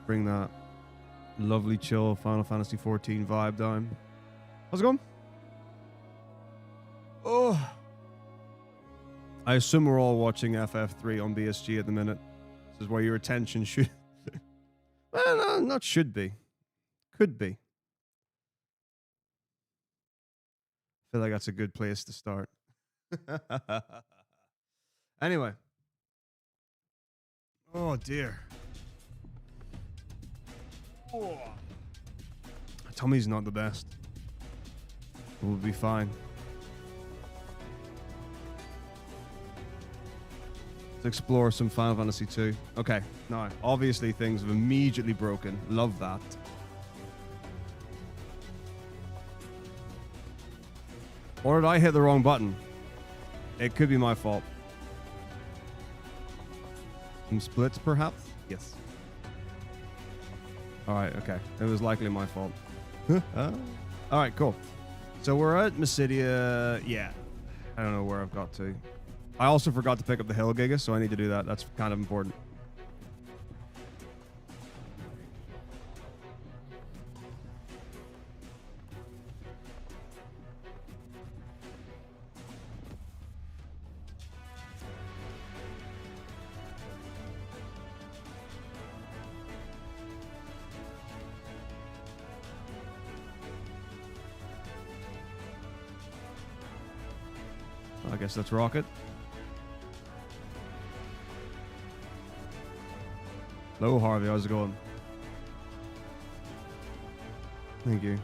Bring that lovely, chill Final Fantasy 14 vibe down. How's it going? Oh. I assume we're all watching FF3 on BSG at the minute. This is where your attention should... well, no, not should be. Could be. I feel like that's a good place to start. Anyway. Oh, dear. Oh. My tummy's not the best. We'll be fine. Let's explore some Final Fantasy 2. Okay, now, obviously things have immediately broken. Love that. Or did I hit the wrong button? It could be my fault. Some splits, perhaps? Yes. Alright, okay. It was likely my fault. Alright, cool. So we're at Mysidia. Yeah. I don't know where I've got to. I also forgot to pick up the Hill Giga, so I need to do that. That's kind of important. I guess that's Rocket. Hello, Harvey. How's it going? Thank you.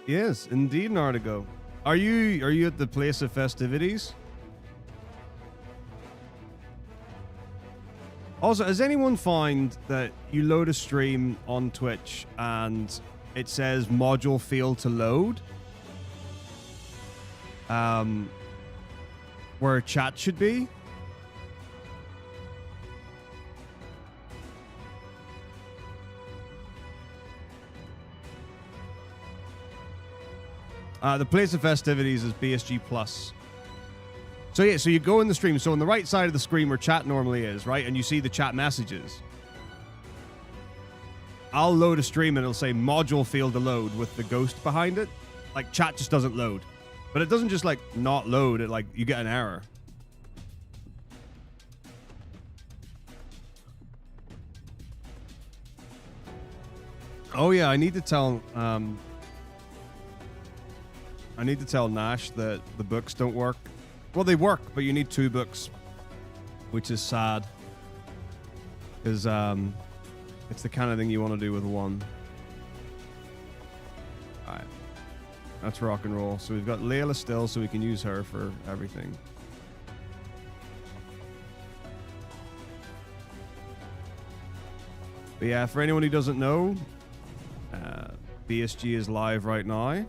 Yes, indeed, Nardigo. Are you at the place of festivities? Also, has anyone found that you load a stream on Twitch and it says module failed to load? Where chat should be? The place of festivities is BSG Plus. So yeah, so you go in the stream. So on the right side of the screen where chat normally is, right? And you see the chat messages. I'll load a stream and it'll say module failed to load with the ghost behind it. Like chat just doesn't load. But it doesn't just like not load, it like you get an error. Oh yeah, I need to tell Nash that the books don't work. Well, they work, but you need 2 books, which is sad. Because it's the kind of thing you want to do with 1. Alright. That's rock and roll. So we've got Layla still, so we can use her for everything. But yeah, for anyone who doesn't know, BSG is live right now.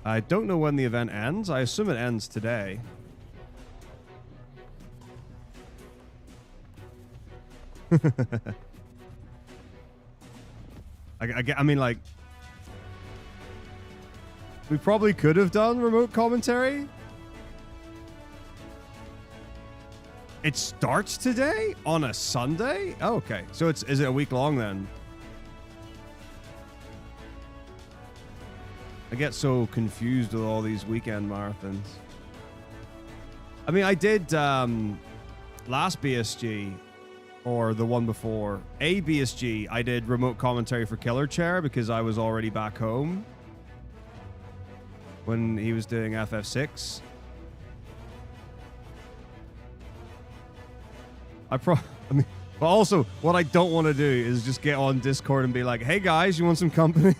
I don't know when the event ends. I assume it ends today. I mean, like, we probably could have done remote commentary. It starts today on a Sunday? Oh, okay. So is it a week long then? I get so confused with all these weekend marathons. I mean, I did last BSG, or the one before, a BSG, I did remote commentary for Killer Chair because I was already back home when he was doing FF6. I mean, but also, what I don't want to do is just get on Discord and be like, hey guys, you want some company?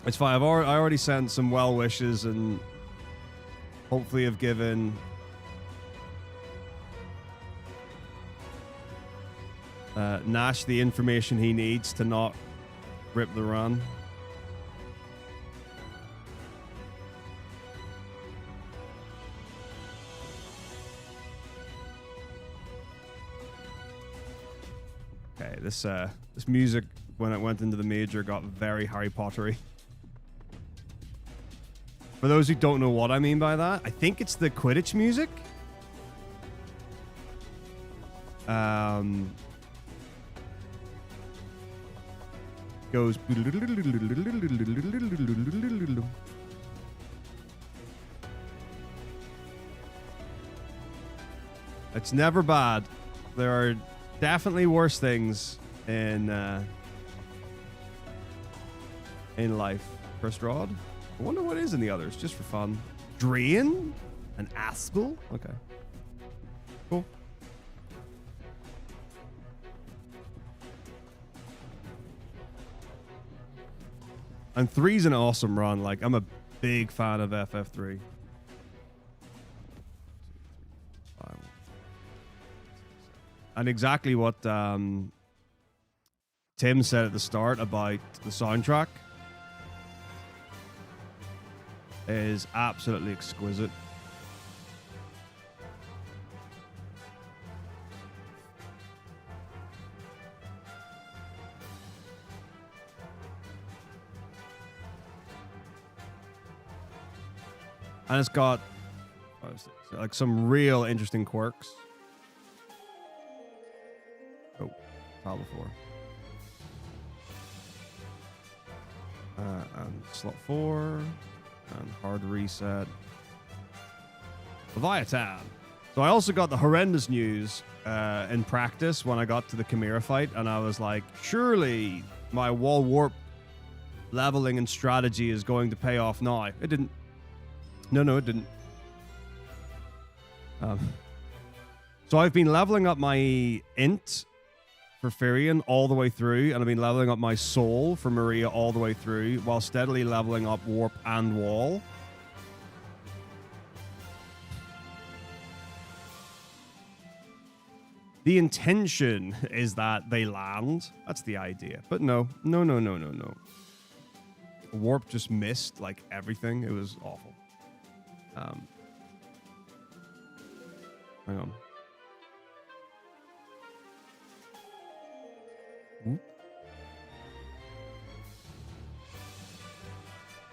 It's fine. I already sent some well wishes and hopefully have given Nash the information he needs to not rip the run. Okay, this music when it went into the major got very Harry Pottery. For those who don't know what I mean by that, I think it's the Quidditch music. Goes. It's never bad. There are definitely worse things in life. First rod. I wonder what is in the others, just for fun. Drain? An Aspel? Okay. Cool. And 3's an awesome run. Like, I'm a big fan of FF3. And exactly what Tim said at the start about the soundtrack is absolutely exquisite. And it's got like some real interesting quirks. Oh, tile before. And slot 4. And hard reset. Leviathan. So I also got the horrendous news in practice when I got to the Chimera fight. And I was like, surely my wall warp leveling and strategy is going to pay off now. It didn't. No, it didn't. So I've been leveling up my int for Firion all the way through, and I've been leveling up my soul for Maria all the way through, while steadily leveling up warp and wall. The intention is that they land. That's the idea. But no. Warp just missed like everything. It was awful. Hang on. Whoop.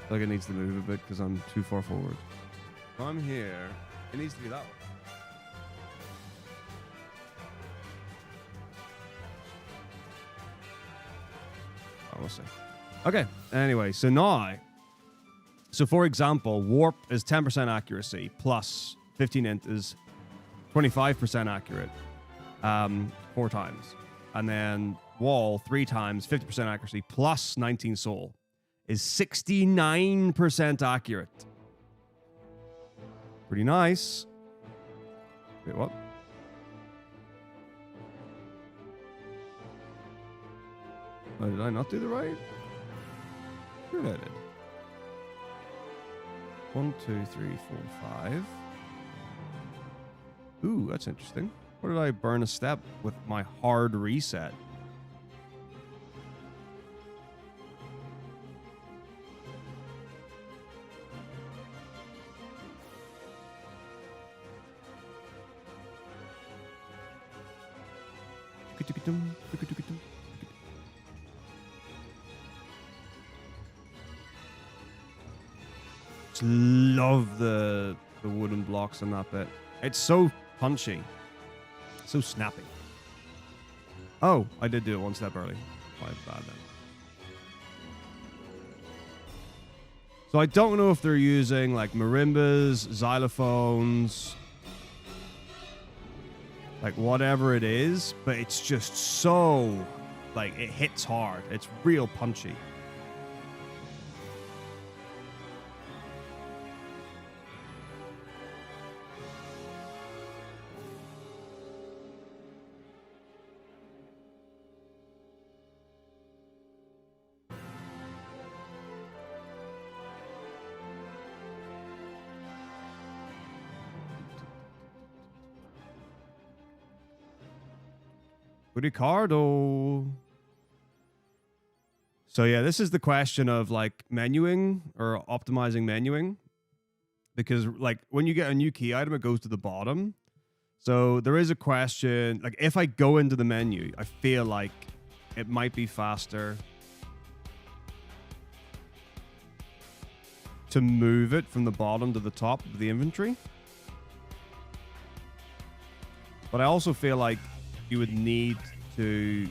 I feel like it needs to move a bit because I'm too far forward. If I'm here, it needs to be that way. Oh, we'll see. Okay, anyway, so now... So, for example, warp is 10% accuracy plus 15 int is 25% accurate 4 times. And then wall 3 times 50% accuracy plus 19 soul is 69% accurate. Pretty nice. Wait, what? Oh, did I not do the right? Sure I did. 1, 2, 3, 4, 5. Ooh, that's interesting. What did I burn a step with my hard reset? Just love the wooden blocks on that bit. It's so punchy. So snappy. Oh, I did do it 1 step early. My bad then. So I don't know if they're using like marimbas, xylophones, like whatever it is, but it's just so, like, it hits hard. It's real punchy. Ricardo. So yeah, this is the question of like menuing or optimizing menuing, because like when you get a new key item, it goes to the bottom. So there is a question, like if I go into the menu, I feel like it might be faster to move it from the bottom to the top of the inventory. But I also feel like you would need to...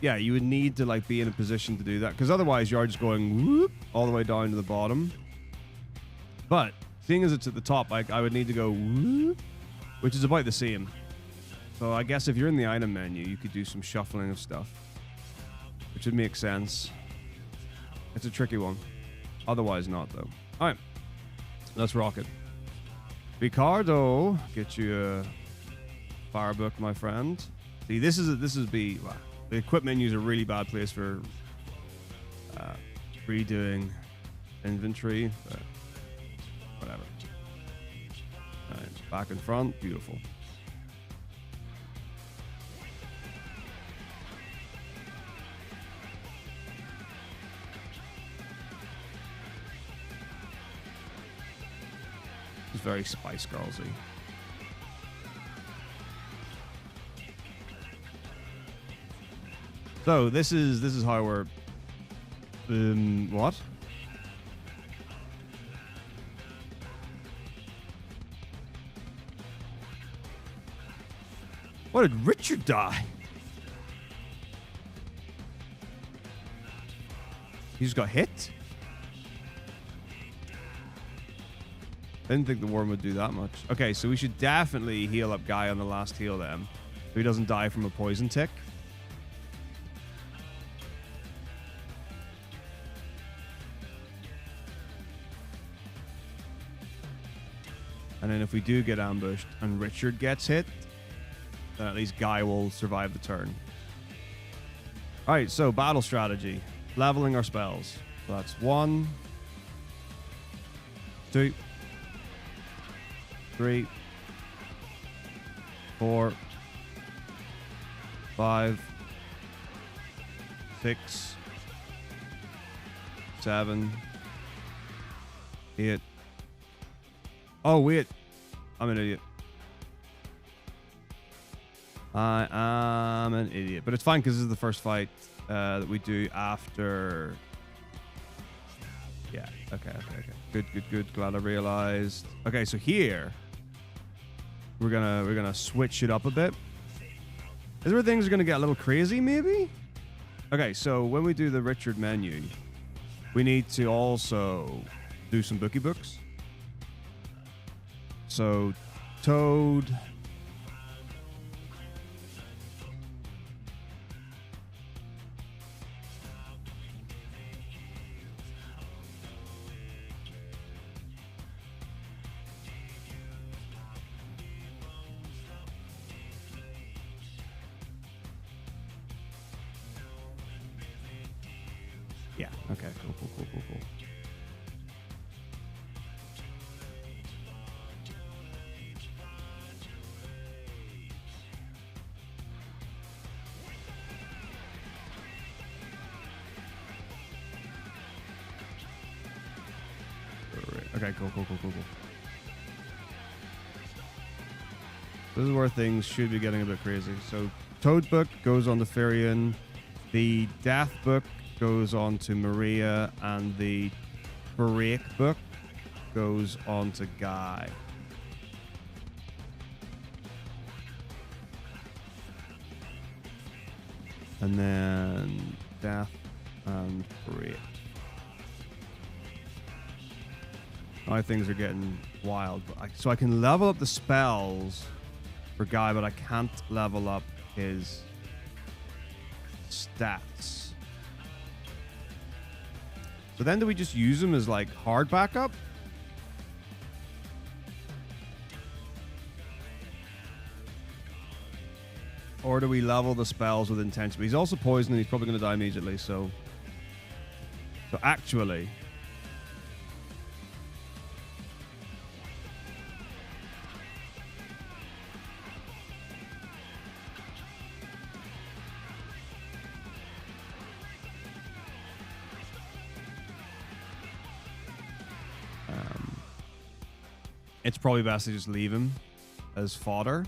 Yeah, you would need to like be in a position to do that, because otherwise you are just going whoop all the way down to the bottom. But seeing as it's at the top, I would need to go whoop, which is about the same. So I guess if you're in the item menu, you could do some shuffling of stuff, which would make sense. It's a tricky one. Otherwise not, though. All right, let's rock it. Ricardo, get you a fire book, my friend. See, this is wow. The equip menu is a really bad place for redoing inventory, but whatever. All right, back and front, beautiful. It's very Spice Girls-y. So this is how we're what? What, did Richard die? He just got hit? I didn't think the worm would do that much. Okay, so we should definitely heal up Guy on the last heal then, so he doesn't die from a poison tick. And then if we do get ambushed and Richard gets hit, then at least Guy will survive the turn. All right, so battle strategy. Leveling our spells. So that's 1, 2, 3, 4, 5, 6, 7, 8. Oh, wait. I'm an idiot. I am an idiot. But it's fine because this is the first fight that we do after... Yeah, okay. Good. Glad I realized. Okay, so here we're gonna switch it up a bit. Is there things are gonna get a little crazy, maybe? Okay, so when we do the Richard menu, we need to also do some bookie books. So Toad, yeah, okay, cool. Okay, cool. This is where things should be getting a bit crazy. So Toad's book goes on to Firion, the Death book goes on to Maria, and the Break book goes on to Guy. And then Death and Break. Now things are getting wild. So I can level up the spells for Guy, but I can't level up his stats. So then do we just use him as like hard backup? Or do we level the spells with intention? But he's also poisoned and he's probably going to die immediately, so actually... it's probably best to just leave him as fodder.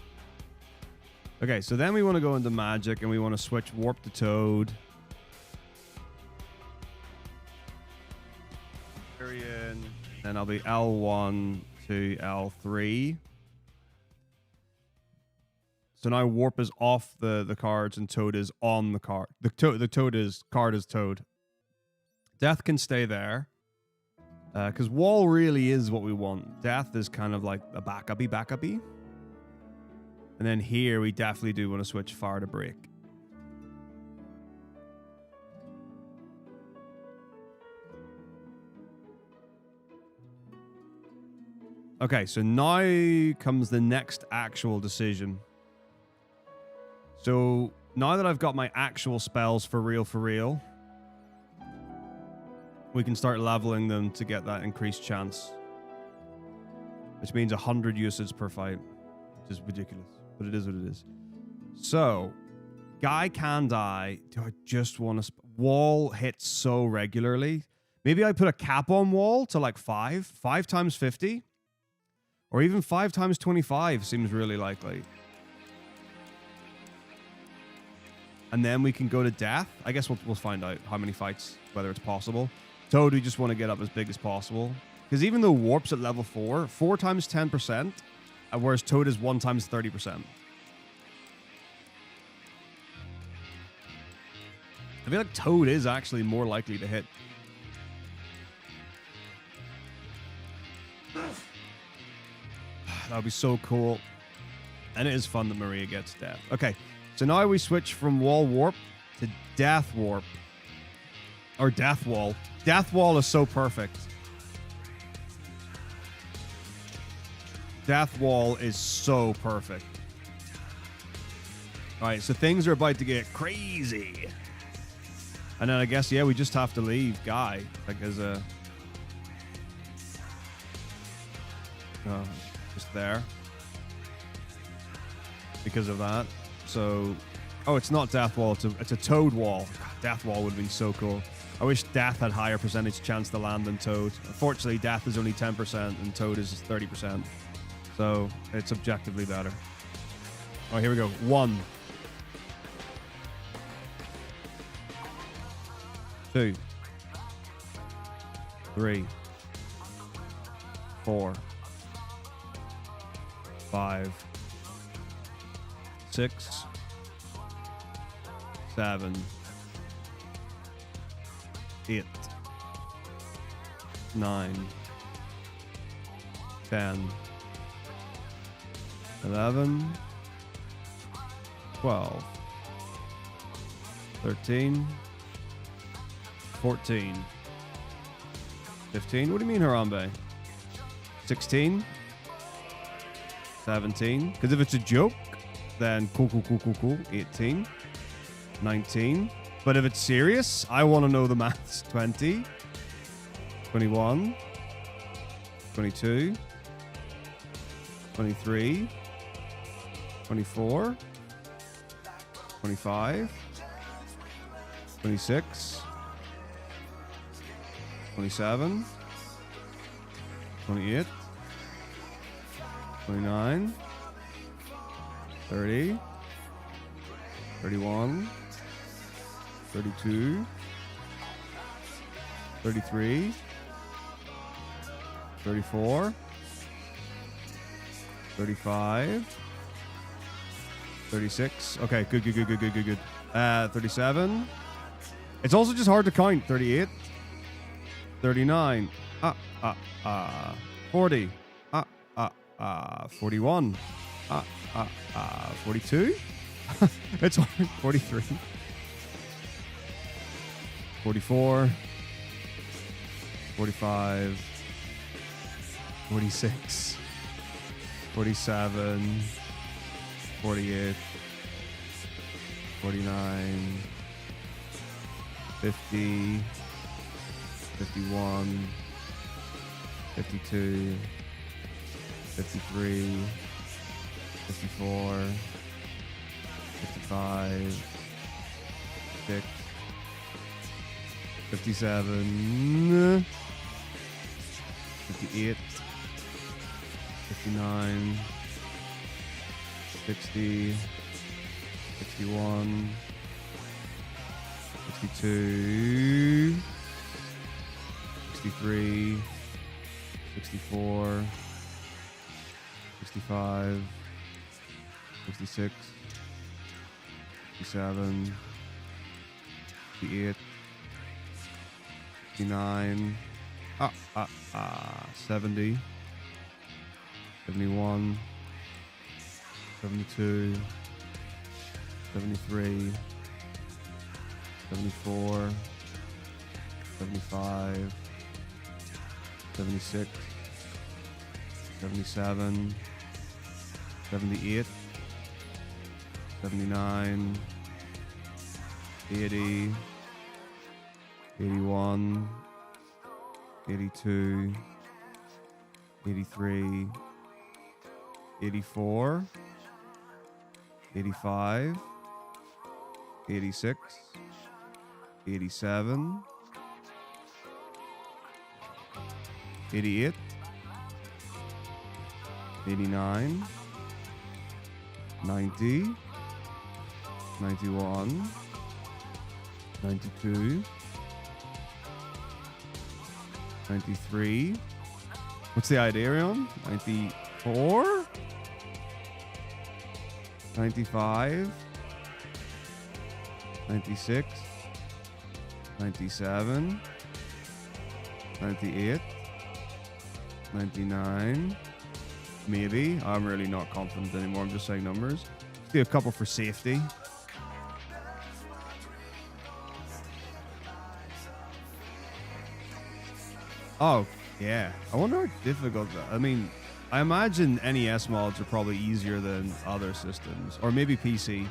Okay, so then we want to go into magic and we want to switch warp to Toad. Then I'll be L1 to L3. So now Warp is off the cards and Toad is on the card. The Toad is card is Toad. Death can stay there. Because Wall really is what we want. Death is kind of like a backupy. And then here we definitely do want to switch Fire to Break. Okay, so now comes the next actual decision. So now that I've got my actual spells for real, we can start leveling them to get that increased chance. Which means 100 uses per fight, which is ridiculous, but it is what it is. So, Guy can die. Do I just want to... Wall hits so regularly. Maybe I put a cap on Wall to like 5. 5 times 50. Or even 5 times 25 seems really likely. And then we can go to Death. I guess we'll find out how many fights, whether it's possible. Toad, we just want to get up as big as possible. Because even though Warp's at level 4, 4 times 10%, whereas Toad is 1 times 30%. I feel like Toad is actually more likely to hit. That would be so cool. And it is fun that Maria gets Death. Okay, so now we switch from Wall Warp to Death Warp. Or Death Wall. Death Wall is so perfect. Death Wall is so perfect. Alright, so things are about to get crazy. And then I guess, yeah, we just have to leave Guy. Like as a... just there. Because of that. So... Oh, it's not Death Wall. It's a Toad Wall. Death Wall would have been so cool. I wish Death had higher percentage chance to land than Toad. Unfortunately, Death is only 10% and Toad is 30%. So it's objectively better. Oh, here we go. 1. 2. 3. 4. 5. 6. 7. 8. 9. 10. 11. 12. 13. 14. 15. What do you mean, Harambe? 16. 17. Because if it's a joke, then cool. 18. 19. But if it's serious, I want to know the maths. 20. 21. 22. 23. 24. 25. 26. 27. 28. 29. 30. 31. 32. 33. 34. 35. 36. Okay, good. 37. It's also just hard to count. 38. 39. 40. 41. 42. It's hard. 43. 44. 45. 46. 47. 48. 49. 50. 51. 52. 53. 54. 55. 6. 57. 58. 59. 60. 61. 62. 63, 64, 65, 66, 67, 68, 69, 70, 71, 72, 73, 74, 75, 76, 77, 78, 79, 80, 81, 82, 83, 84, 85, 86, 87, 88, 89, 90, 91, 92, 93. What's the idea on? 94, 95, 96, 97, 98, 99, maybe. I'm really not confident anymore. I'm just saying numbers. Let's do a couple for safety. Oh, yeah. I wonder how difficult that. I mean, I imagine NES mods are probably easier than other systems. Or maybe PC.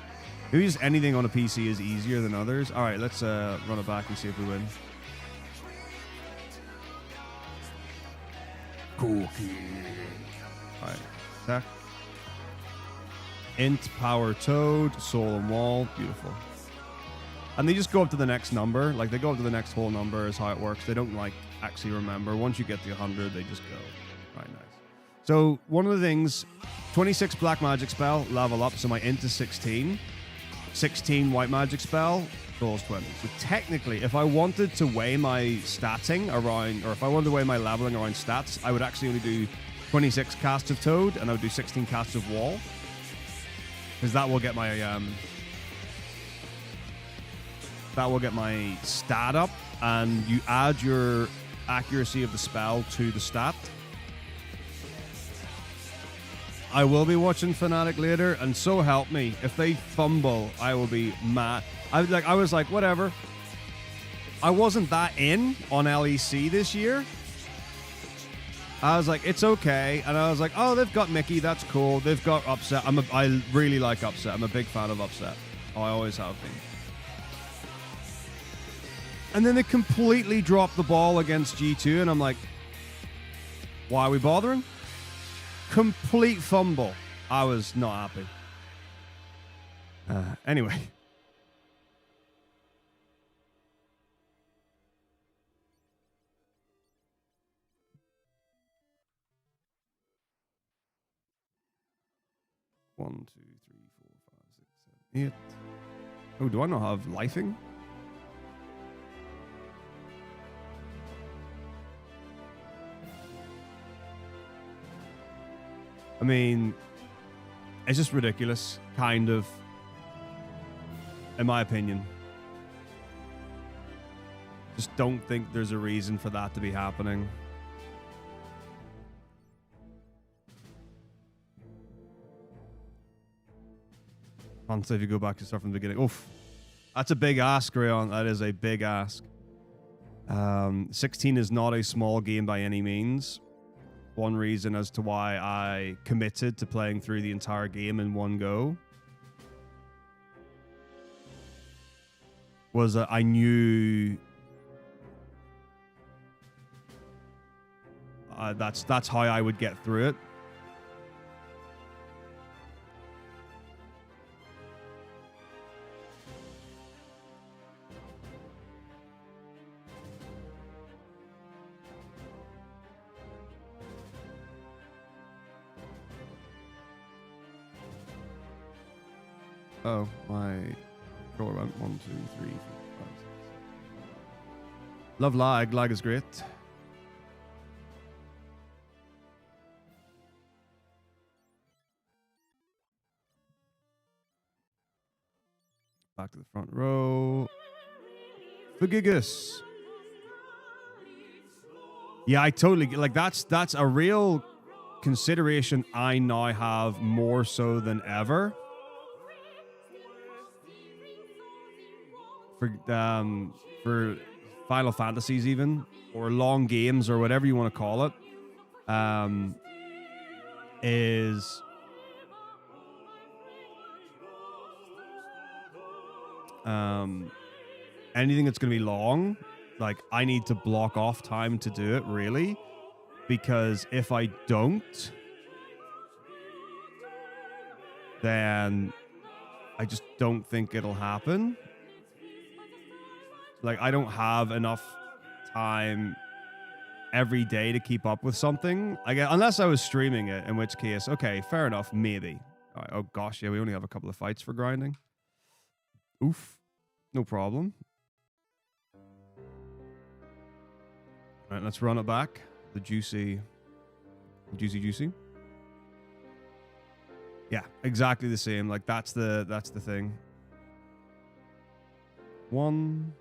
Maybe just anything on a PC is easier than others. All right, let's run it back and see if we win. Cool. All right, attack. Int, power, toad, soul and wall. Beautiful. And they just go up to the next number. Like, they go up to the next whole number is how it works. They don't, like, actually remember. Once you get to 100, they just go. Right, nice. So, one of the things, 26 black magic spell, level up. So, my int is 16. 16 white magic spell, souls 20. So, technically, if I wanted to weigh my statsing around, or if I wanted to weigh my leveling around stats, I would actually only do 26 casts of toad, and I would do 16 casts of wall. Because that will get my, stat up, and you add your accuracy of the spell to the stat. I will be watching Fnatic later, and so help me, if they fumble, I will be mad. I was like, whatever. I wasn't that in on LEC this year. I was like, it's okay. And I was like, oh, they've got Mickey. That's cool. They've got Upset. I really like Upset. I'm a big fan of Upset. Oh, I always have been. And then they completely dropped the ball against G2. And I'm like, why are we bothering? Complete fumble. I was not happy. Anyway. One, two, three, 4, 5, 6, 7, 8. Oh, do I not have lifing? I mean, it's just ridiculous, kind of, in my opinion. Just don't think there's a reason for that to be happening. So if you go back to start from the beginning. Oof. That's a big ask, Rayon. That is a big ask. 16 is not a small game by any means. One reason as to why I committed to playing through the entire game in one go was that I knew that's how I would get through it. Oh, my controller went 1, 2, 3, 4, 5, 6. Love lag. Lag is great. Back to the front row. Fugigus. Yeah, I totally like that's a real consideration I now have more so than ever for Final Fantasies even, or long games or whatever you want to call it, is anything that's going to be long, like I need to block off time to do it, really, because if I don't, then I just don't think it'll happen. Like, I don't have enough time every day to keep up with something. Unless I was streaming it, in which case, okay, fair enough, maybe. All right, oh gosh, yeah, we only have a couple of fights for grinding. Oof. No problem. All right, let's run it back. The juicy. Yeah, exactly the same. Like, that's the thing. 1,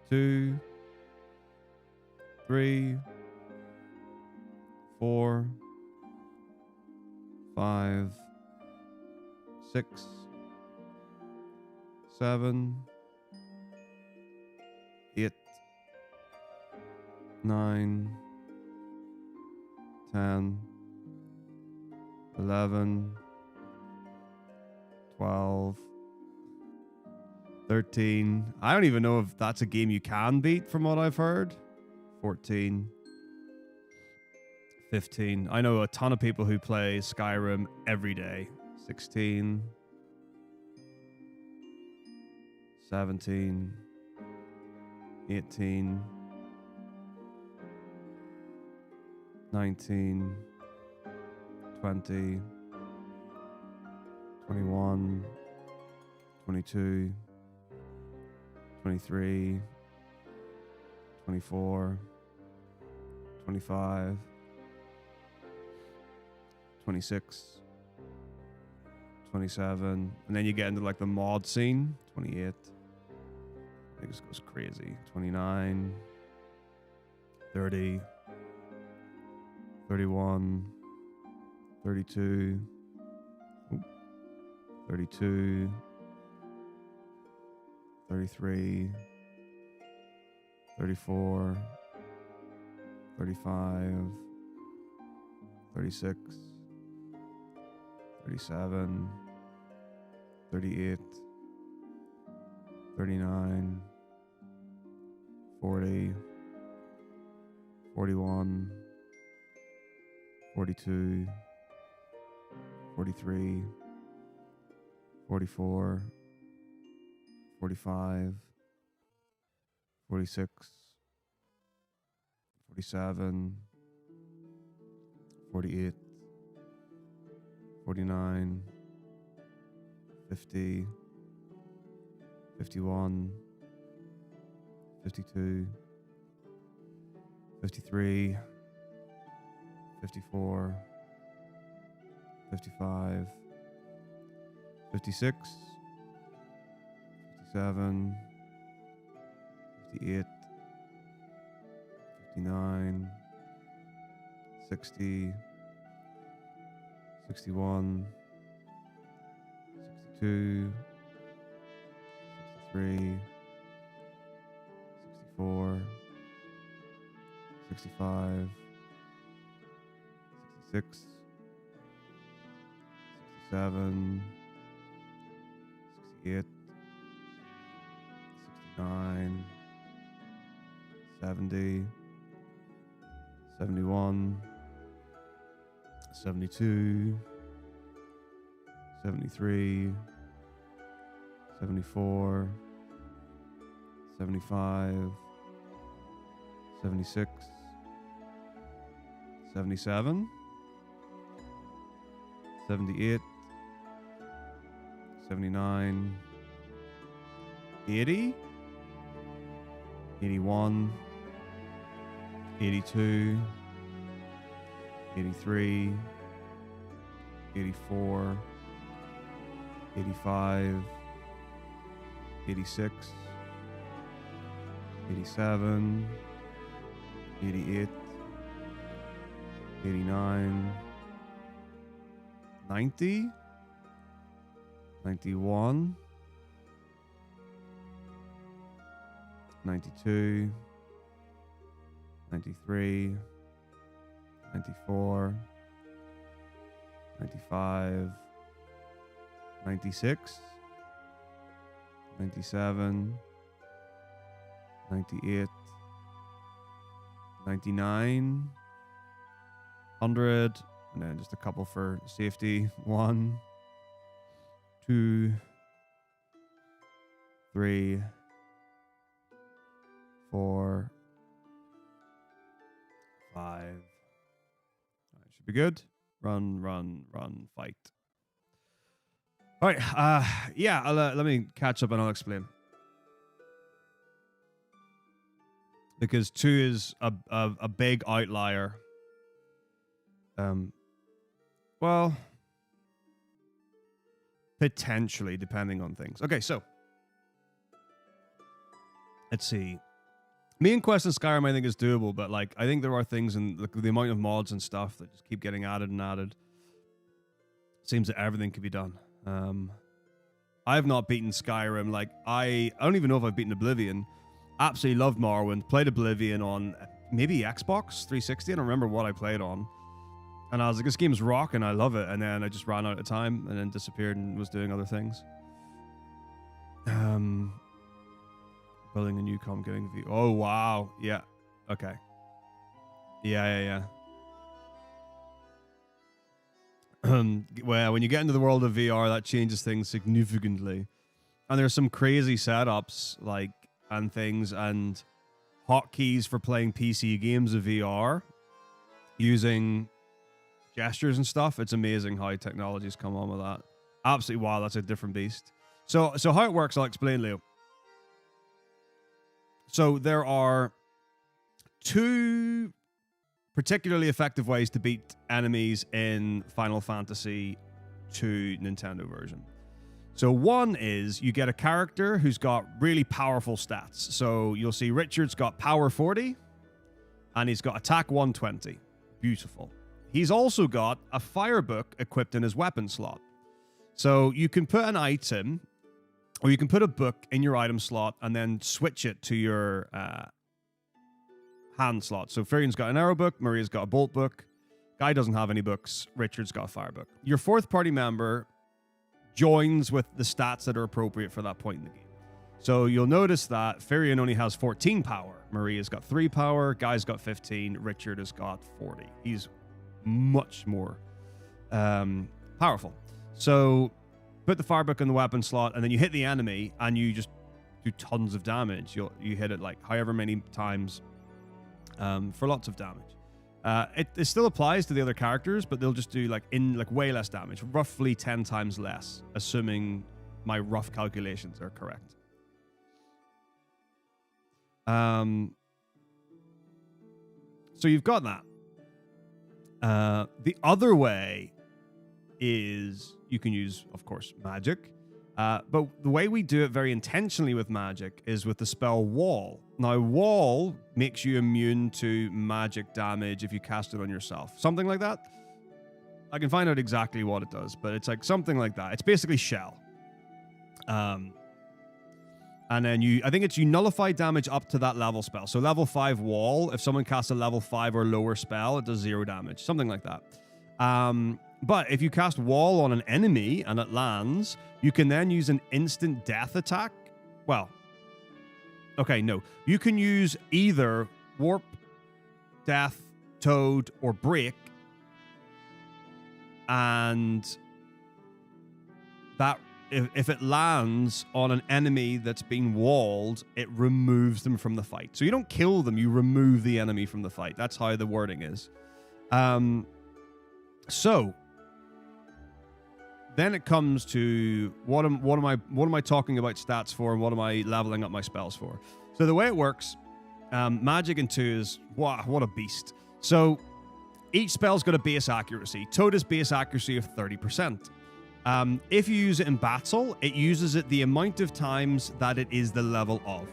2, 3, 4, 5, 6, 7, 8, 9, 10, 11, 12, 13. I don't even know if that's a game you can beat from what I've heard. 14, 15. I know a ton of people who play Skyrim every day. 16, 17, 18, 19, 20, 21, 22, 23, 24, 25, 26, 27, and then you get into like the mod scene. 28. I think this goes crazy. 29, 30, 31, 32, 32, 33, 34, 35, 36, 37, 38, 39, 40, 41, 42, 43, 44, 45, 46, 47, 48, 49, 50, 51, 52, 53, 54, 55, 56, 57, 58, 59, 60, 61, 62, 63, 64, 65, 66, 67, 68, 69, 70, 71, 72, 73, 74, 75, 76, 77, 78, 79, 80, 81, 82, 83, 84, 85, 86, 87, 88, 89, 90, 91, 92, 93, 94, 95, 96, 97, 98, 99, 100, and then just a couple for safety. 1, 2, 3, 4, 5. That should be good. Run, run, run, fight. All right. Yeah, let me catch up and I'll explain. Because 2 is a big outlier. Well, potentially, depending on things. Okay, so let's see. Me and Quest and Skyrim, I think, is doable, but like I think there are things in the amount of mods and stuff that just keep getting added and added. Seems that everything could be done. I have not beaten Skyrim. Like I don't even know if I've beaten Oblivion. Absolutely loved Morrowind. Played Oblivion on maybe Xbox 360. I don't remember what I played on. And I was like, this game's rocking. I love it. And then I just ran out of time and then disappeared and was doing other things. Building a new com, getting view. Oh wow. Yeah. Okay. Yeah. Well, when you get into the world of VR, that changes things significantly. And there's some crazy setups like and things and hotkeys for playing PC games of VR using gestures and stuff. It's amazing how technology's come on with that. Absolutely wow, that's a different beast. So how it works, I'll explain, Leo. So there are 2 particularly effective ways to beat enemies in Final Fantasy II Nintendo version. So one is you get a character who's got really powerful stats. So you'll see Richard's got power 40 and he's got attack 120. Beautiful. He's also got a fire book equipped in his weapon slot. So you can put an item or you can put a book in your item slot and then switch it to your hand slot. So Firian's got an arrow book, Maria's got a bolt book, Guy doesn't have any books, Richard's got a fire book. Your 4th party member joins with the stats that are appropriate for that point in the game. So you'll notice that Firian only has 14 power, Maria's got 3 power, Guy's got 15, Richard has got 40. He's much more powerful. So put the fire book in the weapon slot and then you hit the enemy and you just do tons of damage. You hit it like however many times for lots of damage. It still applies to the other characters, but they'll just do like way less damage, roughly 10 times less, assuming my rough calculations are correct. So you've got that. The other way is you can use, of course, magic. But the way we do it very intentionally with magic is with the spell Wall. Now, Wall makes you immune to magic damage if you cast it on yourself. Something like that. I can find out exactly what it does, but it's like something like that. It's basically Shell. And then I think it's you nullify damage up to that level spell. So level 5 Wall, if someone casts a level 5 or lower spell, it does 0 damage. Something like that. But if you cast Wall on an enemy and it lands, you can then use an instant death attack. Well, okay, no. You can use either Warp, Death, Toad, or Break. And that, if it lands on an enemy that's being walled, it removes them from the fight. So you don't kill them, you remove the enemy from the fight. That's how the wording is. So then it comes to what am I talking about stats for and what am I leveling up my spells for? So the way it works, magic in 2 is wow, what a beast. So each spell's got a base accuracy. Toad is base accuracy of 30%. If you use it in battle, it uses it the amount of times that it is the level of.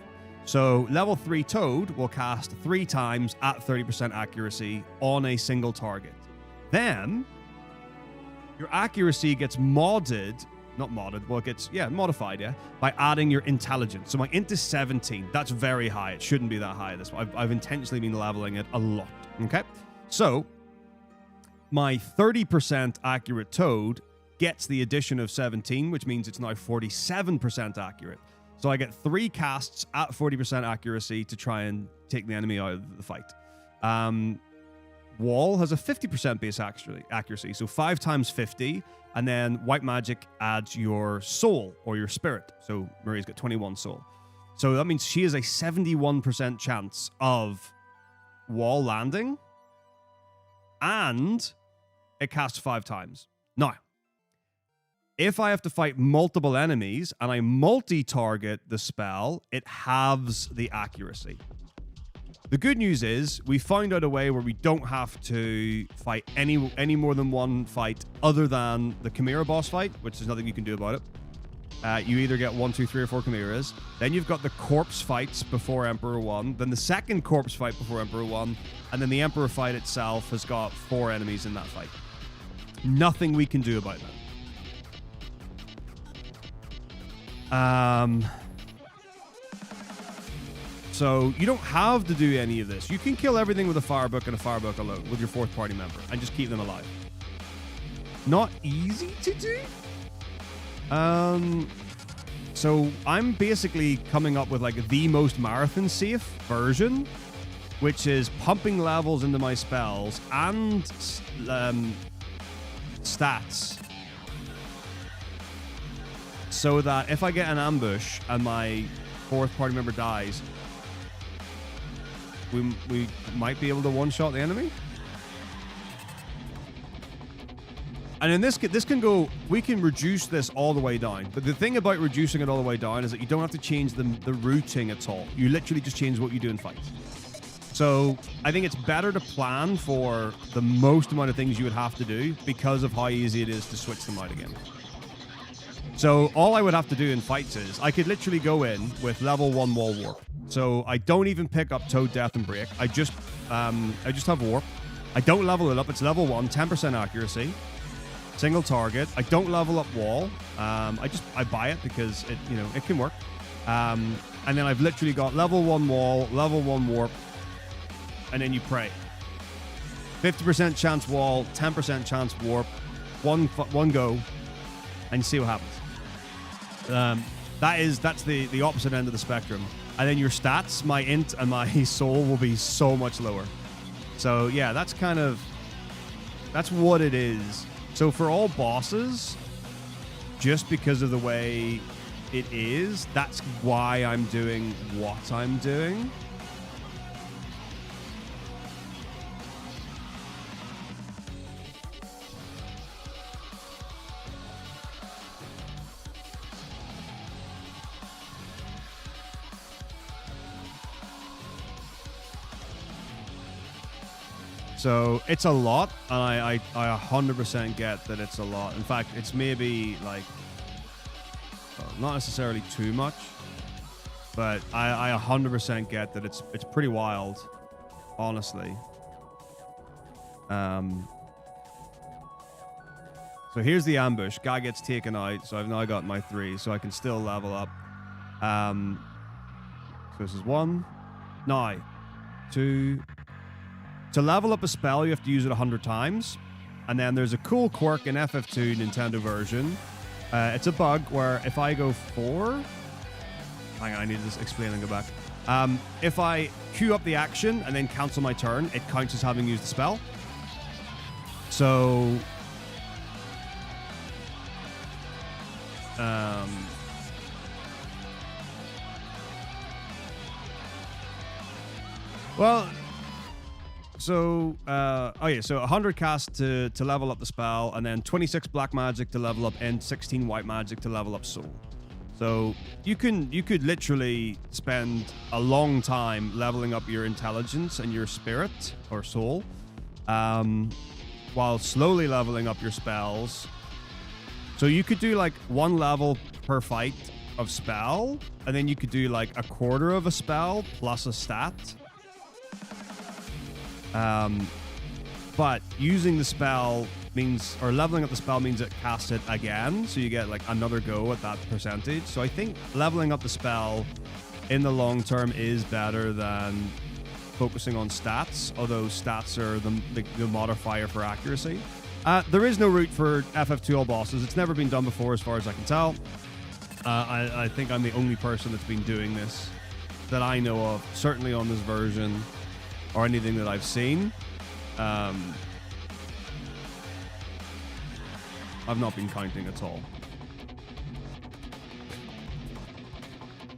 So level 3 Toad will cast 3 times at 30% accuracy on a single target. Then your accuracy gets modded, not modded, well, it gets, modified, by adding your intelligence. So my int is 17. That's very high. It shouldn't be that high. I've intentionally been leveling it a lot. Okay? So my 30% accurate Toad gets the addition of 17, which means it's now 47% accurate. So I get 3 casts at 40% accuracy to try and take the enemy out of the fight. Wall has a 50% base accuracy, so 5 times 50, and then White Magic adds your soul or your spirit. So Maria's got 21 soul. So that means she has a 71% chance of wall landing, and it casts 5 times. Now, if I have to fight multiple enemies and I multi-target the spell, it halves the accuracy. The good news is we found out a way where we don't have to fight any more than one fight other than the Chimera boss fight, which there's nothing you can do about it. You either get 1, 2, 3, or 4 Chimeras. Then you've got the corpse fights before Emperor 1. Then the second corpse fight before Emperor 1. And then the Emperor fight itself has got 4 enemies in that fight. Nothing we can do about that. So you don't have to do any of this. You can kill everything with a firebook and a firebook alone with your 4th party member and just keep them alive. Not easy to do. So I'm basically coming up with like the most marathon safe version, which is pumping levels into my spells and stats, so that if I get an ambush and my 4th party member dies, we might be able to one-shot the enemy. And in this can go, we can reduce this all the way down. But the thing about reducing it all the way down is that you don't have to change the routing at all. You literally just change what you do in fights. So I think it's better to plan for the most amount of things you would have to do because of how easy it is to switch them out again. So all I would have to do in fights is I could literally go in with level 1 wall warp. So I don't even pick up Toad, Death, and Break. I just have warp. I don't level it up. It's level 1, 10% accuracy, single target. I don't level up wall. I buy it because it can work. And then I've literally got level 1 wall, level 1 warp, and then you pray. 50% chance wall, 10% chance warp, one go, and see what happens. That's the opposite end of the spectrum. And then your stats, my int and my soul, will be so much lower. So yeah, that's what it is. So for all bosses, just because of the way it is, that's why I'm doing what I'm doing. So it's a lot, and I 100% get that it's a lot. In fact, it's maybe like, not necessarily too much, but I 100% get that it's pretty wild, honestly. So here's the ambush. Guy gets taken out, so I've now got my 3, so I can still level up. So this is 1. Now, 2. To level up a spell, you have to use it 100 times. And then there's a cool quirk in FF2 Nintendo version. It's a bug where if I go 4... Hang on, I need to just explain and go back. If I queue up the action and then cancel my turn, it counts as having used the spell. So... well... So, so 100 cast to level up the spell, and then 26 black magic to level up, and 16 white magic to level up soul. So you could literally spend a long time leveling up your intelligence and your spirit or soul, while slowly leveling up your spells So you could do like 1 level per fight of spell, and then you could do like a quarter of a spell plus a stat. But using the spell means, or leveling up the spell means it casts it again, so you get like another go at that percentage. So I think leveling up the spell in the long term is better than focusing on stats, although stats are the modifier for accuracy. There is no route for FF2 all bosses. It's never been done before as far as I can tell. I think I'm the only person that's been doing this that I know of, certainly on this version or anything that I've seen. I've not been counting at all.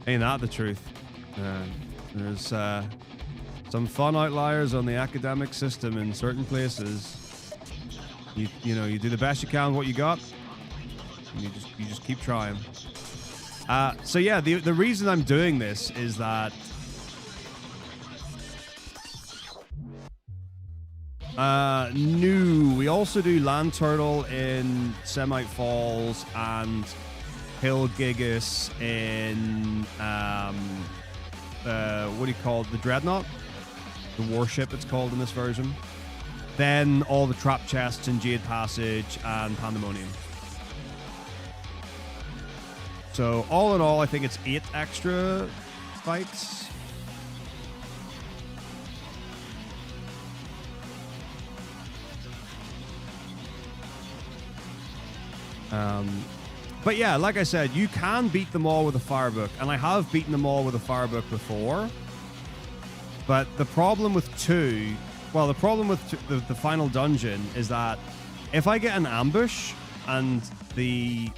Ain't that the truth? There's some fun outliers on the academic system in certain places. You know, you do the best you can with what you got, and you just keep trying. So yeah, the reason I'm doing this is that we also do Land Turtle in Semite Falls and Hill Gigas in what do you call it? The Dreadnought? The warship it's called in this version. Then all the trap chests in Jade Passage and Pandemonium. So all in all, I think it's 8 extra fights. But yeah, like I said, you can beat them all with a Firebook, and I have beaten them all with a Firebook before. But the problem with the final dungeon is that if I get an ambush and the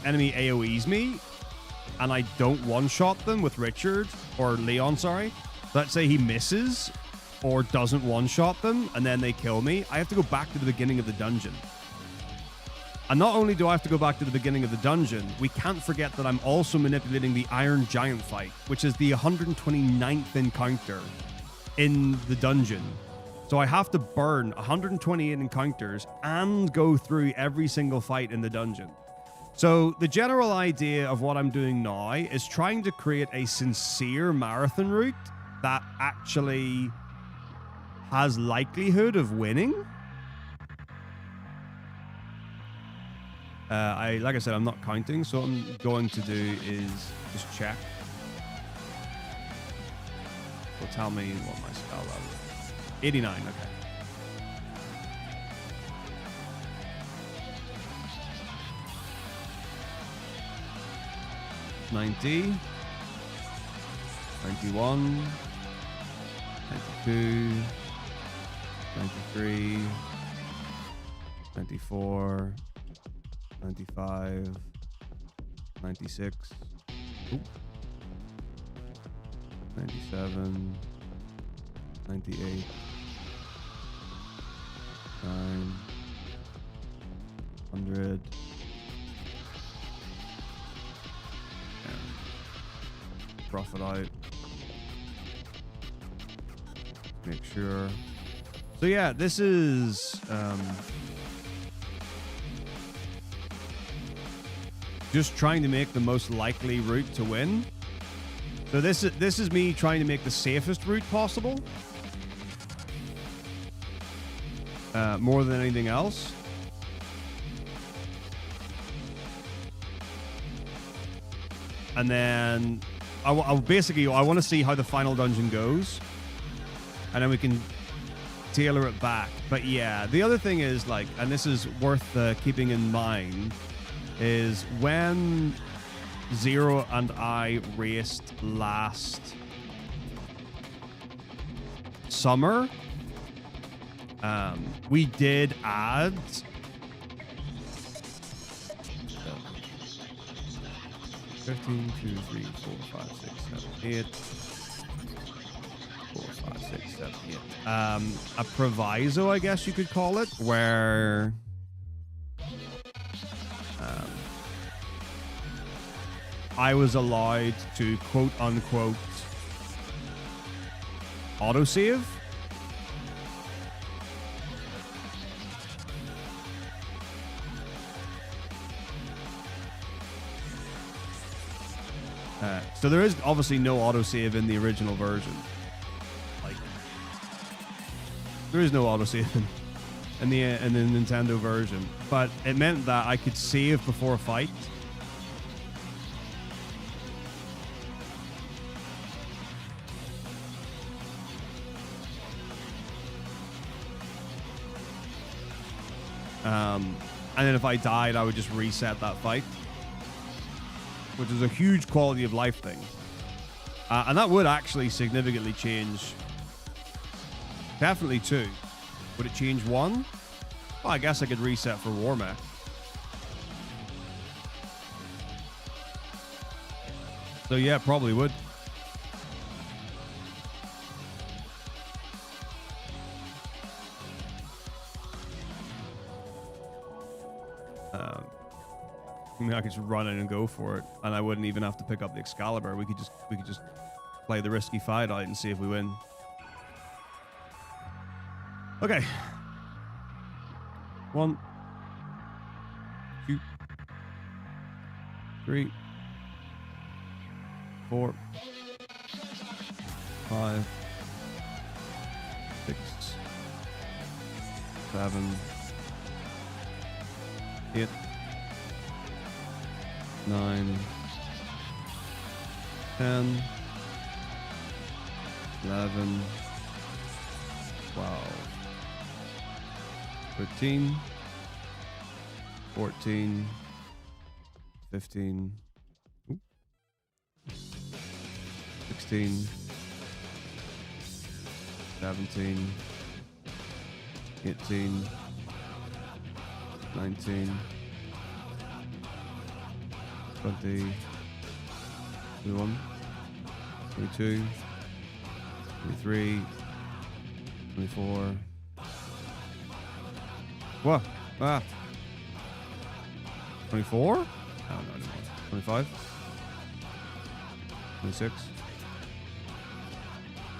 enemy AoEs me, and I don't one-shot them with Richard, or Leon, sorry, let's say he misses or doesn't one-shot them, and then they kill me, I have to go back to the beginning of the dungeon. And not only do I have to go back to the beginning of the dungeon, we can't forget that I'm also manipulating the Iron Giant fight, which is the 129th encounter in the dungeon. So I have to burn 128 encounters and go through every single fight in the dungeon. So the general idea of what I'm doing now is trying to create a sincere marathon route that actually has likelihood of winning. Like I said, I'm not counting, so what I'm going to do is just check. Will tell me what my spell level is. 89, okay. $90, 91, 92, 93, 94, 95, 96, oop, 97, 98, 9, 100, rough it out, make sure. So yeah, this is just trying to make the most likely route to win. So this is me trying to make the safest route possible, more than anything else. And then I want to see how the final dungeon goes, and then we can tailor it back. But yeah, the other thing is, like, and this is worth keeping in mind, is when Zero and I raced last summer, we did add 15, 2, 3, 4, 5, 6, 7, 8. 4, 5, 6, 7, 8. A proviso, I guess you could call it, where I was allowed to quote unquote autosave. So there is obviously no autosave in the original version. Like, there is no autosave in the Nintendo version, but it meant that I could save before a fight. And then if I died, I would just reset that fight, which is a huge quality of life thing. And that would actually significantly change. Definitely 2. Would it change 1? Well, I guess I could reset for War Mech. So yeah, probably would. I mean, I could just run in and go for it, and I wouldn't even have to pick up the Excalibur. We could just play the risky fight out and see if we win. Okay. 1, 2, 3, 4, 5, 6, 7, 8, 9, 10, 11, 12, 13, 14, 15, 16, 17, 18, 19, 20, 21, 22, 23, 24. What? 24? Oh, no, 25, 26,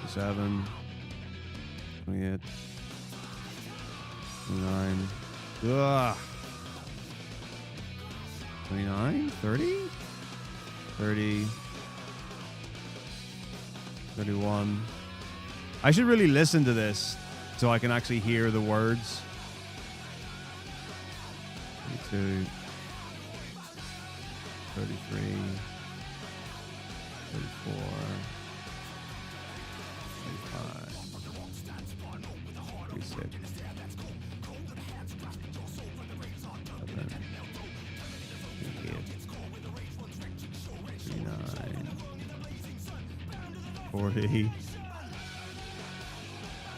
27, 28, 29. Ugh. 29, 30, 30, 31. I should really listen to this so I can actually hear the words. 32, 33, 34, 35, 36. 40,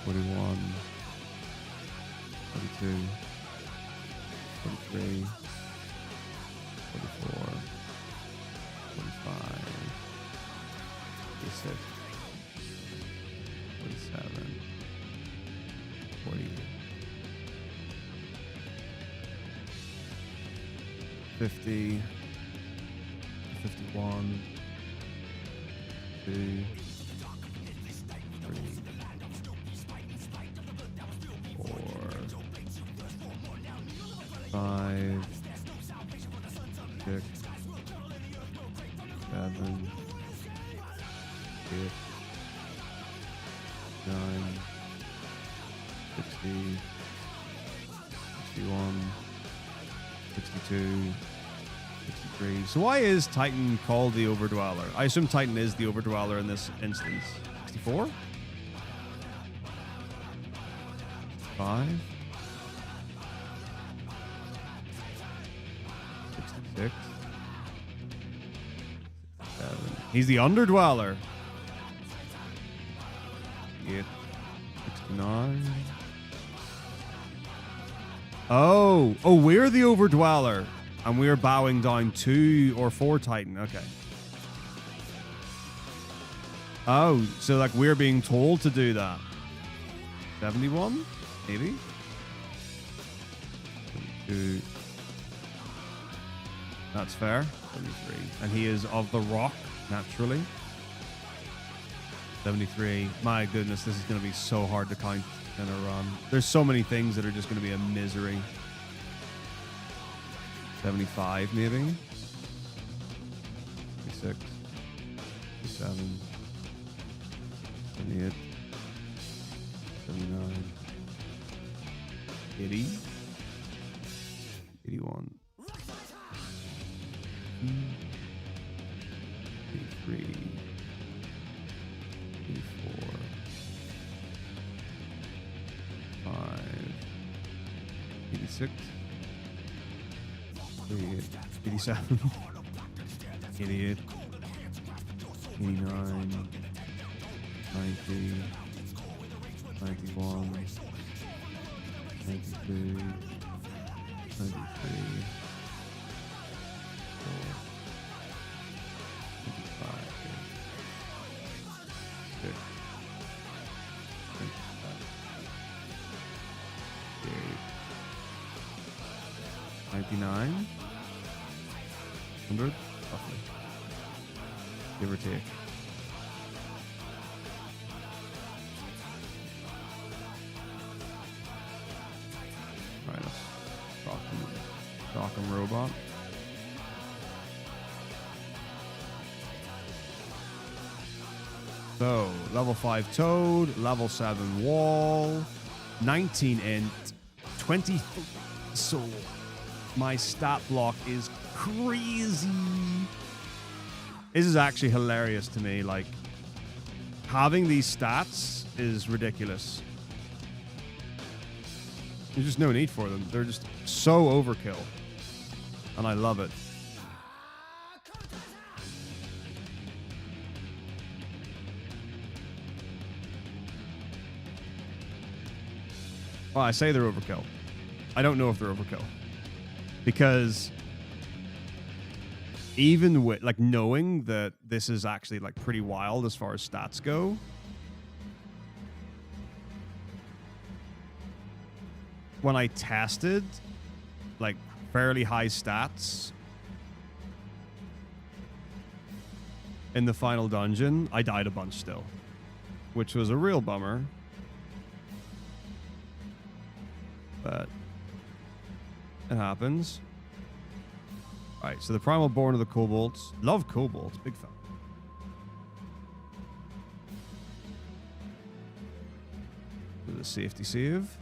41, 42, 43, 44, 45, 46, 47, 48, 50, 51, 2, 3, 4, 5, 6, 7, 8, 9, 60, 61, 62, 63. So why is Titan called the Overdweller? I assume Titan is the Overdweller in this instance. 64? 5? 66? 7. He's the Underdweller. 68. 69. Oh, we're the Overdweller. And we're bowing down 2 or 4 Titan. Okay. Oh, so like we're being told to do that. 71? Maybe? 72. That's fair. 73. And he is of the rock, naturally. 73. My goodness, this is going to be so hard to count in a run. There's so many things that are just going to be a misery. 75, maybe? 76. 57, 78, 79, 80, 81, 83, 84, 5, 86, 88, 87, 88, 89, 90, 91, 92, 93, 99, 100, roughly, give or take. All right, let's rock 'em robot. So, level 5 Toad, level 7 Wall, 19 int, 23 soul. My stat block is crazy. This is actually hilarious to me. Like, having these stats is ridiculous. There's just no need for them. They're just so overkill. And I love it. Well, I say they're overkill. I don't know if they're overkill. Because even with, like, knowing that this is actually, like, pretty wild as far as stats go, when I tested, like, fairly high stats in the final dungeon, I died a bunch still, which was a real bummer. But it happens. All right, so the Primal Born of the Kobolds. Love Kobolds, big fan. Do the safety save.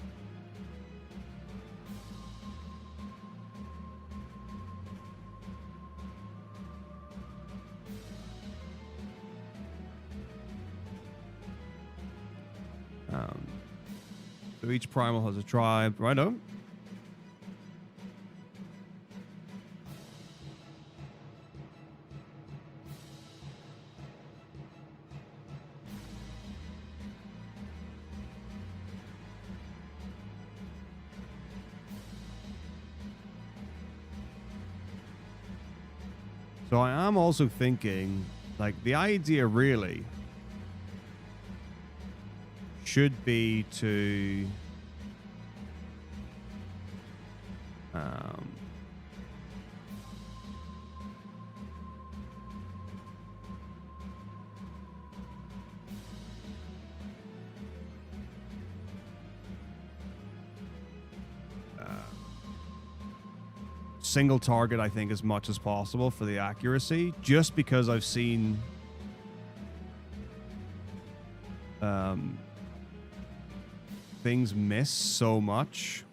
So each primal has a tribe. Righto. So I am also thinking, like, the idea really should be to single target, I think, as much as possible for the accuracy, just because I've seen things miss so much.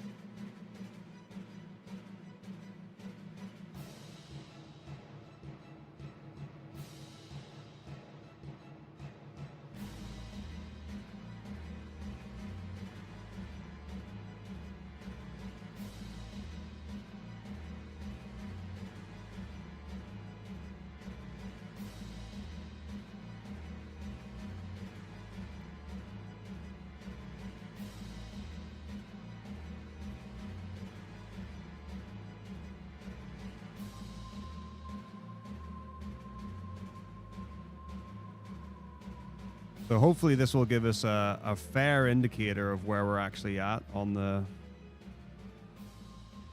So hopefully this will give us a fair indicator of where we're actually at on the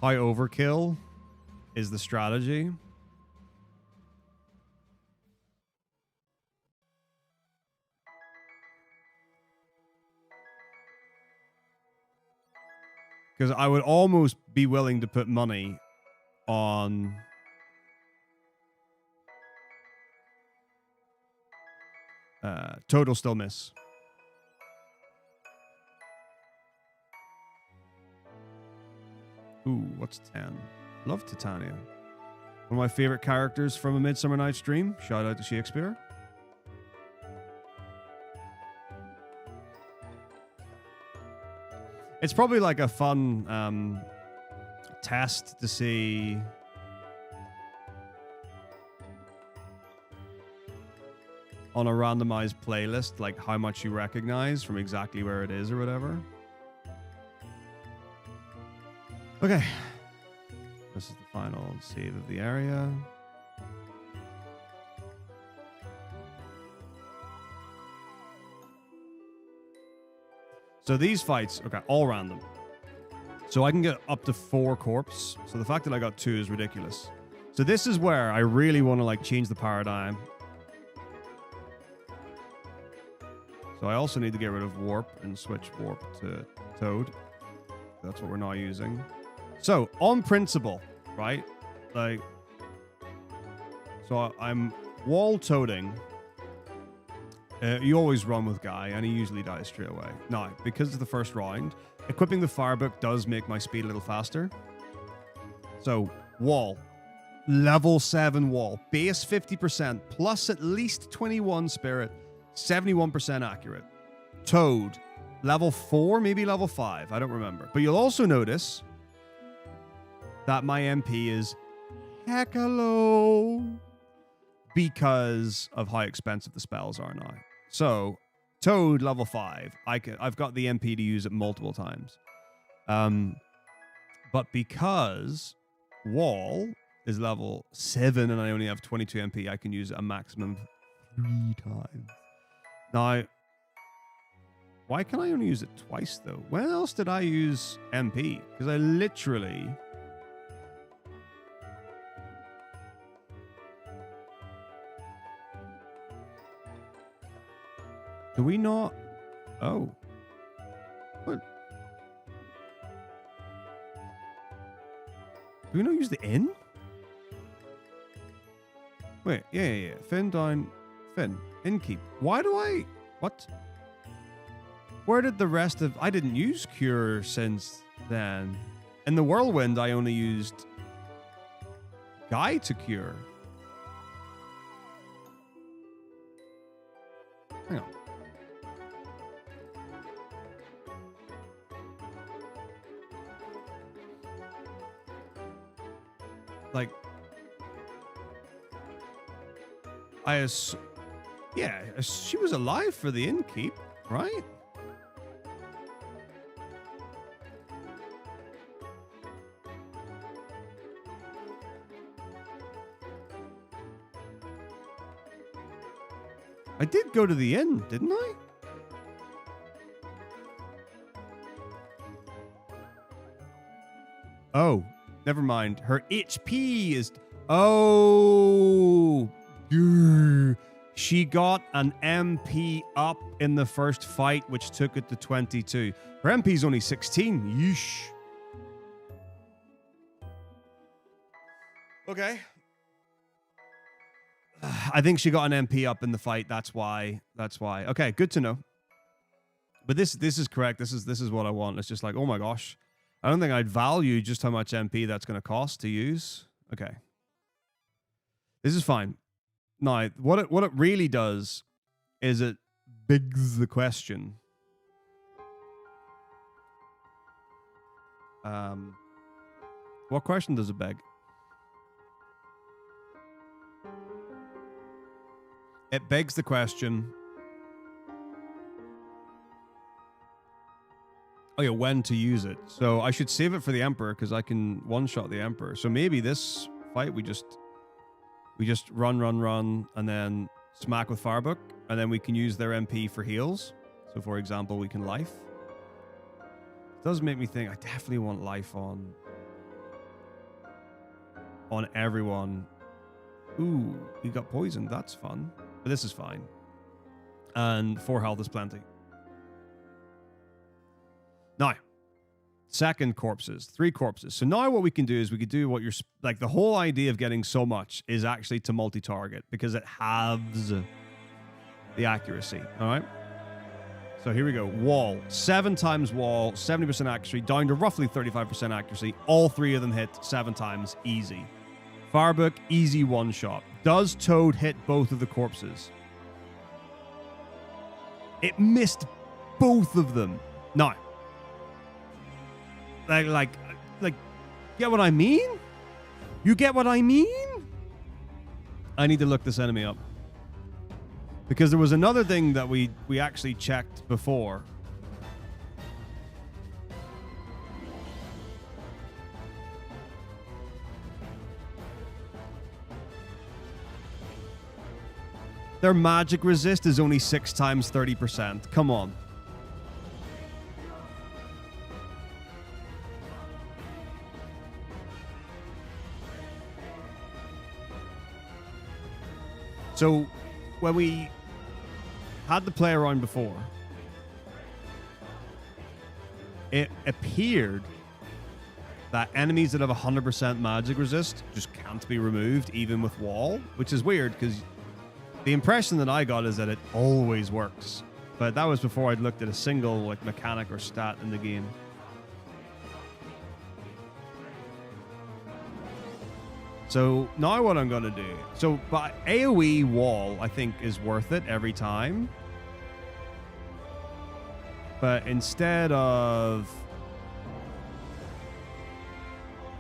high overkill is the strategy. Because I would almost be willing to put money on Toad will still miss. Ooh, what's 10? Love Titania. One of my favorite characters from A Midsummer Night's Dream. Shout out to Shakespeare. It's probably like a fun test to see on a randomized playlist, like how much you recognize from exactly where it is or whatever. Okay. This is the final save of the area. So these fights, okay, all random. So I can get up to 4 corpse. So the fact that I got 2 is ridiculous. So this is where I really want to like change the paradigm. So I also need to get rid of warp and switch warp to Toad. That's what we're now using. So on principle, right? Like, so I'm wall toading. You always run with Guy, and he usually dies straight away. Now, because of the first round, equipping the Firebook does make my speed a little faster. So, wall. Level 7 wall. Base 50%, plus at least 21 spirit, 71% accurate. Toad. Level 4, maybe level 5. I don't remember. But you'll also notice that my MP is hecka low because of how expensive the spells are now. So, Toad, level 5. I've got the MP to use it multiple times. But because Wall is level 7 and I only have 22 MP, I can use it a maximum 3 times. Now, why can I only use it twice, though? When else did I use MP? Because I literally... Do we not... Oh. What? Do we not use the N? Wait, yeah. Fin down... Fin. Inkeep. Why do I... What? Where did the rest of... I didn't use Cure since then. In the Whirlwind, I only used Guy to Cure. Hang on. Like... Yeah, she was alive for the Inkeep, right? I did go to the inn, didn't I? Oh, never mind. Her HP is... Oh... Grr. She got an MP up in the first fight, which took it to 22. Her MP is only 16. Yeesh. Okay. I think she got an MP up in the fight. That's why. Okay, good to know. But this is correct. This is what I want. It's just like, oh my gosh. I don't think I'd value just how much MP that's going to cost to use. Okay. This is fine. Now, what it really does is it begs the question. What question does it beg? It begs the question. Oh yeah, when to use it. So I should save it for the Emperor because I can one-shot the Emperor. So maybe this fight we just run, and then smack with Firebook, and then we can use their MP for heals. So, for example, we can life. It does make me think I definitely want life on everyone. Ooh, he got poisoned. That's fun. But this is fine. And 4 health is plenty. Now, second corpses, 3 corpses. So now what we can do is we could do what you're like. The whole idea of getting so much is actually to multi-target because it halves the accuracy. All right. So here we go. Wall. 7 times wall, 70% accuracy, down to roughly 35% accuracy. All 3 of them hit 7 times. Easy. Firebook, easy one shot. Does Toad hit both of the corpses? It missed both of them. No. Like, get what I mean? You get what I mean? I need to look this enemy up. Because there was another thing that we actually checked before. Their magic resist is only 6 times 30%. Come on. So, when we had the play around before, it appeared that enemies that have 100% magic resist just can't be removed, even with wall, which is weird because the impression that I got is that it always works. But that was before I'd looked at a single like mechanic or stat in the game. So now what I'm going to do. So but AoE wall, I think, is worth it every time. But instead of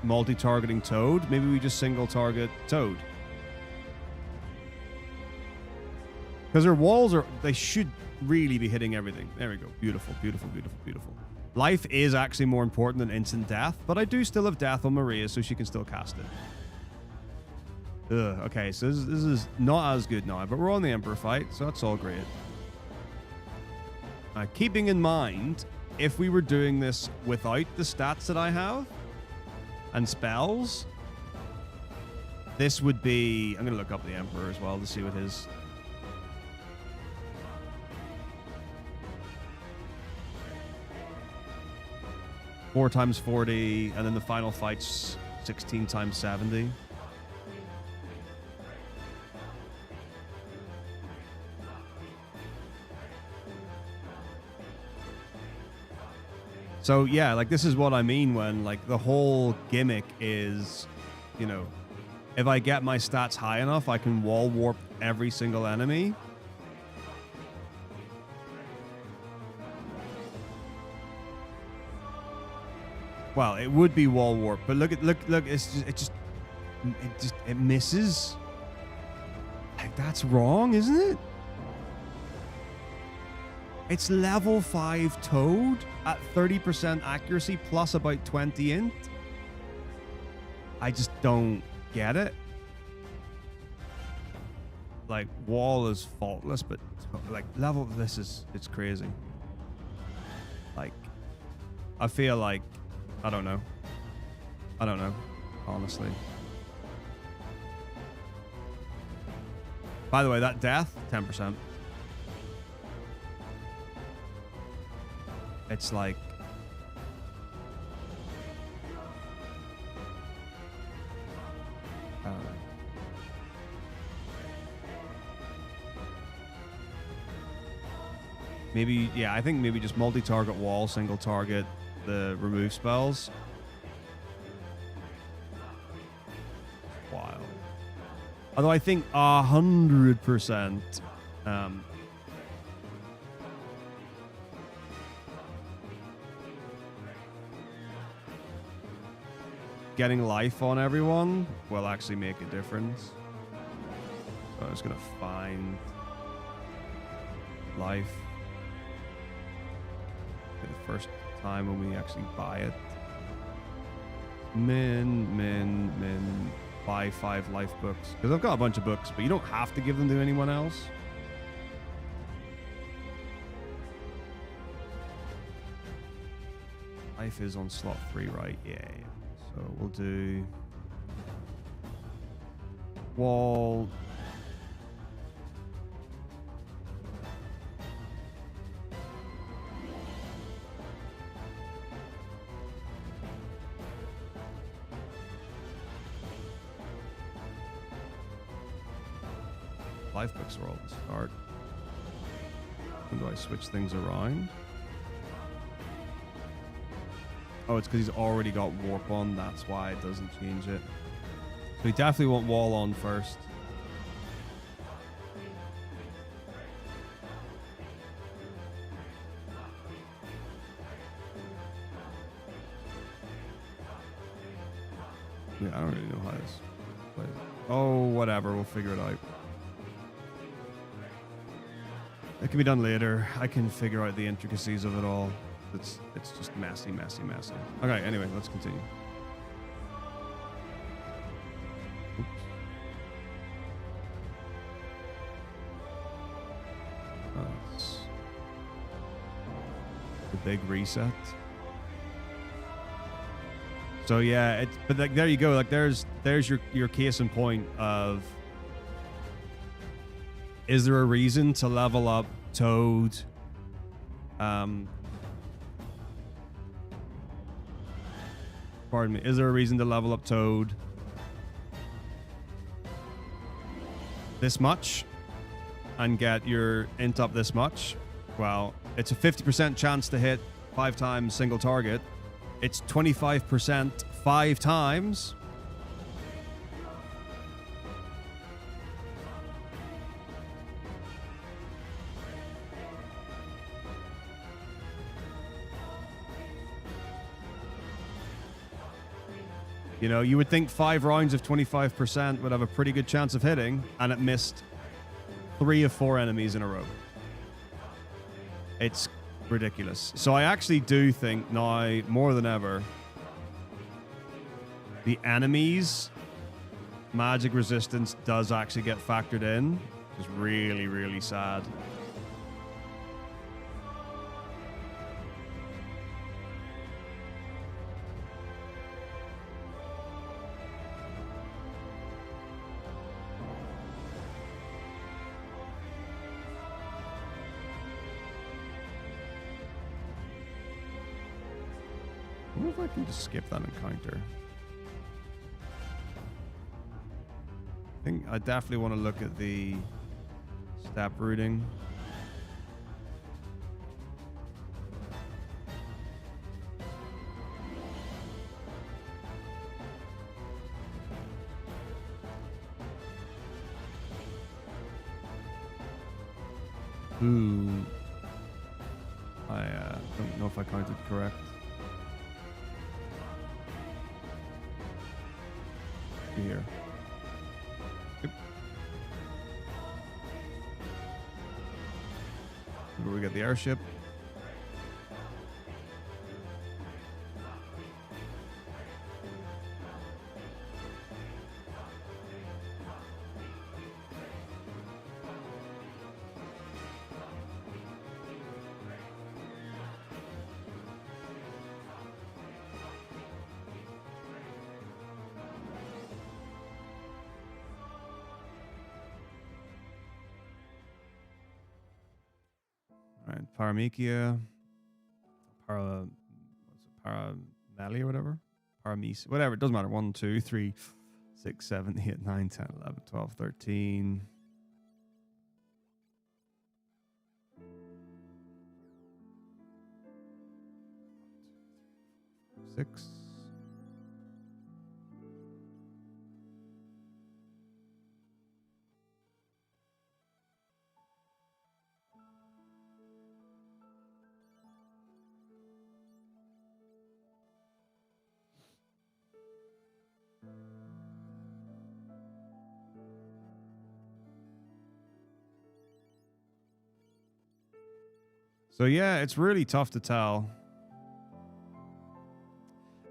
multi-targeting Toad, maybe we just single target Toad. Because their walls they should really be hitting everything. There we go. Beautiful, beautiful, beautiful, beautiful. Life is actually more important than instant death, but I do still have death on Maria, so she can still cast it. Ugh, okay, so this is not as good now, but we're on the Emperor fight, so that's all great. Keeping in mind, if we were doing this without the stats that I have and spells, this would be... I'm going to look up the Emperor as well to see what his... Four times 40, and then the final fight's 16 times 70. So yeah, like this is what I mean when like the whole gimmick is, you know, if I get my stats high enough, I can wall warp every single enemy. Well, it would be wall warp, but look, it misses. Like that's wrong, isn't it? It's level 5 Toad at 30% accuracy plus about 20 int. I just don't get it. Like, wall is faultless, but like level, it's crazy. Like, I feel like, I don't know, honestly. By the way, that death, 10%. It's like... I don't know. Maybe, yeah, I think maybe just multi-target wall, single target the remove spells. Wild. Although I think 100%... getting life on everyone will actually make a difference. So I'm just gonna find life for the first time when we actually buy it. Min, buy 5 life books. Because I've got a bunch of books, but you don't have to give them to anyone else. Life is on slot 3, right? Yeah. So we'll do wall. Life books are all the start. When do I switch things around? Oh, it's because he's already got warp on. That's why it doesn't change it. So we definitely want wall on first. Yeah, I don't really know how this plays. Oh, whatever. We'll figure it out. It can be done later. I can figure out the intricacies of it all. It's just messy, messy, messy. Okay, anyway, let's continue. Oops. That's the big reset. So yeah, but like there you go. Like there's your case in point of, is there a reason to level up Toad? Pardon me. Is there a reason to level up Toad this much and get your int up this much? Well, it's a 50% chance to hit 5 times single target. It's 25% 5 times. You know, you would think 5 rounds of 25% would have a pretty good chance of hitting, and it missed 3 of 4 enemies in a row. It's ridiculous. So I actually do think now, more than ever, the enemies' magic resistance does actually get factored in. It's really, really sad. I wonder if I can just skip that encounter. I think I definitely want to look at the step routing. Ooh. I don't know if I counted correct. Here. Yep. Where we got the airship. Paramikia, Paramelli or whatever, Paramis, whatever, it doesn't matter. 1, 2, 3, 6, 7, 8, 9, 10, 11, 12, 13. 6. So yeah, it's really tough to tell.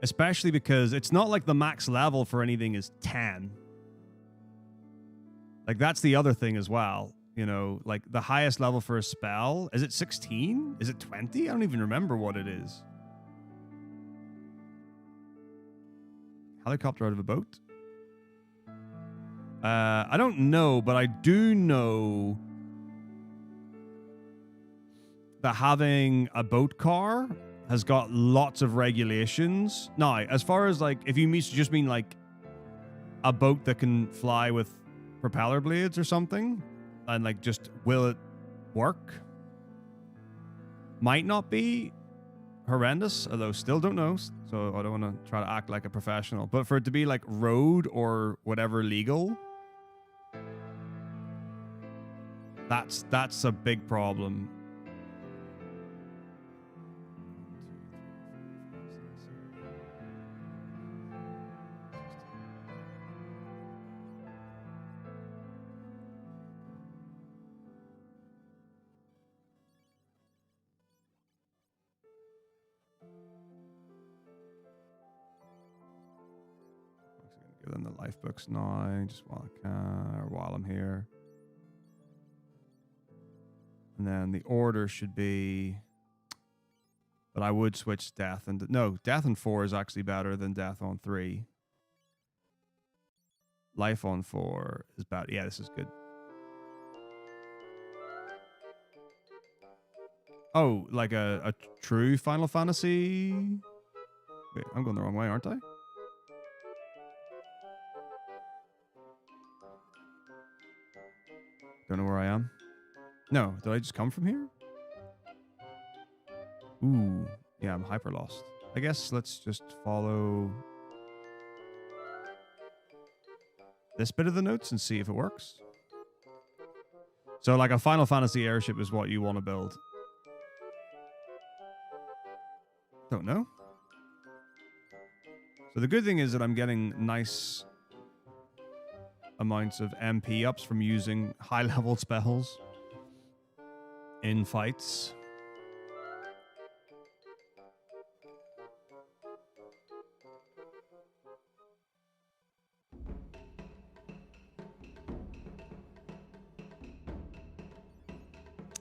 Especially because it's not like the max level for anything is 10. Like that's the other thing as well. You know, like the highest level for a spell, is it 16? Is it 20? I don't even remember what it is. Helicopter out of a boat? I don't know, but I do know that having a boat car has got lots of regulations. Now, as far as like, if you just mean like a boat that can fly with propeller blades or something, and like just will it work? Might not be horrendous, although still don't know, so I don't want to try to act like a professional. But for it to be like road or whatever legal, that's a big problem. Give them the life books now, just while I can, or while I'm here. And then the order should be, but I would switch death and no, death on 4 is actually better than death on 3. Life on 4 is bad. Yeah, this is good. Oh, like a true Final Fantasy. Wait, I'm going the wrong way, aren't I? Don't know where I am. No, did I just come from here? Ooh, yeah, I'm hyper lost. I guess let's just follow this bit of the notes and see if it works. So like a Final Fantasy airship is what you want to build. Don't know. So the good thing is that I'm getting nice amounts of MP ups from using high-level spells in fights.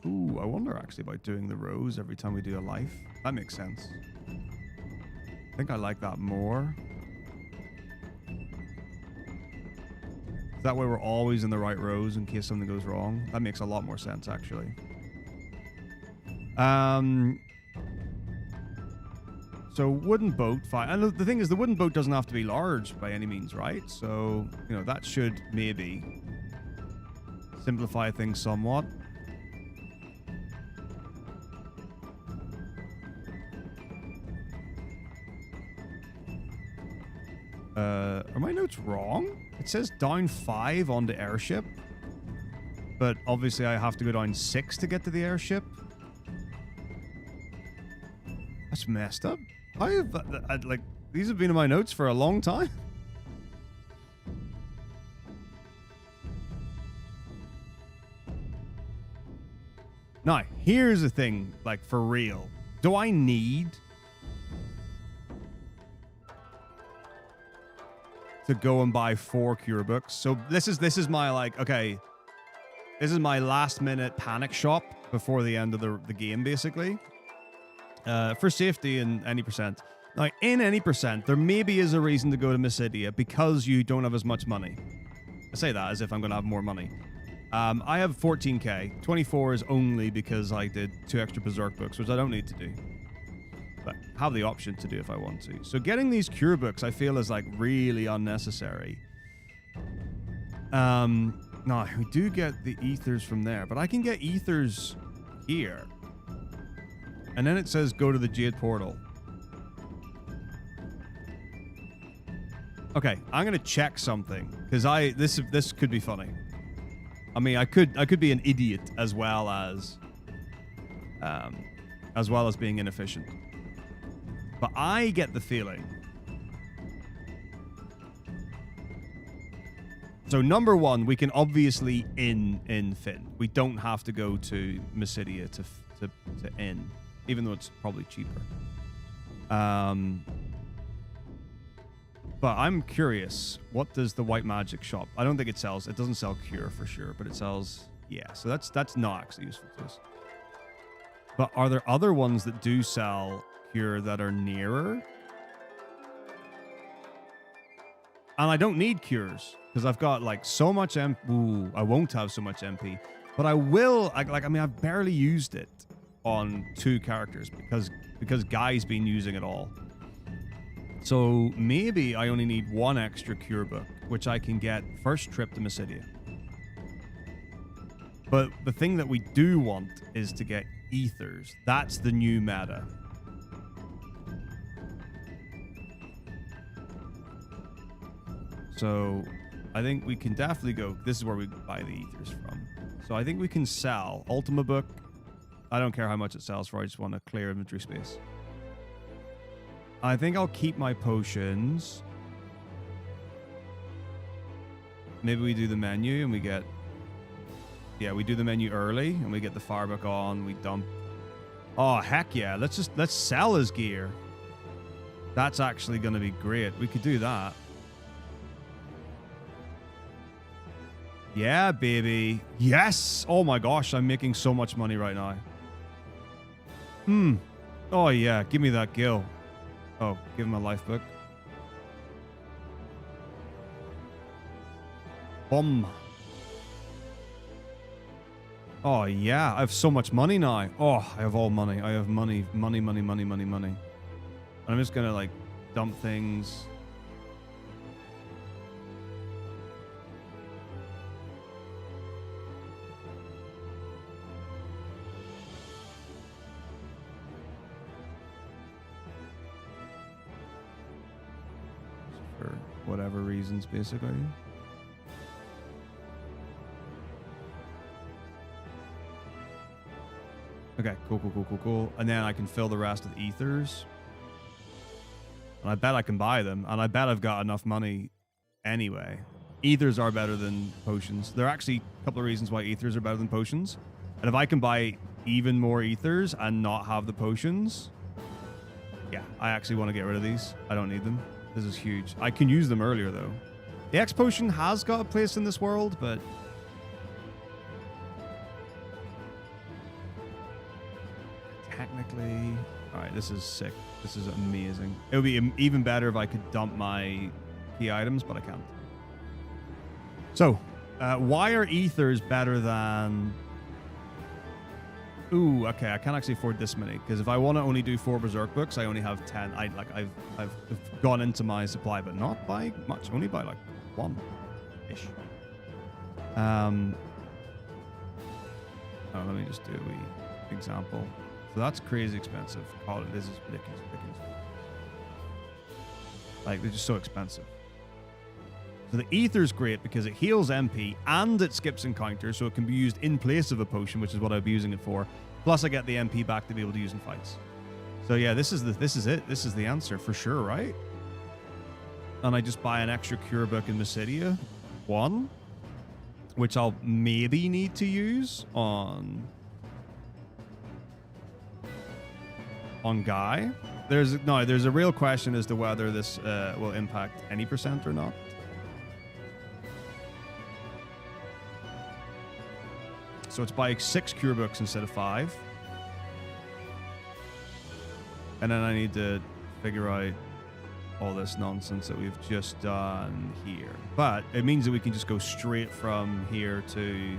Ooh, I wonder actually about doing the rows every time we do a life. That makes sense. I think I like that more. That way we're always in the right rows in case something goes wrong. That makes a lot more sense, actually. So wooden boat fight. And the thing is, the wooden boat doesn't have to be large by any means, right? So, you know, that should maybe simplify things somewhat. Are my notes wrong? It says down 5 on the airship, but obviously I have to go down 6 to get to the airship. That's messed up. How have like these have been in my notes for a long time? Now, here's the thing, like for real. Do I need to go and buy 4 cure books? So this is my like, okay, this is my last minute panic shop before the end of the game, basically. For safety in any percent. Now, in any percent, there maybe is a reason to go to Mysidia because you don't have as much money. I say that as if I'm going to have more money. I have 14k. 24 is only because I did 2 extra Berserk books, which I don't need to do. But have the option to do if I want to. So getting these cure books, I feel, is like really unnecessary. No, we do get the ethers from there, but I can get ethers here. And then it says go to the Jade Portal. Okay, I'm gonna check something because this could be funny. I mean, I could be an idiot as well as being inefficient. But I get the feeling. So number one, we can obviously in Finn. We don't have to go to Mysidia to in, even though it's probably cheaper. But I'm curious, what does the White Magic shop? I don't think it sells. It doesn't sell cure for sure, but it sells. Yeah, so that's not actually useful to us. But are there other ones that do sell cure that are nearer? And I don't need cures because I've got like so much Ooh, I won't have so much MP, but I will. I mean, I've barely used it on 2 characters because Guy's been using it all. So maybe I only need 1 extra cure book, which I can get first trip to Mysidia. But the thing that we do want is to get ethers. That's the new meta. So I think we can definitely go. This is where we buy the ethers from. So I think we can sell Ultima Book. I don't care how much it sells for. I just want to clear inventory space. I think I'll keep my potions. Maybe we do the menu and we get... Yeah, we do the menu early and we get the fire book on. We dump... Oh, heck yeah. Let's sell his gear. That's actually going to be great. We could do that. Yeah, baby. Yes. Oh my gosh, I'm making so much money right now. Oh yeah, give me that gil. Oh, give him a life book. Boom. Oh yeah, I have so much money now. Oh, I have all money. I have money. And I'm just gonna like dump things. For whatever reasons, basically. Okay, cool. And then I can fill the rest with ethers. And I bet I can buy them. And I bet I've got enough money anyway. Ethers are better than potions. There are actually a couple of reasons why ethers are better than potions. And if I can buy even more ethers and not have the potions... Yeah, I actually want to get rid of these. I don't need them. This is huge. I can use them earlier, though. The X potion has got a place in this world, but... Technically... Alright, this is sick. This is amazing. It would be even better if I could dump my key items, but I can't. So, why are ethers better than... Ooh, okay, I can't actually afford this many, because if I want to only do 4 Berserk books, I only have 10. I've gone into my supply, but not by much, only by like 1-ish. Oh, let me just do a wee example. So that's crazy expensive. Oh, this is ridiculous. Like, they're just so expensive. So the ether's great because it heals MP and it skips encounters, so it can be used in place of a potion, which is what I'd be using it for. Plus, I get the MP back to be able to use in fights. So yeah, this is it. This is the answer for sure, right? And I just buy an extra cure book in Mysidia 1, which I'll maybe need to use on Guy. There's a real question as to whether this will impact any percent or not. So it's by 6 cure books instead of 5. And then I need to figure out all this nonsense that we've just done here. But it means that we can just go straight from here to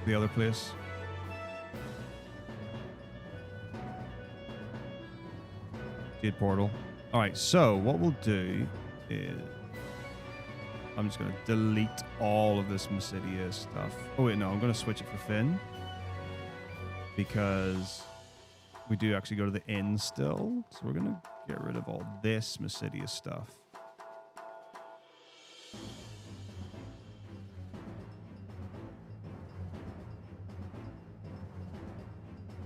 the other place. Jade Portal. All right, so what we'll do is I'm just going to delete all of this Mysidia stuff. Oh, wait, no, I'm going to switch it for Finn. Because we do actually go to the inn still. So we're going to get rid of all this Mysidia stuff.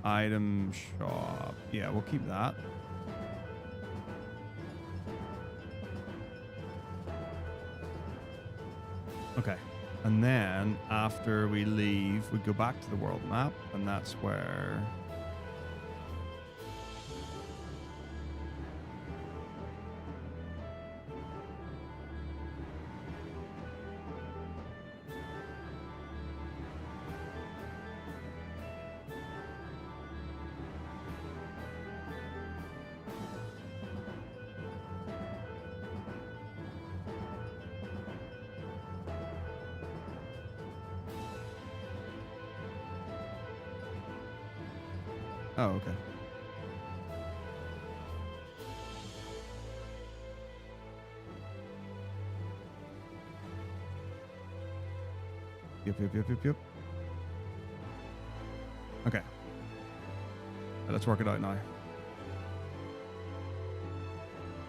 Item shop. Yeah, we'll keep that. Okay, and then after we leave, we go back to the world map, and that's where... Oh, okay. Yep. Okay. Let's work it out now.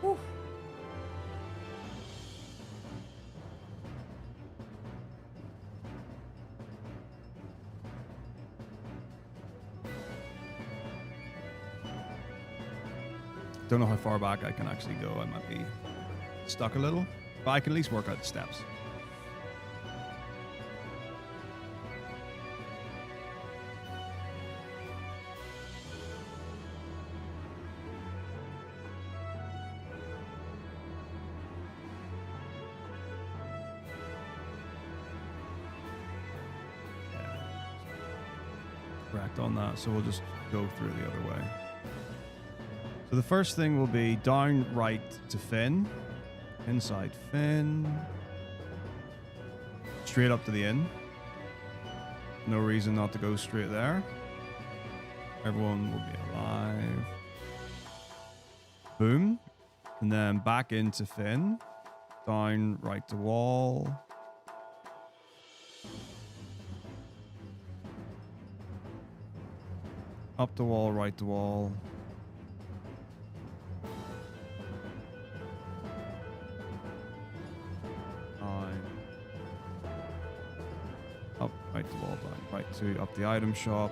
Whew. Don't know how far back I can actually go. I might be stuck a little, but I can at least work out the steps. Correct on that, so we'll just go through the other way. So the first thing will be down right to Finn, inside Finn, straight up to the inn. No reason not to go straight there. Everyone will be alive. Boom. And then back into Finn, down right to wall. Up the wall, right to wall. Up, right to wall, down, right to up the item shop.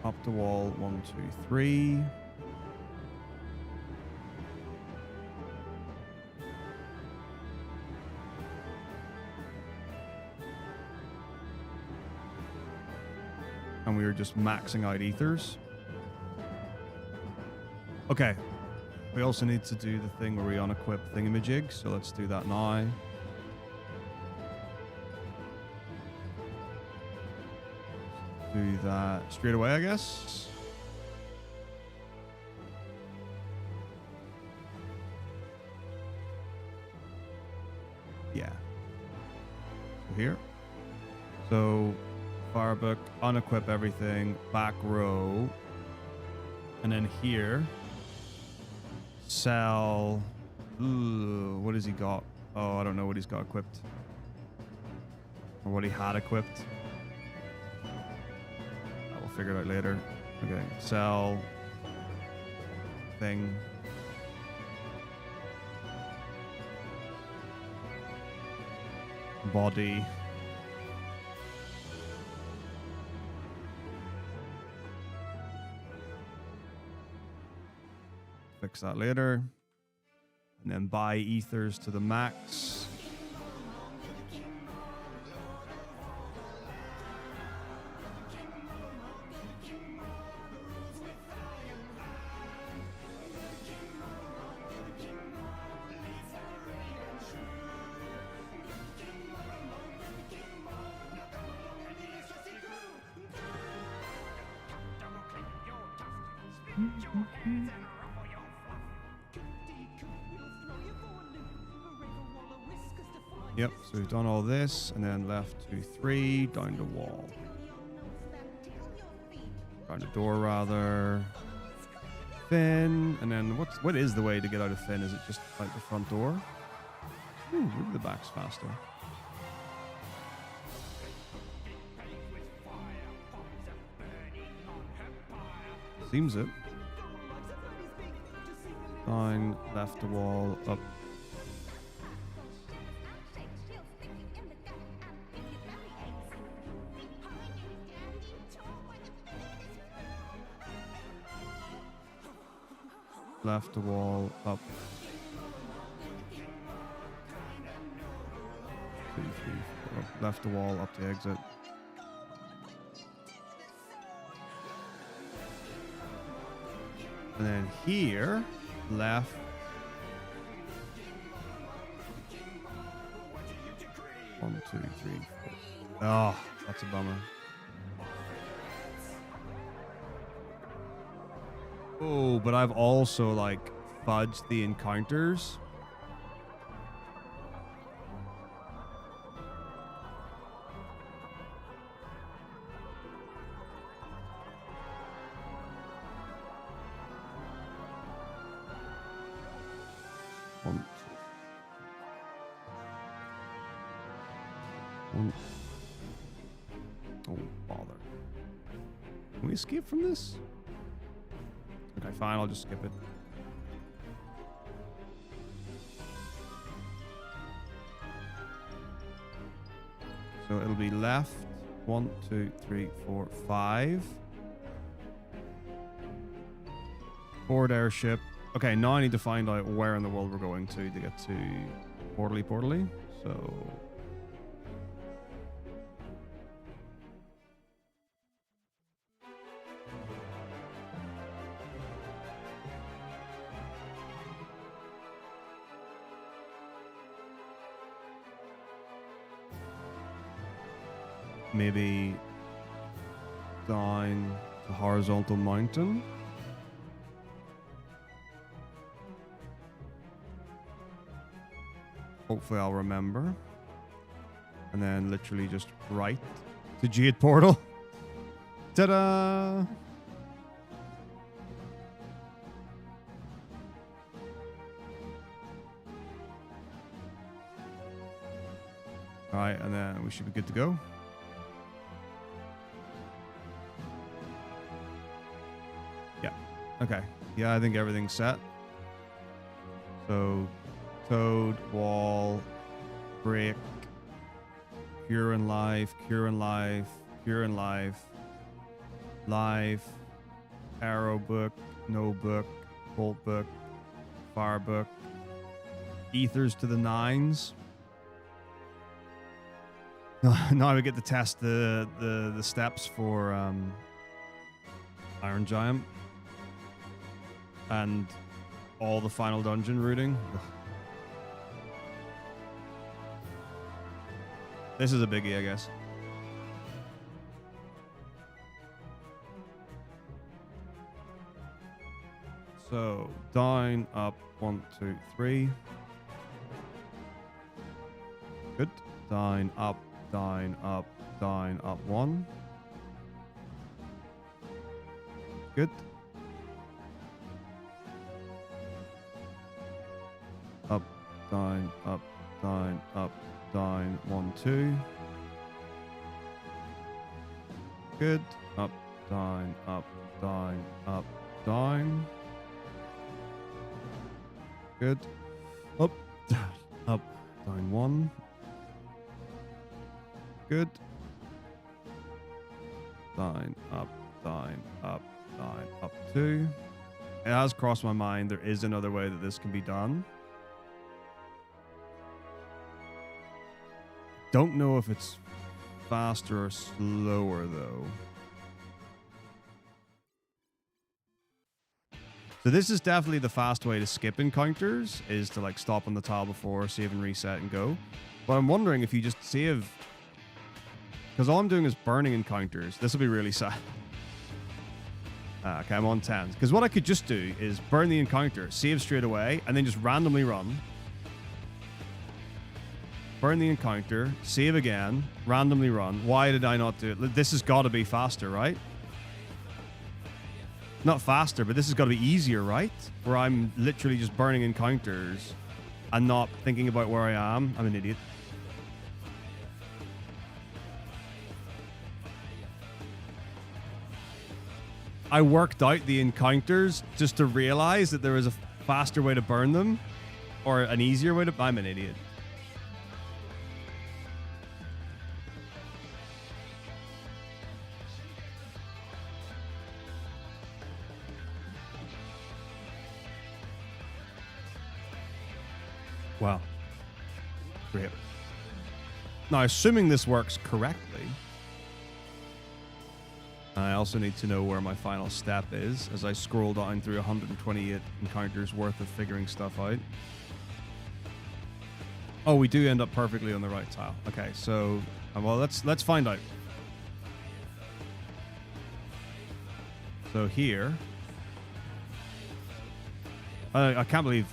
Up the wall, 1, 2, 3. And we are just maxing out ethers. Okay. We also need to do the thing where we unequip thingamajig, so let's do that now. Do that straight away, I guess. Yeah. So here. So Firebook, unequip everything, back row. And then here, sell. Ooh, what has he got? Oh, I don't know what he's got equipped. Or what he had equipped. I will figure it out later. Okay, sell. Thing. Body. Fix that later. And then buy ethers to the max. Yep, so we've done all this, and then left 2, 3, down the wall. Down the door, rather. Finn, and then what is the way to get out of Finn? Is it just out the front door? Ooh, maybe the back's faster. Seems it. Down, left the wall, up. Left the wall, up. 2, 3, 4. Up. Left the wall, up the exit. And then here, left. One, 2, 3, 4. Oh, that's a bummer. Oh, but I've also, like, fudged the encounters. Oh, bother. Can we escape from this? Okay, fine, I'll just skip it. So it'll be left. 1, 2, 3, 4, 5. Board airship. Okay, now I need to find out where in the world we're going to get to Portally. So... maybe down the horizontal mountain. Hopefully I'll remember. And then literally just right to Jade Portal. Ta-da! Alright, and then we should be good to go. Yeah. Okay. Yeah, I think everything's set. So... Toad, wall, break, cure and life, life, arrow book, no book, bolt book, fire book, ethers to the 9s. Now we get to test the steps for Iron Giant and all the final dungeon routing. This is a biggie, I guess. So, down, up, 1, 2, 3. Good. Down, up, 1. Good. Up, down, 1, 2. Good. Up, down, down. Good. Up, down 1. Good. Down, up, 2. It has crossed my mind there is another way that this can be done. Don't know if it's faster or slower though. So this is definitely the fast way to skip encounters, is to like stop on the tile before, save and reset and go. But I'm wondering if you just save, because all I'm doing is burning encounters. This will be really sad. Okay, I'm on 10. Because what I could just do is burn the encounter, save straight away, and then just randomly run. Burn the encounter, save again, randomly run. Why did I not do it? This has got to be faster, right? Not faster, but this has got to be easier, right? Where I'm literally just burning encounters and not thinking about where I am. I'm an idiot. I worked out the encounters just to realize that there was a faster way to burn them, or an easier way to... I'm an idiot. Wow. Great. Now, assuming this works correctly, I also need to know where my final step is as I scroll down through 128 encounters worth of figuring stuff out. Oh, we do end up perfectly on the right tile. Okay, so well, let's find out. So here, I can't believe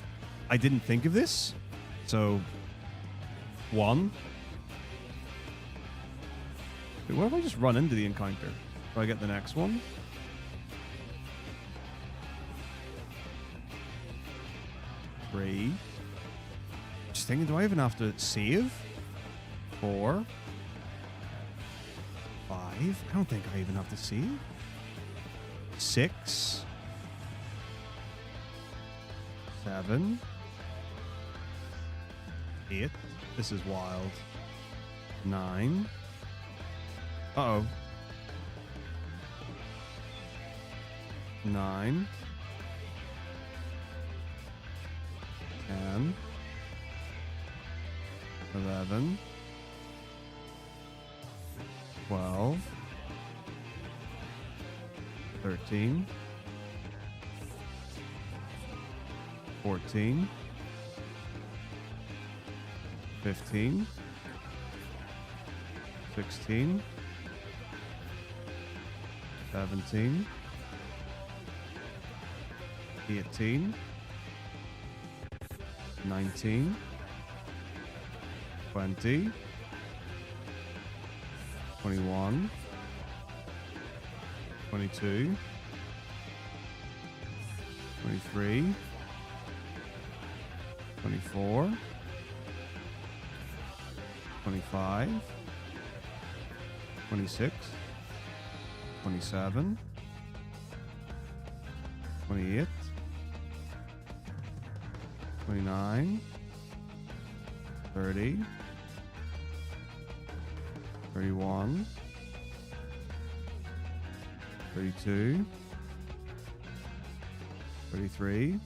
I didn't think of this. So 1. Wait, what if I just run into the encounter? Do I get the next one? 3. Just thinking, do I even have to save? 4. 5. I don't think I even have to see. 6. 7. 8. This is wild. 9. Uh-oh. 9. 10. 11. 12. 13. 14. 15. 16. 17. 18. 19. 20. 21. 22. 23. 24. 25. 26. 27. 28. 29. 30. 31. 32. 33.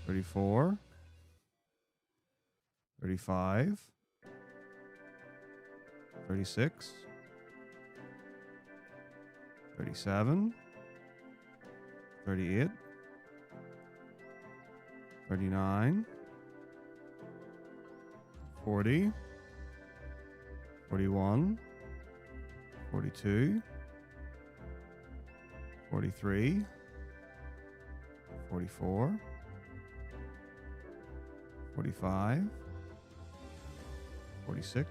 34. 35. 36. 37. 38. 39. 40. 41. 42. 43. 44. 45. 46.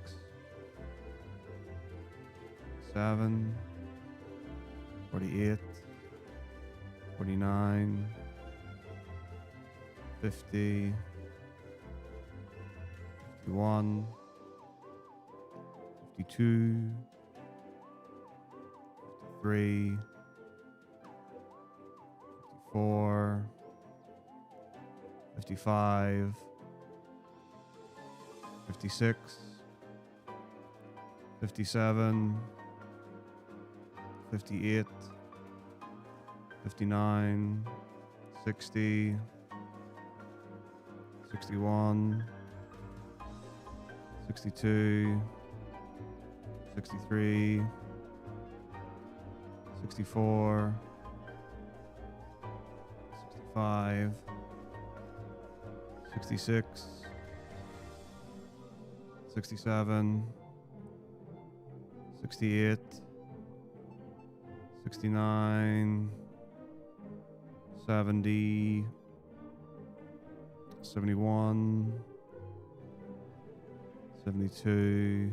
7. 48. 49. 50. 51. 52. 53. 54. 55. 56. 57. 58. 59. 60. 61. 62. 63. 64. 65. 66. 67. 68. 69. 70. 71. 72.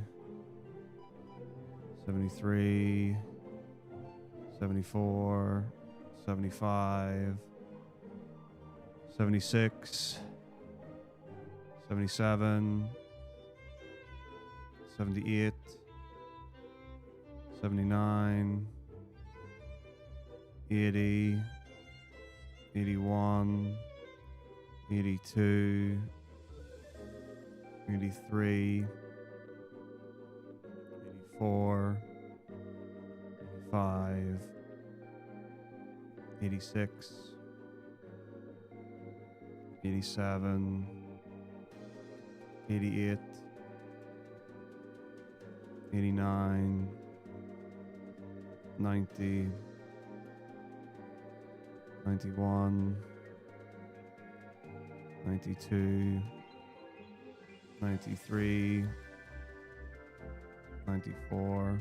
73. 74. 75. 76. 77. 78. 79. 80. 81. 82. 83. 84. 85. 86. 87. 88. 89. 90. 91. 92. 93. 94.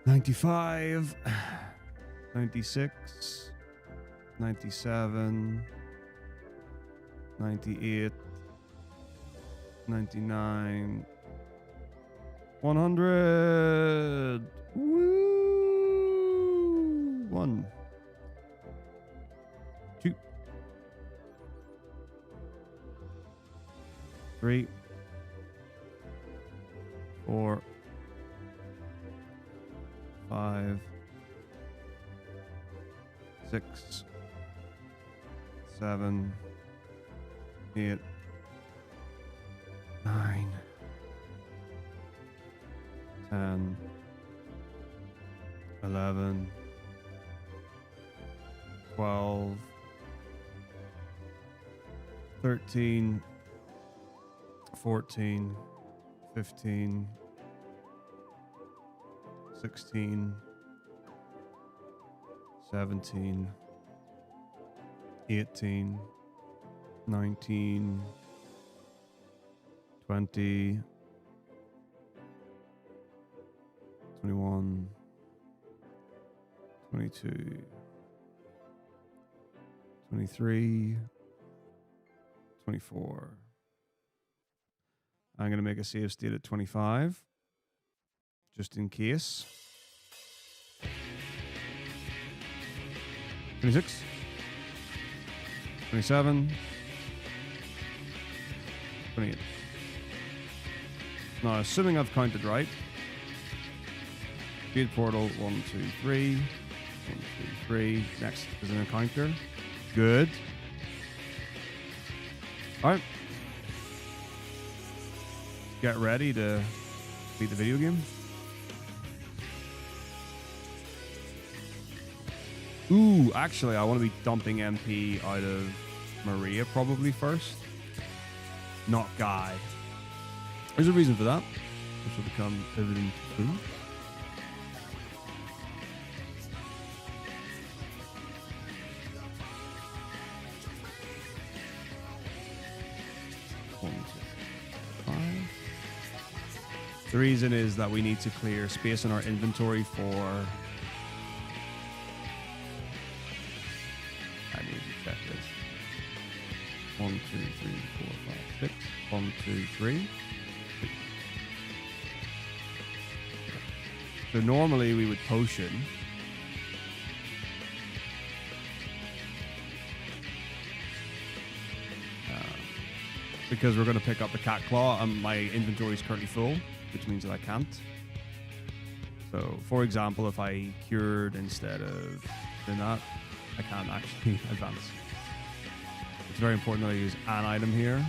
95. 96. 97. 98. 99. 100. Woo! 1. 2. 3. 4, 5, 6, 7, 8, 9, 10, 11, 12, 13, 14, 15, 16, 17, 18, 19, 20, 21, 22, 23, 24. I'm going to make a save state at 25, just in case. 26, 27, 28. Now, assuming I've counted right, speed portal 1, 2, 3, 1, 2, 3. Next is an encounter. Good. All right. Get ready to beat the video game. Ooh, actually, I want to be dumping MP out of Maria probably first. Not Guy. There's a reason for that, which will become evident soon. The reason is that we need to clear space in our inventory for... I need to check this. 1, 2, 3, 4, 5, 6. 1, 2, 3. So normally we would potion. Because we're going to pick up the cat claw and my inventory is currently full, which means that I can't. So, for example, if I cured instead of doing that, I can't actually advance. It's very important that I use an item here.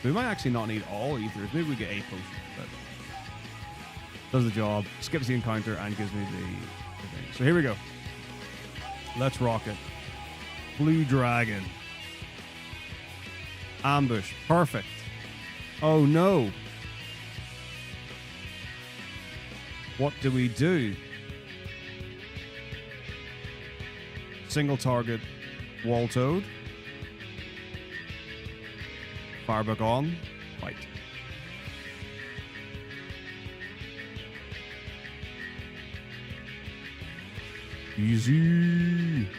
We might actually not need all ethers. Maybe we get a potion, but does the job, skips the encounter, and gives me the thing. So here we go. Let's rock it. Blue Dragon. Ambush. Perfect. Oh no. What do we do? Single target wall toad. Firebuck on. Fight. Easy. There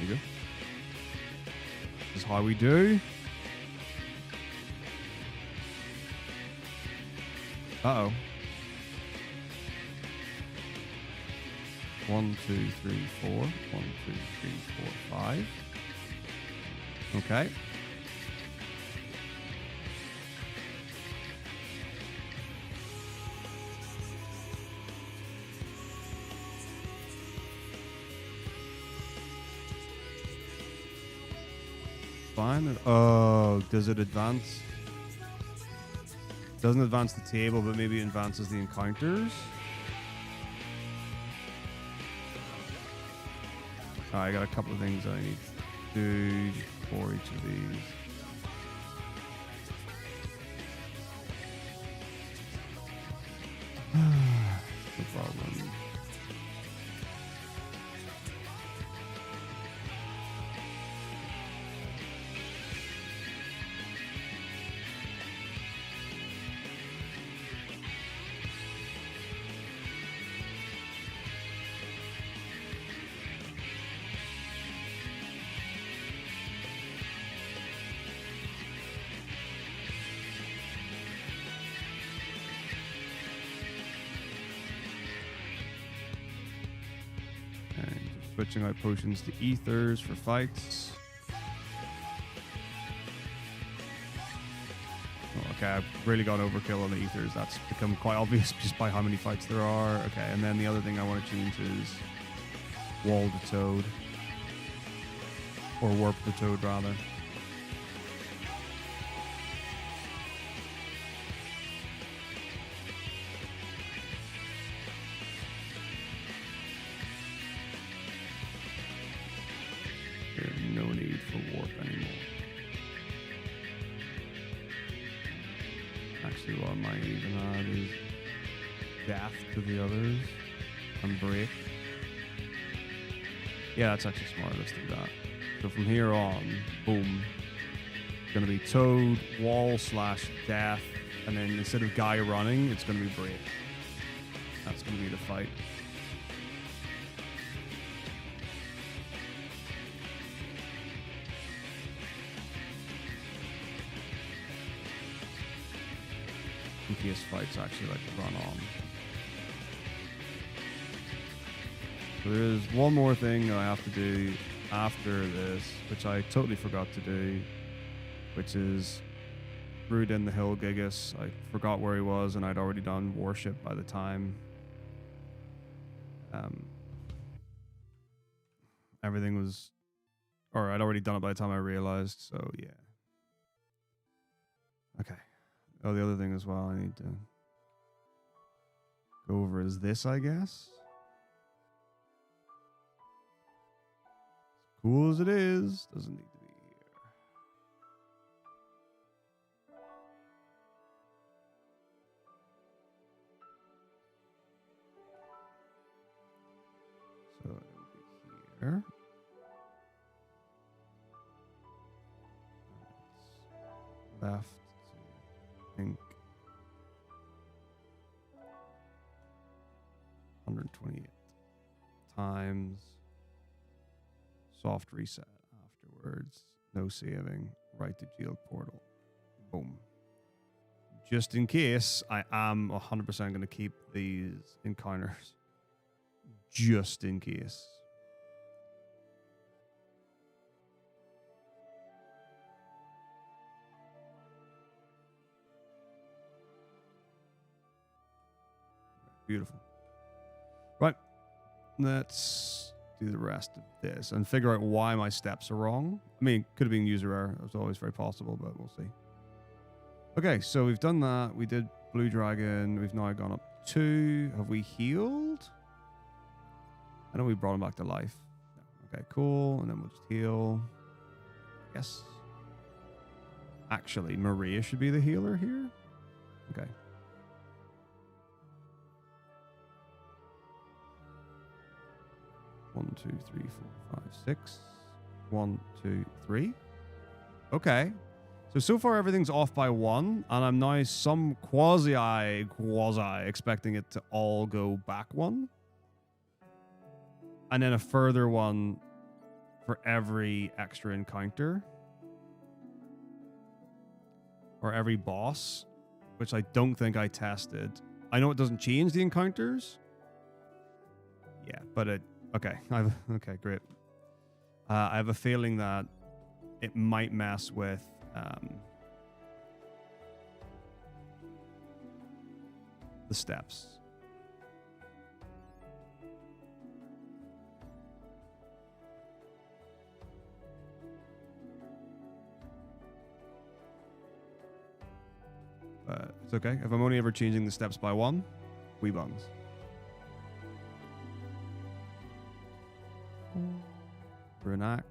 you go. This is how we do. Uh-oh. 1, 2, 3, 4. 1, 2, 3, 4, 5. Okay. Fine. Oh, does it advance? Doesn't advance the table, but maybe it advances the encounters. I got a couple of things I need to do for each of these. No problem. Switching out potions to ethers for fights. Okay, I've really gone overkill on the ethers. That's become quite obvious just by how many fights there are. Okay, and then the other thing I want to change is wall to toad. Or warp to toad, rather. There's no need for warp anymore. Actually, what I might even add is death to the others and break. Yeah, that's actually smart. Let's do that. So from here on, boom, it's going to be toad, wall / death, and then instead of guy running, it's going to be break. That's going to be the fight. In case fights actually like to run on. So there's one more thing that I have to do after this, which I totally forgot to do, which is root in the Hill Gigas. I forgot where he was, and I'd already done Warship by the time everything was, or I'd already done it by the time I realized. So yeah. Okay. Oh, the other thing as well I need to go over is this, I guess. As cool as it is, doesn't need to be here. So it'll be here. That's left. Think 128 times soft reset afterwards, no saving, right to jail portal. Boom. Just in case, I am 100% going to keep these encounters. Just in case. Beautiful. Right. Let's do the rest of this and figure out why my steps are wrong. I mean, could have been user error. It was always very possible, but we'll see. Okay, so we've done that. We did Blue Dragon. We've now gone up 2. Have we healed? I know we brought him back to life. Okay, cool. And then we'll just heal. Yes. Actually, Maria should be the healer here. Okay. 1, 2, 3, 4, 5, 6. 1, 2, 3. Okay. So far everything's off by 1, and I'm now some quasi expecting it to all go back 1. And then a further 1 for every extra encounter. Or every boss, which I don't think I tested. I know it doesn't change the encounters. Yeah, but it... Okay, okay, great. I have a feeling that it might mess with the steps. But it's okay. If I'm only ever changing the steps by 1, we buns. For an axe.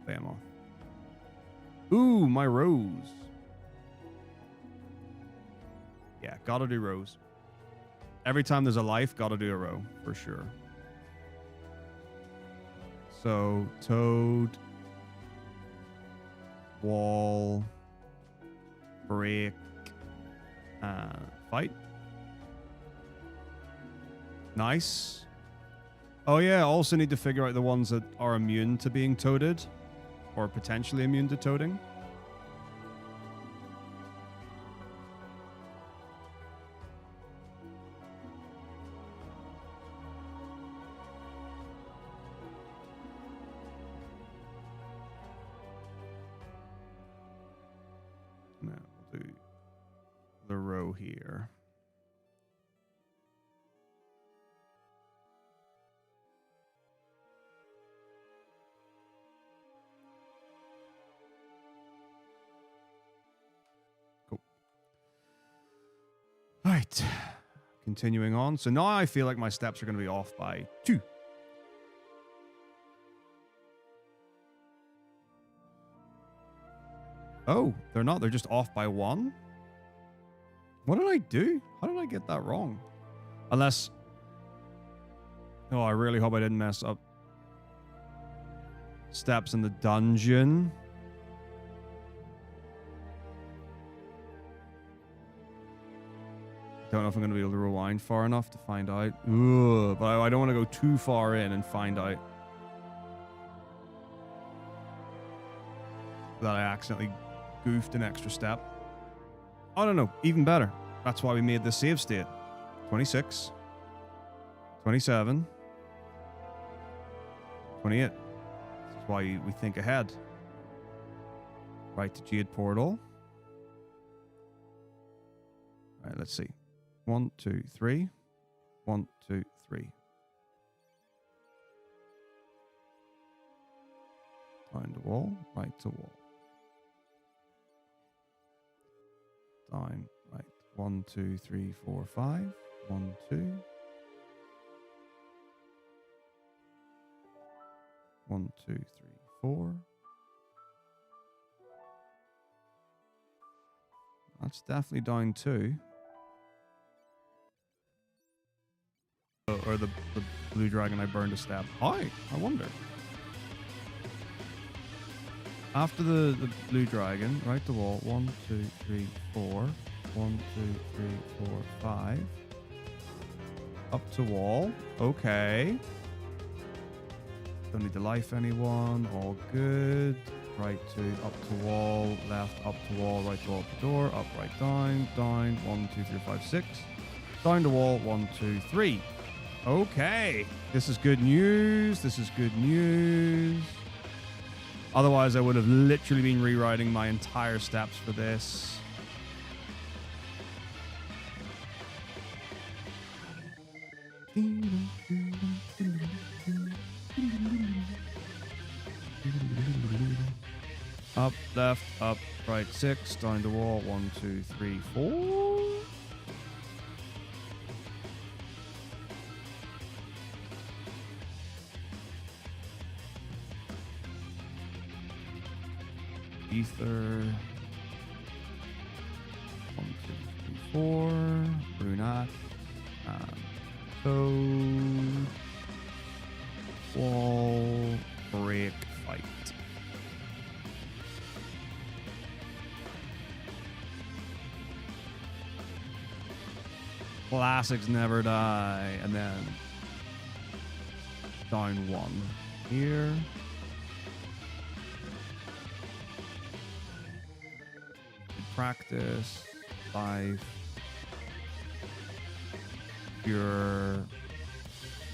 Bam. Ooh, my rose. Yeah, gotta do rose. Every time there's a life, gotta do a row, for sure. So, toad. Wall. Break. Fight. Nice. Oh yeah, also need to figure out the ones that are immune to being toaded. Or potentially immune to toading. Now we'll do row here. Cool. All right. Continuing on. So now I feel like my steps are going to be off by 2. Oh, they're not. They're just off by 1. What did I do? How did I get that wrong? Unless... Oh, I really hope I didn't mess up steps in the dungeon. Don't know if I'm going to be able to rewind far enough to find out. Ugh, but I don't want to go too far in and find out that I accidentally goofed an extra step. I don't know. Even better. That's why we made this save state. 26. 27. 28. This is why we think ahead. Right to Jade Portal. All right, let's see. 1, 2, 3. 1, 2, 3. Down the wall, right to wall. Down, right. 1, 2, 3, 4, 5. 1, 2. 1, 2, 3, 4. That's definitely down 2. Or the blue dragon I burned a step. Hi, I wonder. After the blue dragon, right the wall. 1, 2, 3, 4. 1, 2, 3, 4, 5. Up to wall. Okay. Don't need to life anyone. All good. Right to up to wall. Left up to wall. Right to wall up the door. Up, right, down. Down. 1, 2, 3, 5, 6. Down the wall. 1, 2, 3. Okay. This is good news. This is good news. Otherwise, I would have literally been rewriting my entire steps for this. Up, left, up, right, 6. Down the wall. 1, 2, 3, 4. Ether. 1, 2, 3, 4. Brunette. Toad. Wall. Break. Fight. Classics never die. And then down 1 here. Practice. 5. Pure.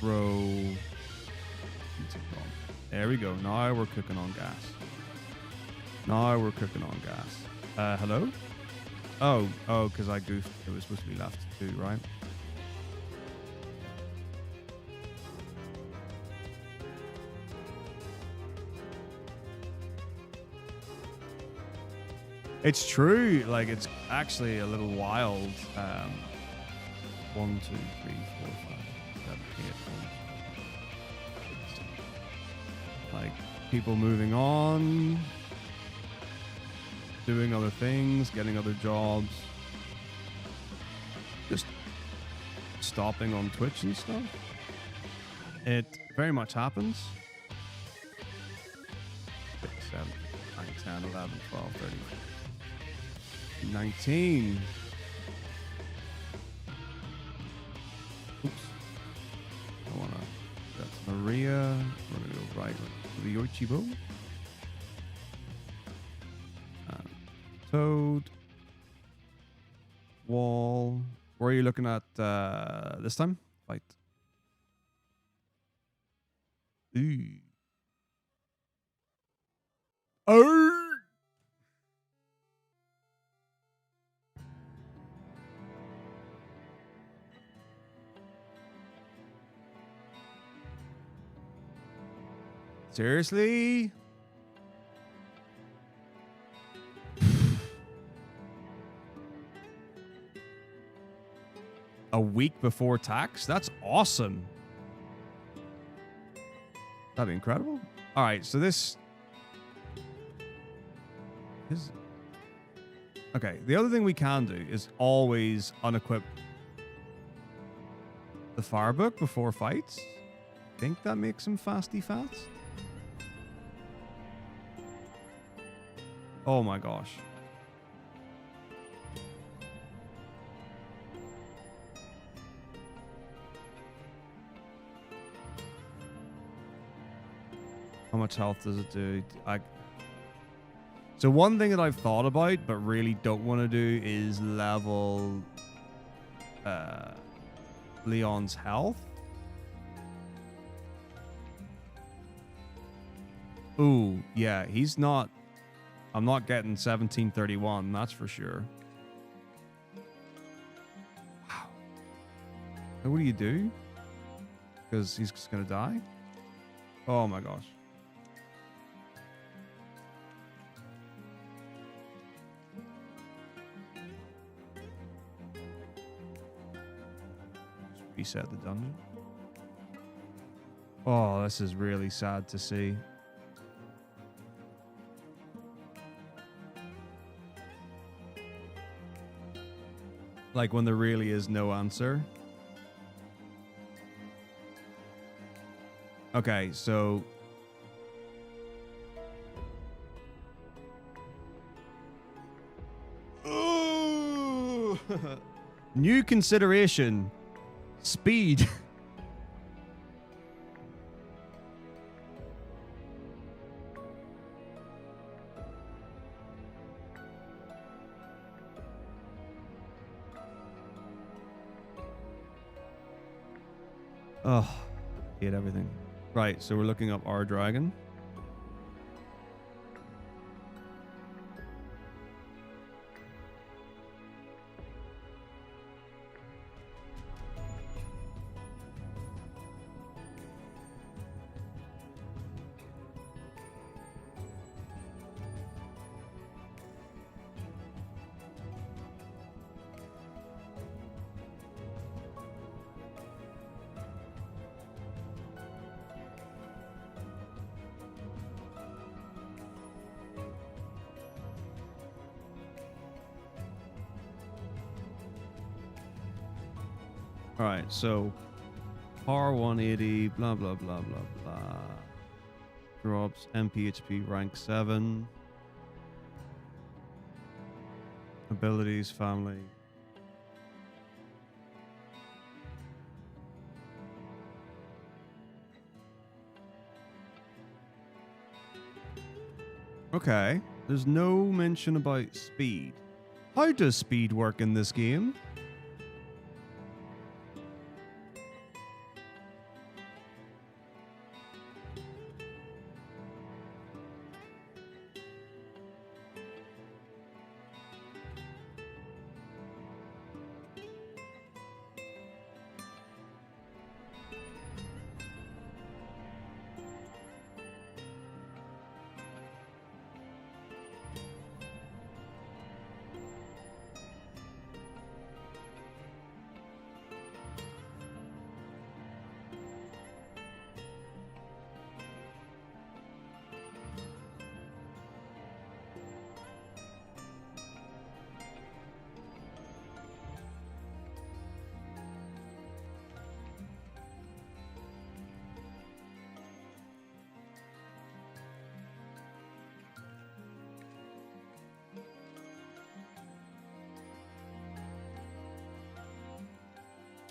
Row. There we go. Now we're cooking on gas. Now we're cooking on gas. Hello? Oh, because I goofed. It was supposed to be left 2, right? It's true. Like, it's actually a little wild. 1, 2, 3, 4, 5, 7, 8, 1. Like, people moving on, doing other things, getting other jobs, just stopping on Twitch and stuff. It very much happens. 6, 7, 9, 10, 11, 12, 13. 19. Oops. I wanna. That's Maria. We're gonna go right to the Yoichibo. Toad. Wall. Where are you looking at this time? Fight. Ooh. Oh. Seriously? A week before tax? That's awesome. That'd be incredible. All right, so this is... Okay, the other thing we can do is always unequip the firebook before fights. Think that makes him fasty fast? Oh my gosh. How much health does it do? So one thing that I've thought about but really don't want to do is level Leon's health. Ooh, yeah, he's not... I'm not getting 1731, that's for sure. Wow. So what do you do? Because he's just gonna die? Oh my gosh. Reset the dungeon. Oh, this is really sad to see. Like when there really is no answer. Okay, so... New consideration. Speed. Oh, hate everything. Right, so we're looking up our dragon. All right, so R180, blah, blah, blah, blah, blah. Drops MPHP rank 7. Abilities, family. Okay, there's no mention about speed. How does speed work in this game?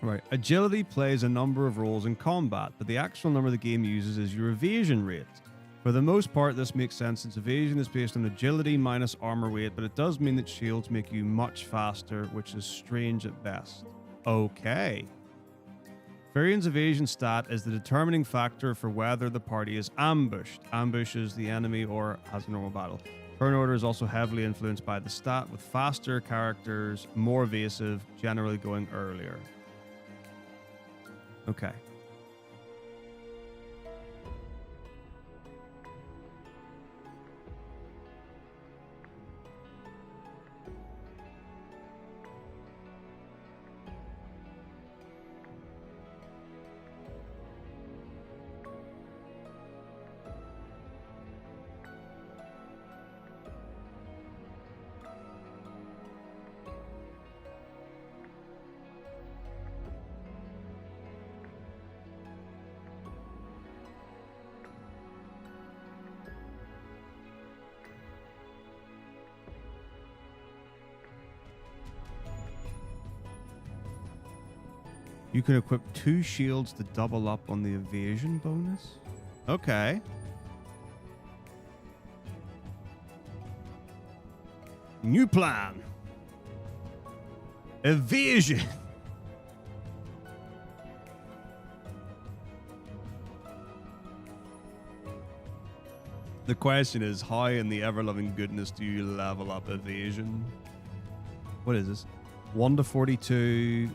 Right. Agility plays a number of roles in combat, but the actual number the game uses is your evasion rate. For the most part, this makes sense since evasion is based on agility minus armor weight, but it does mean that shields make you much faster, which is strange at best. Okay. Varian's evasion stat is the determining factor for whether the party is ambushed, ambushes the enemy, or has a normal battle. Turn order is also heavily influenced by the stat, with faster characters more evasive, generally going earlier. Okay. You can equip 2 shields to double up on the evasion bonus. Okay. New plan. Evasion. The question is, how in the ever-loving goodness do you level up evasion? What is this? 1 to 42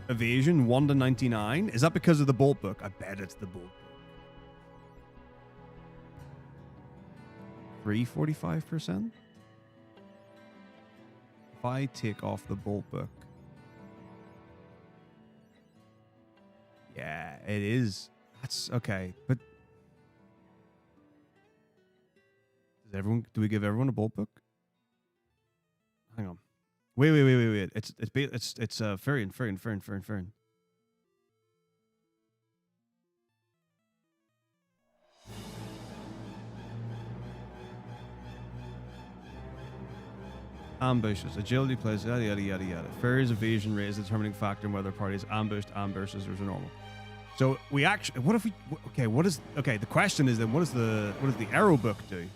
evasion, 1 to 99? Is that because of the bolt book? I bet it's the bolt book. 345%? If I take off the bolt book. Yeah, it is. That's okay, but do we give everyone a bolt book? Hang on. Wait. It's Farian. Ambushes, agility plays, yada yada yada yada. Fairy's evasion rate is a determining factor in whether parties ambushed, ambushes, or normal. So we actually, what if we? Okay, the question is then, what does the arrow book do?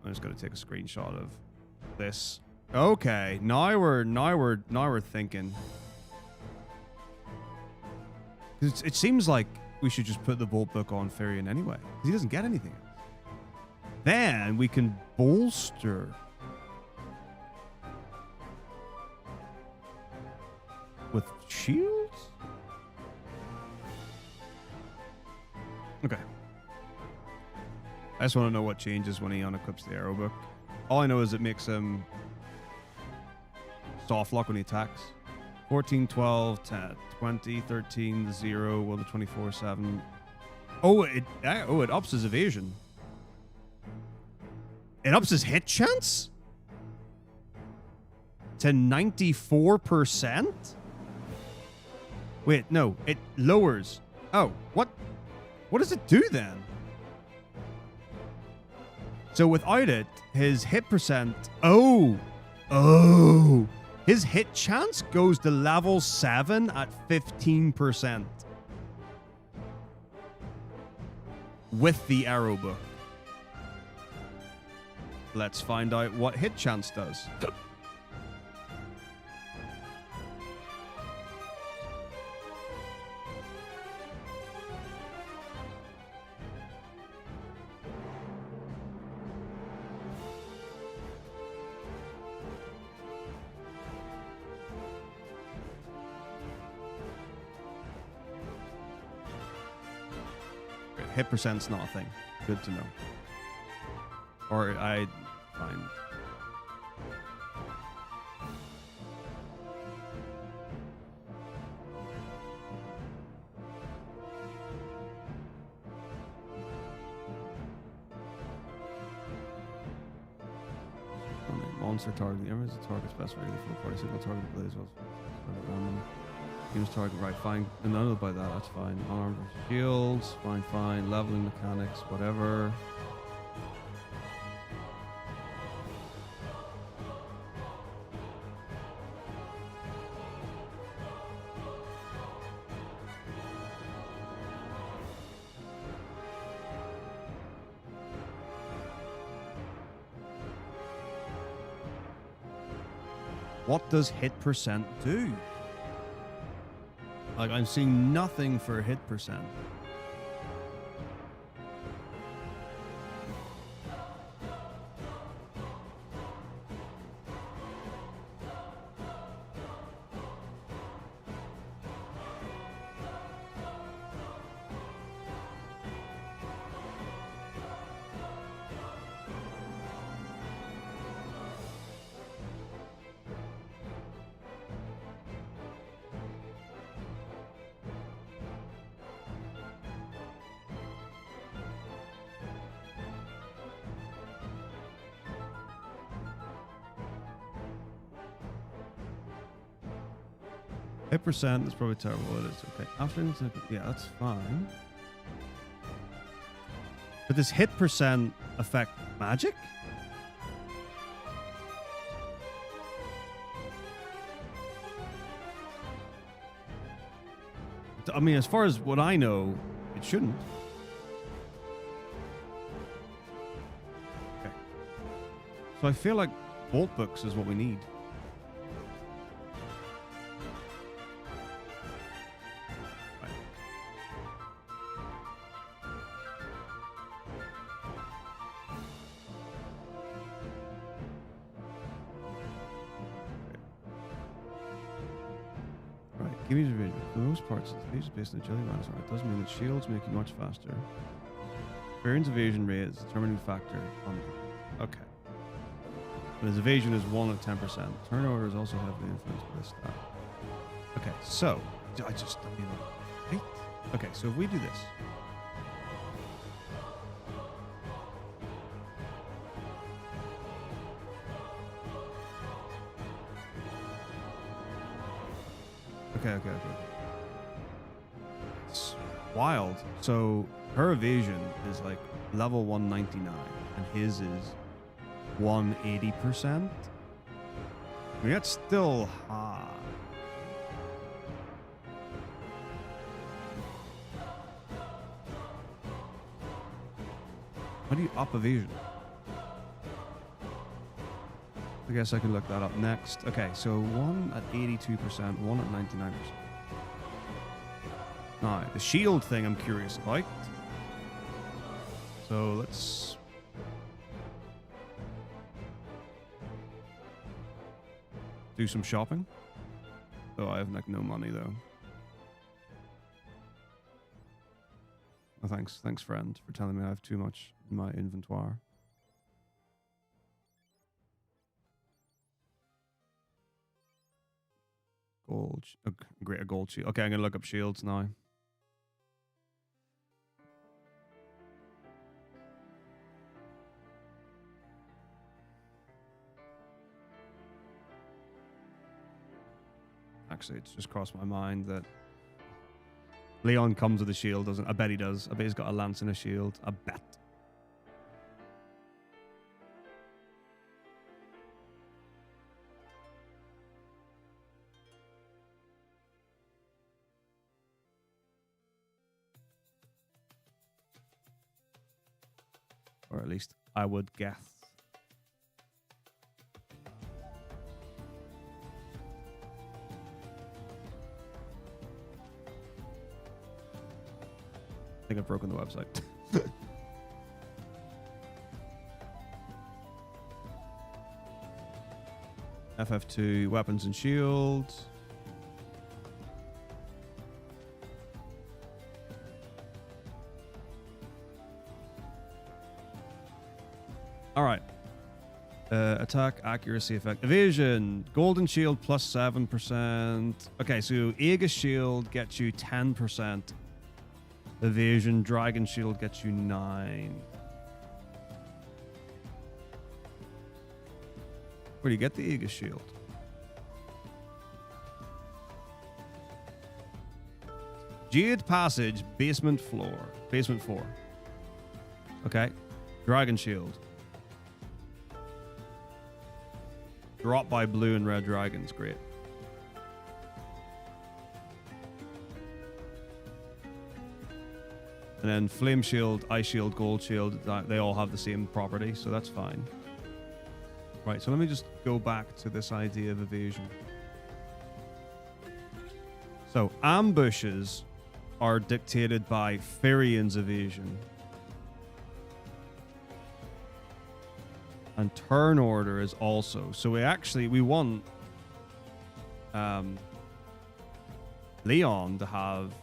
I'm just gonna take a screenshot of this. Okay, now we're thinking. It seems like we should just put the bolt book on Farian anyway, because he doesn't get anything else. Then we can bolster. With shields? Okay. I just want to know what changes when he unequips the arrow book. All I know is it makes him soft lock when he attacks. 14, 12, 10, 20, 13, 0, 1 to 24, 7. It ups his evasion. It ups his hit chance to 94%? Wait, no, it lowers. Oh, what does it do then? So without it, his hit percent... Oh! His hit chance goes to level 7 at 15%. With the arrow book. Let's find out what hit chance does. Hit percent's not a thing. Good to know. Or I find. Monster target. The enemy's target specified for party signal target plays well. Game's target, right, fine. Another by that, that's fine. Armor versus shields, fine. Leveling mechanics, whatever. What does hit percent do? Like, I'm seeing nothing for hit percent. Hit percent, that's probably terrible. It is okay. After, yeah, that's fine. But does hit percent affect magic? I mean, as far as what I know, it shouldn't. Okay. So I feel like bolt books is what we need. Give me the vision. For the most part, since the is based on the jelly lines, it does mean that shields make you much faster. Baron's evasion rate is a determining factor on. Okay. But his evasion is 1 at 10%. Turn order is also heavily influenced by this stat. Okay, so I mean, right? Okay, so if we do this. Okay. It's wild. So her evasion is like level 199 and his is 180%. I mean, that's still high. How do you up evasion? I guess I can look that up next. Okay, so 1 at 82%, 1 at 99%. Now, the shield thing I'm curious about. So let's... do some shopping. Oh, I have like no money though. Oh, thanks friend for telling me I have too much in my inventory. Gold, a gold shield. Okay, I'm gonna look up shields now. Actually, it's just crossed my mind that Leon comes with a shield, doesn't? I bet he does. I bet he's got a lance and a shield. I bet. Or at least I would guess. I think I've broken the website. FF2, weapons and shields. All right. Attack, accuracy, effect, evasion, golden shield plus 7%. Okay, so Aegis shield gets you 10%. Evasion, dragon shield gets you 9. Where do you get the Aegis shield? Jade Passage, basement 4. Okay. Dragon shield. Drop by blue and red dragons. Great. And then flame shield, ice shield, gold shield, they all have the same property, so that's fine. Right, so let me just go back to this idea of evasion. So ambushes are dictated by Firian's evasion. And turn order is also. So we want Leon to have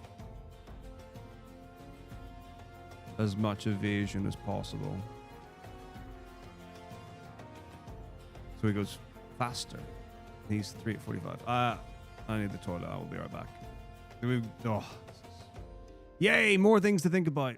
as much evasion as possible. So he goes faster. He's 3 at 45. I need the toilet. I will be right back. Yay! More things to think about.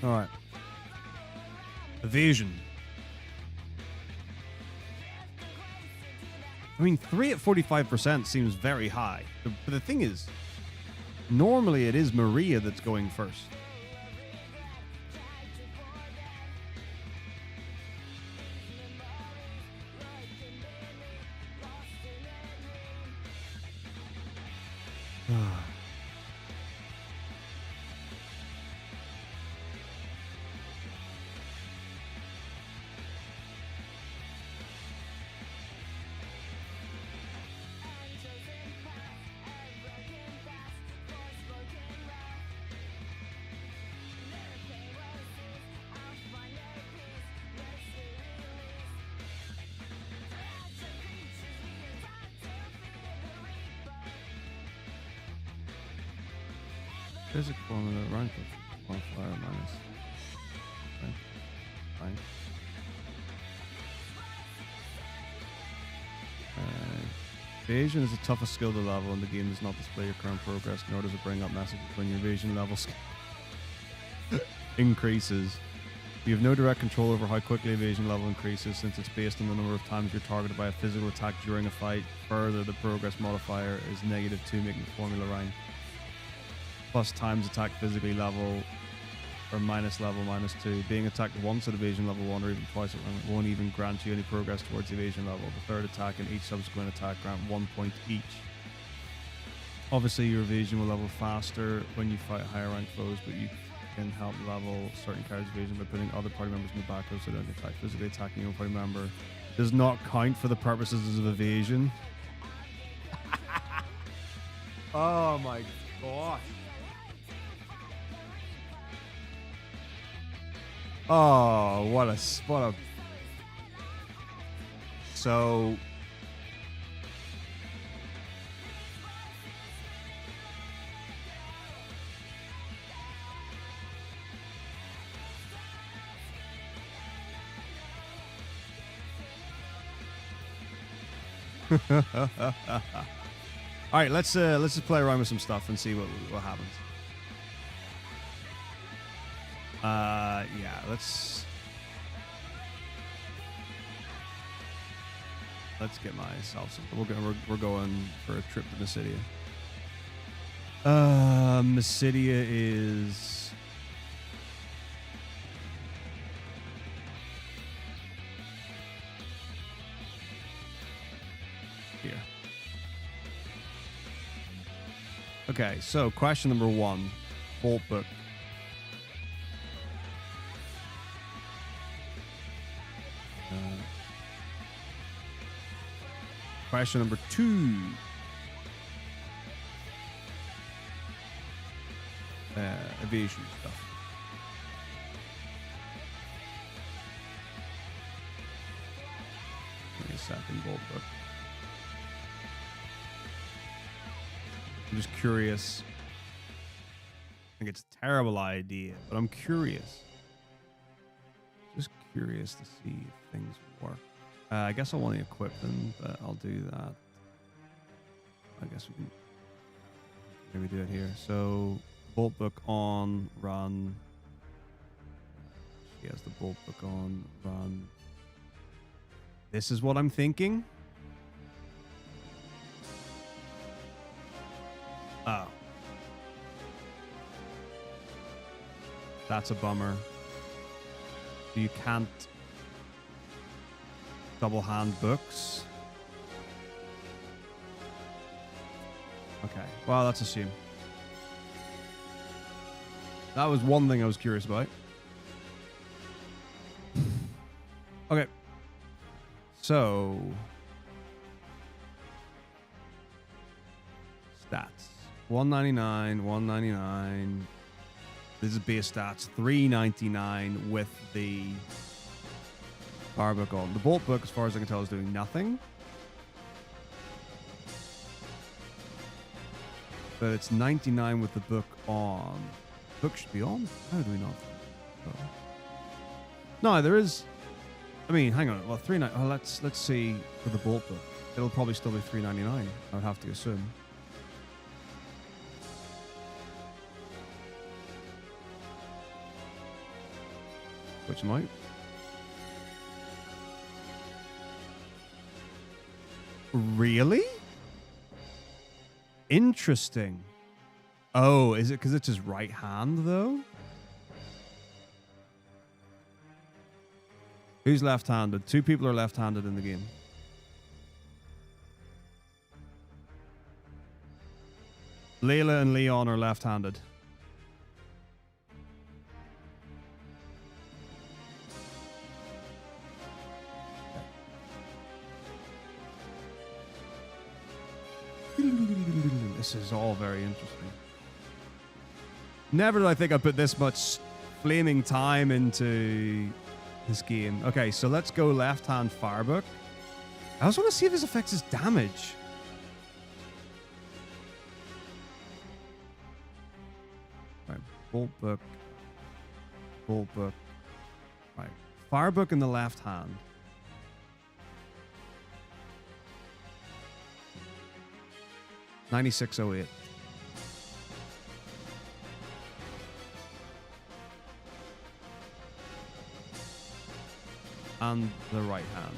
All right. Evasion. I mean, 3 at 45% seems very high. But the thing is, normally it is Maria that's going first. Physics formula, rank modifier minus. Okay. Fine. Evasion is the toughest skill to level, and the game does not display your current progress, nor does it bring up messages when your evasion level increases. You have no direct control over how quickly evasion level increases, since it's based on the number of times you're targeted by a physical attack during a fight. Further, the progress modifier is -2, making the formula rank. Plus times attack physically level, or minus level -2. Being attacked once at evasion level 1 or even twice at rank 1 even grants you any progress towards evasion level. The third attack and each subsequent attack grant 1 point each. Obviously, your evasion will level faster when you fight higher rank foes, but you can help level certain characters' evasion by putting other party members in the back row so they don't get attacked. Physically attacking your party member does not count for the purposes of evasion. Oh my god. Oh, what a so all right, let's just play around with some stuff and see what happens. Yeah, let's get myself some. We're going for a trip to Mysidia. Mysidia is here. Okay, so question number 1, Bolt Book. Question number 2. Evasion stuff. Give me a second, Bolt Book. I'm just curious. I think it's a terrible idea, but I'm curious. Just curious to see if things work. I guess I want to equip them, but I'll do that. I guess we can maybe do it here. So, Bolt Book on, run. She has the Bolt Book on, run. This is what I'm thinking. Oh. That's a bummer. You can't double hand books. Okay, well, that's a shame. That was one thing I was curious about. Okay. So, stats. 199, 199. This is base stats. 399 with the Power Book on. The Bolt Book, as far as I can tell, is doing nothing. But it's 99 with the book on. The book should be on? How do we not? Oh. No, there is. I mean, hang on. Well, 399. Well, let's see for the Bolt Book. It'll probably still be 399. I would have to assume. Which might. Really? Interesting. Oh, is it because it's his right hand, though? Who's left-handed? 2 people are left-handed in the game. Layla and Leon are left-handed. This is all very interesting. Never did I think I put this much flaming time into this game. Okay, so let's go left-hand Firebook. I also want to see if this affects his damage. Right, Bolt Book. Bolt Book. Right, Firebook in the left hand. $96.08. And the right hand.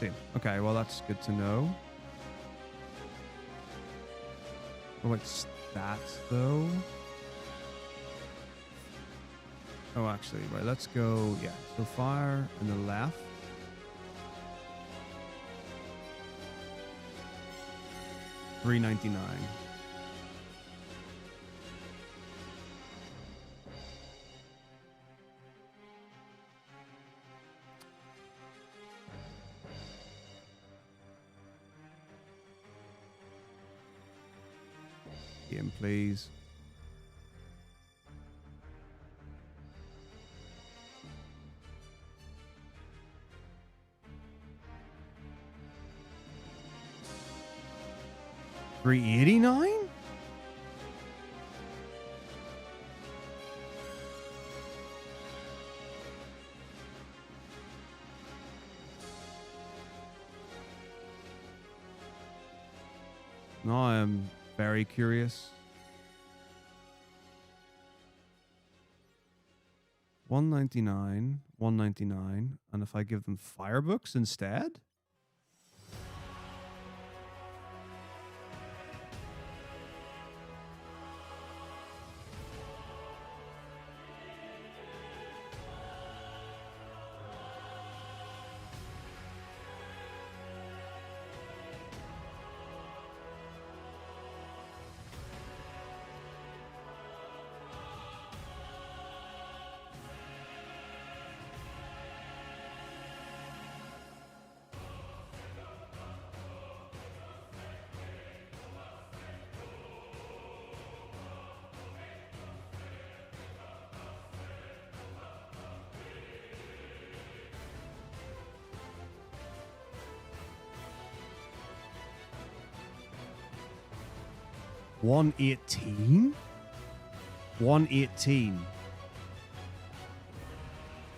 Same. Okay, well that's good to know. Oh, it's stats though. Oh, actually, right. Let's go. Yeah. So fire in the left. $3.99. Game, please. $3.89? Now I am very curious. $1.99, $1.99, and if I give them Firebooks instead? $1.18? $1.18.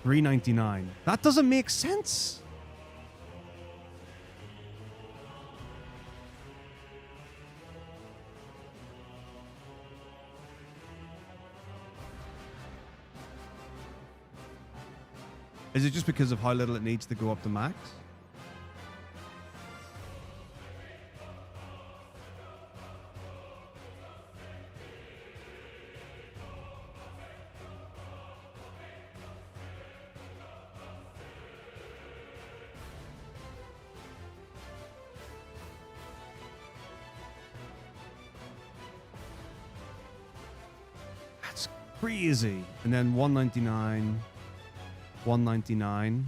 $3.99. That doesn't make sense. Is it just because of how little it needs to go up to max? That's crazy. And then $1.99. $1.99.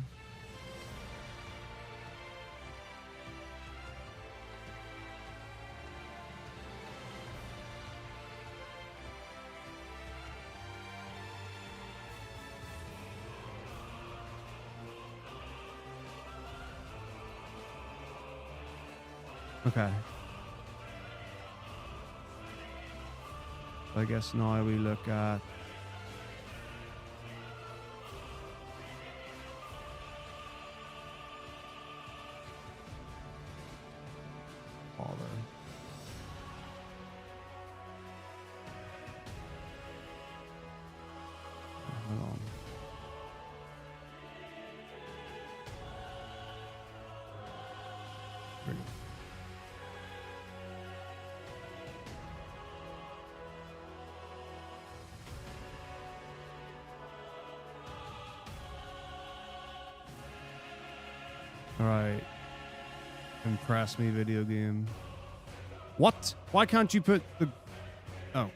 Okay. So I guess now we look at trigger. All right. Impress me, video game. What? Why can't you put the... Oh.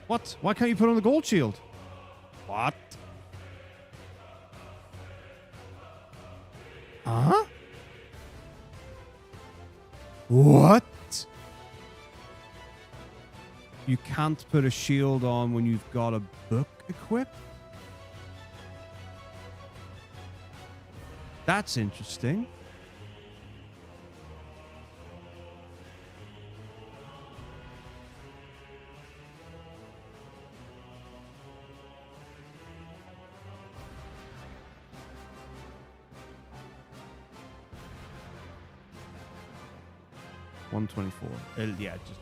What? Why can't you put on the gold shield? What? Huh? What? You can't put a shield on when you've got a book equipped? That's interesting. $124. Yeah, just...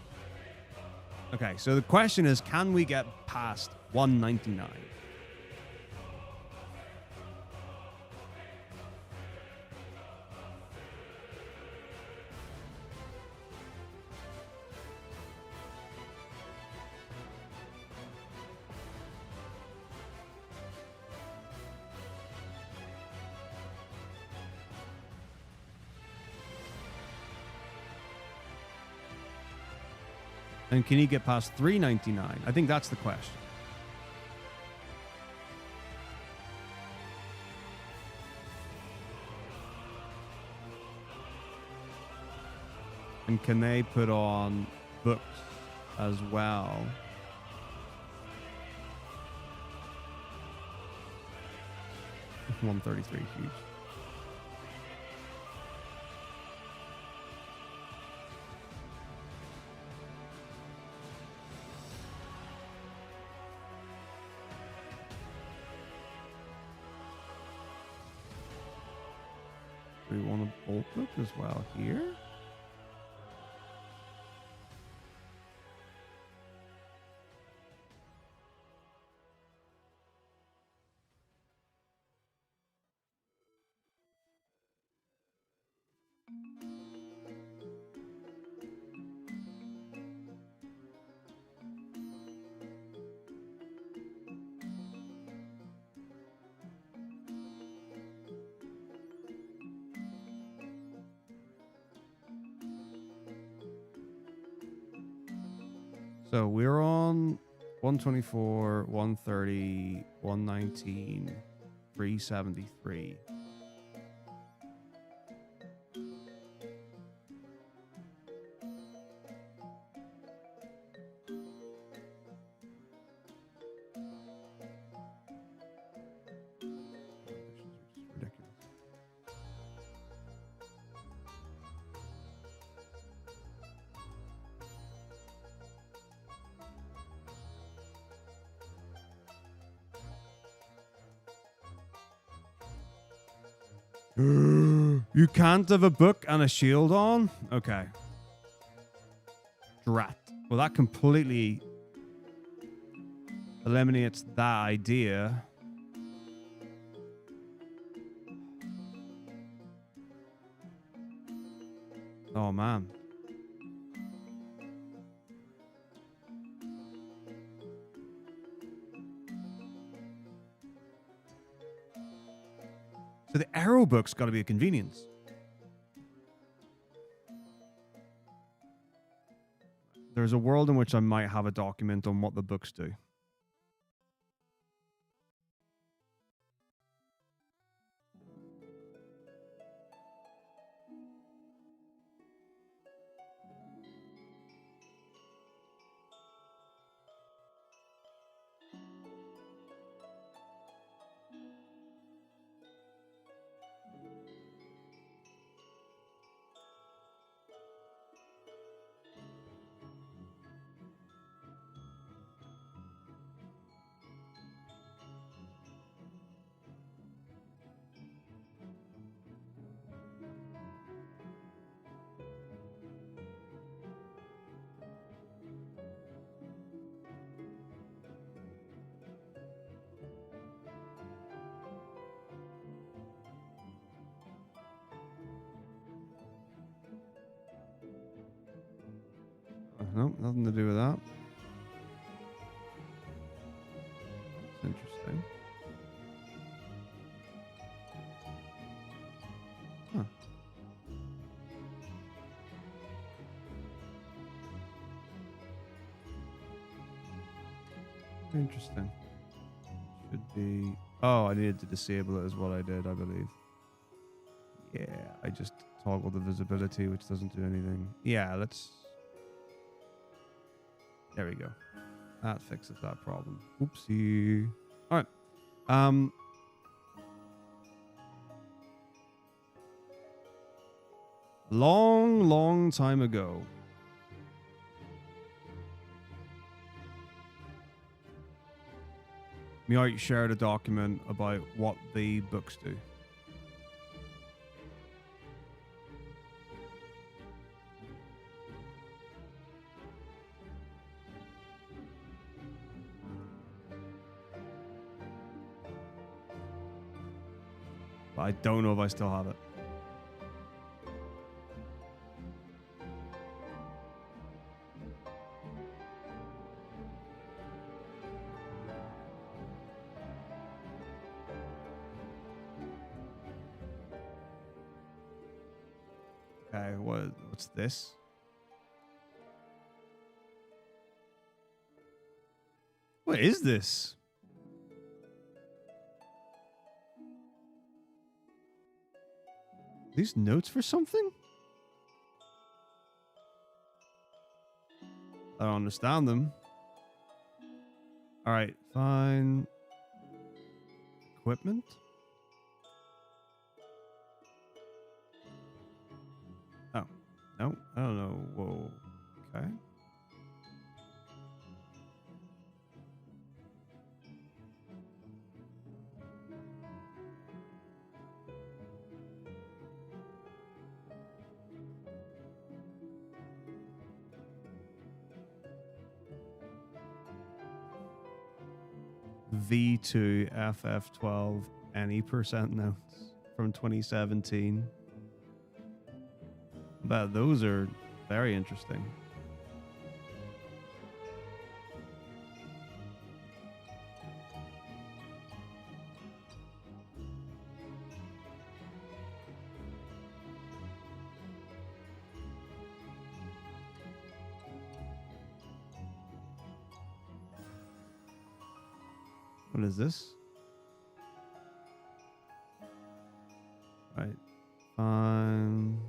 Okay, so the question is, can we get past $199? And can he get past $399? I think that's the question. And can they put on books as well? $133, huge. We want a bulk book as well here. So we're on 124, 130, 119, 373. You can't have a book and a shield on? Okay. Drat. Well, that completely eliminates that idea. Oh, man. So the arrow book's got to be a convenience. There's a world in which I might have a document on what the books do. Nope, nothing to do with that. That's interesting. Huh. Interesting. Should be... Oh, I needed to disable it is what I did, I believe. Yeah, I just toggled the visibility, which doesn't do anything. Yeah, let's... There we go. That fixes that problem. Oopsie. All right. Long time ago. Meow shared a document about what the books do. But I don't know if I still have it. Okay, what's this? What is this? These notes for something? I don't understand them. All right, fine. Equipment? Oh, no, I don't know. Whoa, okay. V2 FF12 any percent notes from 2017. But those are very interesting. What is this? Right. Fine.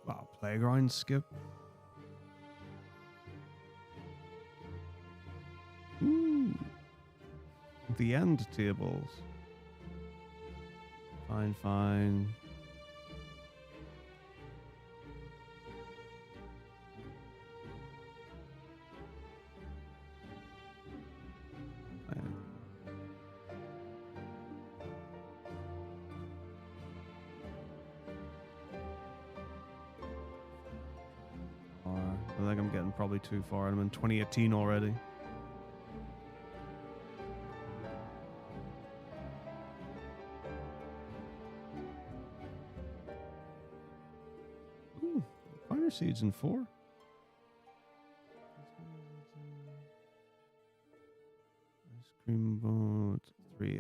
Wow, playground skip. Ooh. The end tables. Fine. I think I'm getting probably too far. I'm in 2018 already. Ooh, finer seeds in 4. Ice cream boat, 3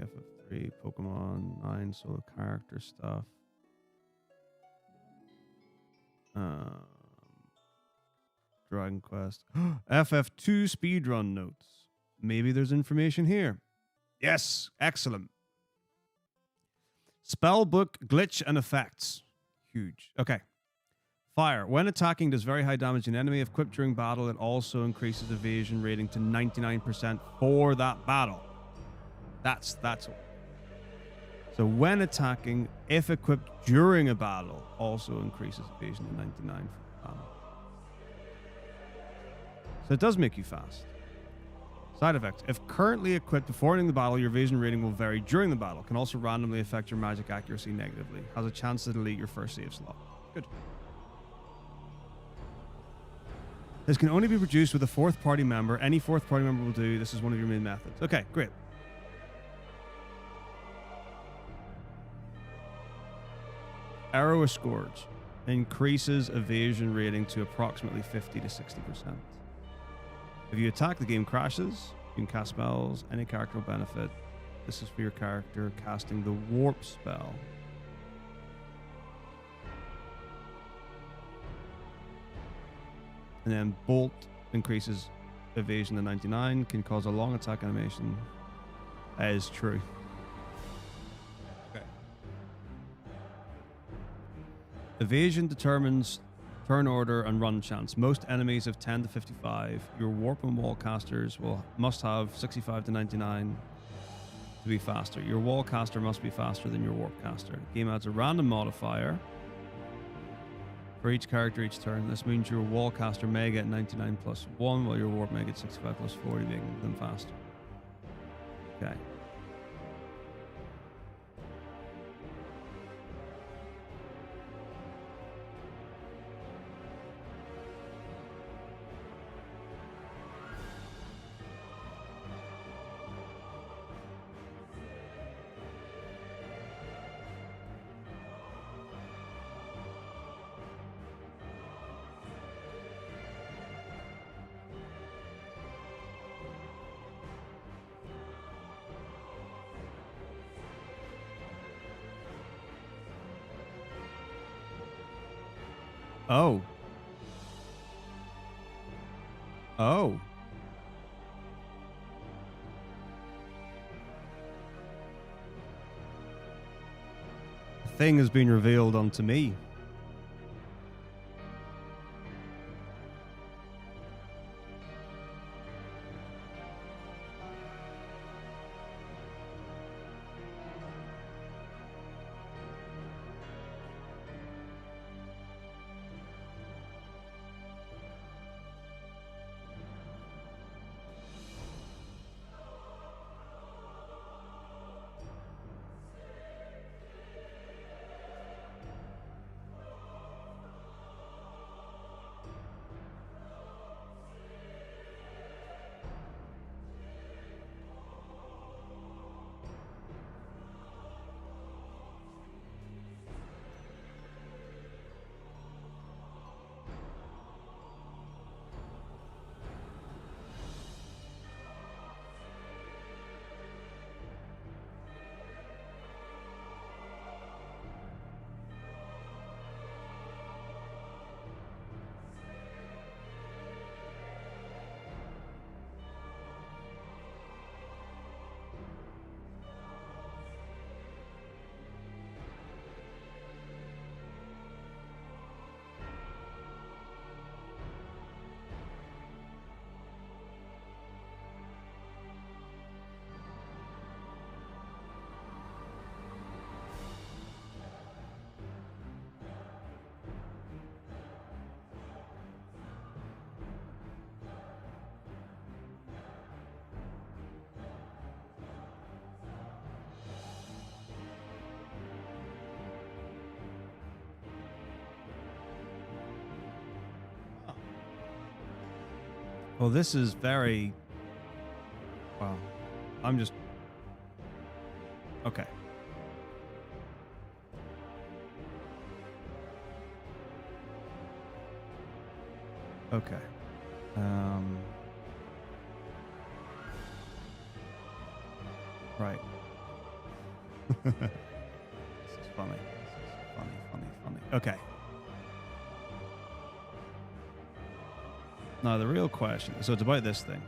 FF3, Pokemon, 9 solo character stuff. Dragon Quest. FF2 speedrun notes. Maybe there's information here. Yes, excellent. Spellbook, glitch, and effects. Huge. Okay. Fire. When attacking, does very high damage an enemy. If equipped during battle, it also increases evasion rating to 99% for that battle. That's so when attacking, if equipped during a battle, also increases evasion to 99 for battle. So it does make you fast. Side effects. If currently equipped before ending the battle, your evasion rating will vary during the battle. Can also randomly affect your magic accuracy negatively. Has a chance to delete your first save slot. Good. This can only be produced with a fourth party member. Any fourth party member will do. This is one of your main methods. Okay, great. Arrow Scourge increases evasion rating to approximately 50 to 60%. If you attack, the game crashes. You can cast spells. Any character will benefit. This is for your character casting the Warp spell. And then Bolt increases evasion to 99, can cause a long attack animation. That is true. Okay. Evasion determines turn order and run chance. Most enemies have 10 to 55. Your warp and wall casters must have 65 to 99 to be faster. Your wall caster must be faster than your warp caster. Game adds a random modifier for each character each turn. This means your wall caster may get 99 plus 1, while your warp may get 65 plus 40, making them faster. Okay. Oh. Oh. A thing has been revealed unto me. Well, this is very... Well, I'm just... Okay. Okay. Right. This is funny. This is funny. Okay. Now, the real question... So it's about this thing.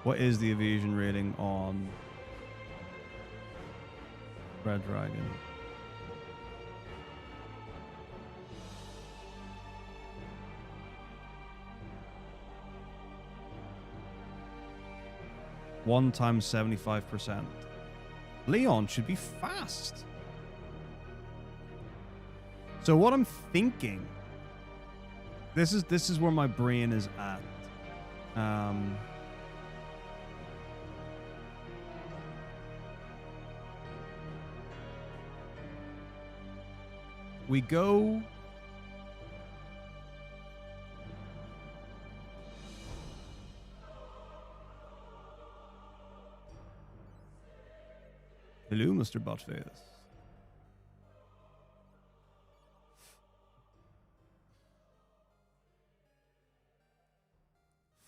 What is the evasion rating on Red Dragon? One times 75%. Leon should be fast. So what I'm thinking, this is where my brain is at. We go. Hello, Mr. Buttface.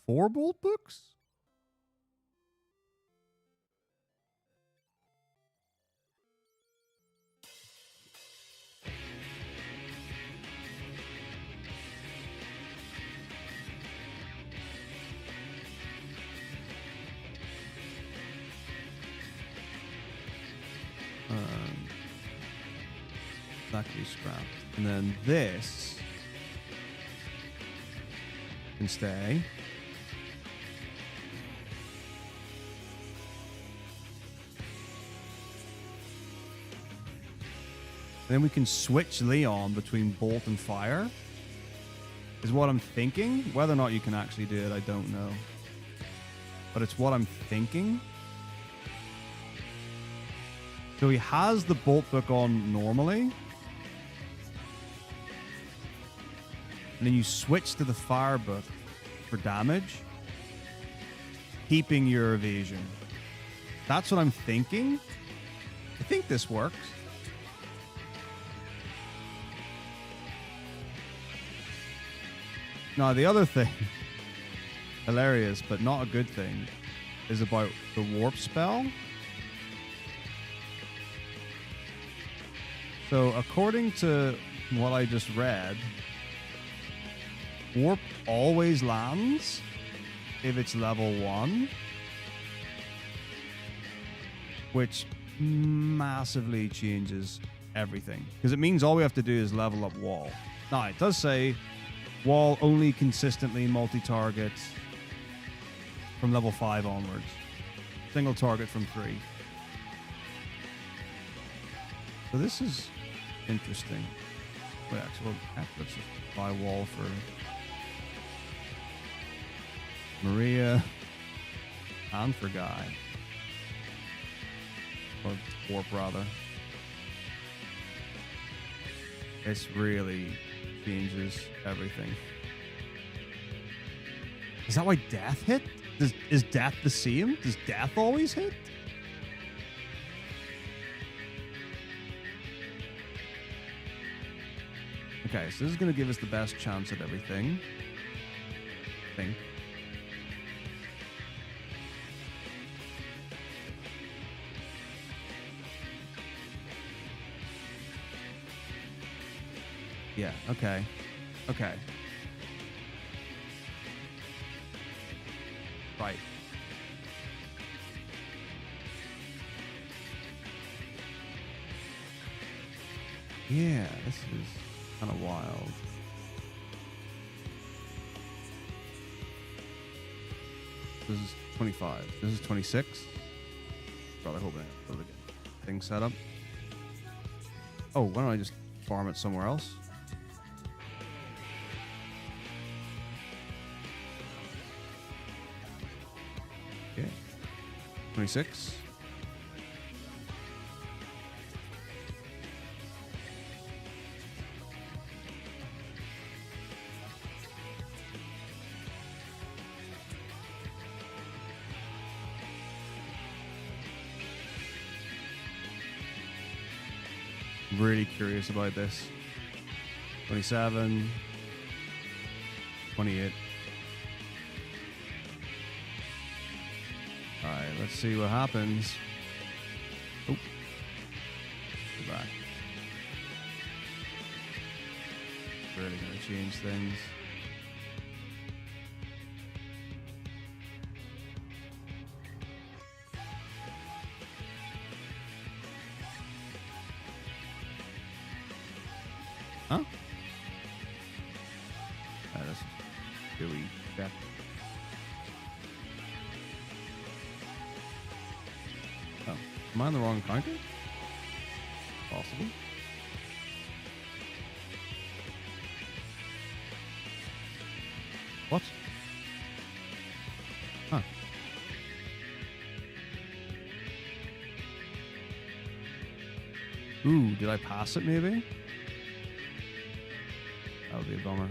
Four bolt books? That can be scrapped. And then this can stay. Then we can switch Leon between bolt and fire. Is what I'm thinking. Whether or not you can actually do it, I don't know. But it's what I'm thinking. So he has the bolt book on normally. And then you switch to the fire book for damage, keeping your evasion. That's what I'm thinking. I think this works. Now, the other thing, hilarious, but not a good thing, is about the warp spell. So, according to what I just read, warp always lands if it's level 1, which massively changes everything. Because it means all we have to do is level up wall. Now, it does say wall only consistently multi-targets from level 5 onwards. Single target from 3. So this is interesting. Wait, actually, let's just buy wall for Maria and for Guy. Or warp, rather. This really changes everything. Is that why death hit? Is death the same? Does death always hit? Okay, so this is going to give us the best chance at everything. I think. Yeah, okay. Okay. Right. Yeah, this is kind of wild. This is 25. This is 26. Probably hoping I have the thing set up. Oh, why don't I just farm it somewhere else? Okay. 26. Really curious about this. 27, 28. All right, let's see what happens. Oh, go back. Really gonna change things. Huh? That's really check. Oh, am I on the wrong counter? Possible. What? Huh. Ooh, did I pass it maybe? That would be a bummer.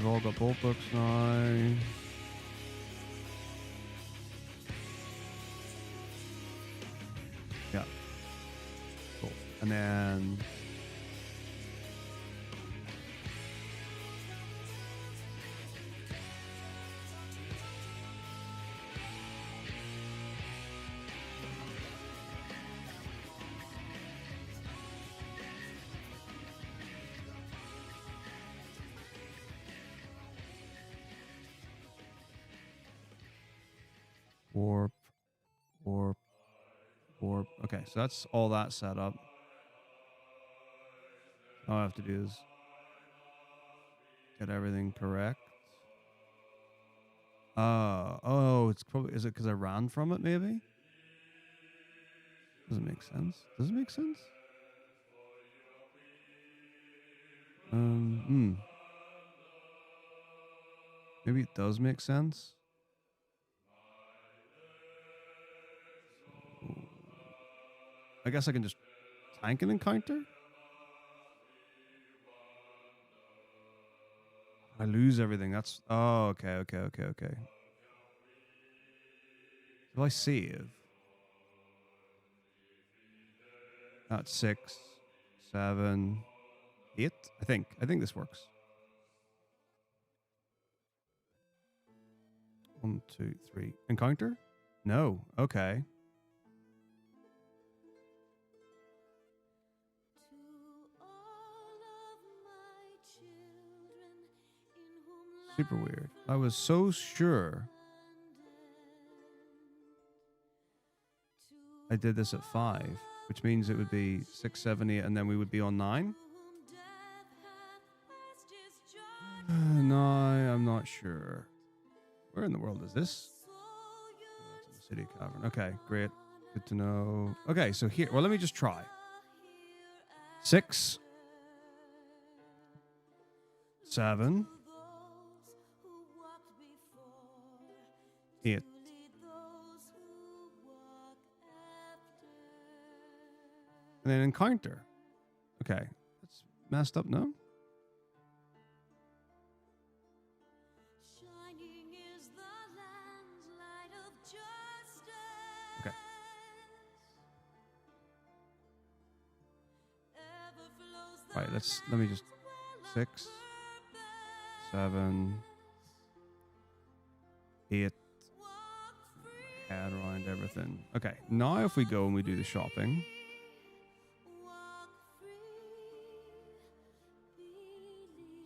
we've all got bolt books now. Yeah. Cool. And then warp, warp, warp. Okay, so that's all that set up. All I have to do is get everything correct. Oh, it's probably, is it because I ran from it maybe? Doesn't make sense. Does it make sense? Maybe it does make sense. I guess I can just tank an encounter. I lose everything. That's, oh, okay. Do I save? That's 6, 7, 8. I think this works. 1, 2, 3. Encounter? No. Okay. Super weird. I was so sure I did this at 5, which means it would be 6, 7, 8, and then we would be on 9. No, I'm not sure. Where in the world is this? Oh, it's in the city cavern. Okay, great. Good to know. Okay, so here, well, let me just try. 6, 7, 8. And then encounter. Okay, that's messed up, no? Okay. Right, let me just 6, 7, 8. Head around everything. Okay, now if we go and we do the shopping.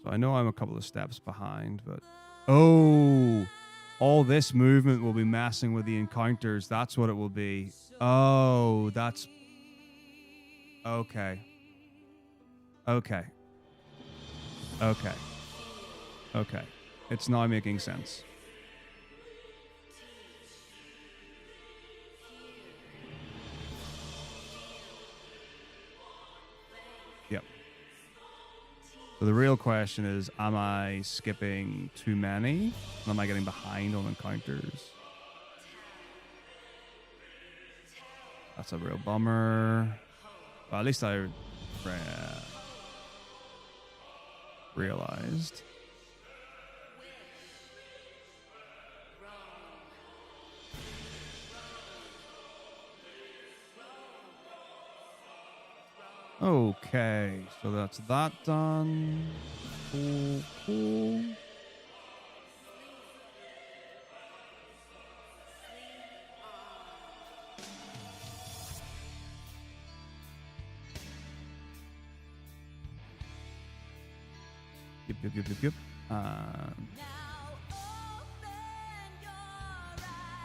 So I know I'm a couple of steps behind, but oh, all this movement will be messing with the encounters. That's what it will be. Oh, that's okay. Okay. It's now making sense. Yep. So the real question is, am I skipping too many? Am I getting behind on encounters? That's a real bummer. Well, at least I realized. Okay, so that's that done. Cool. Yep.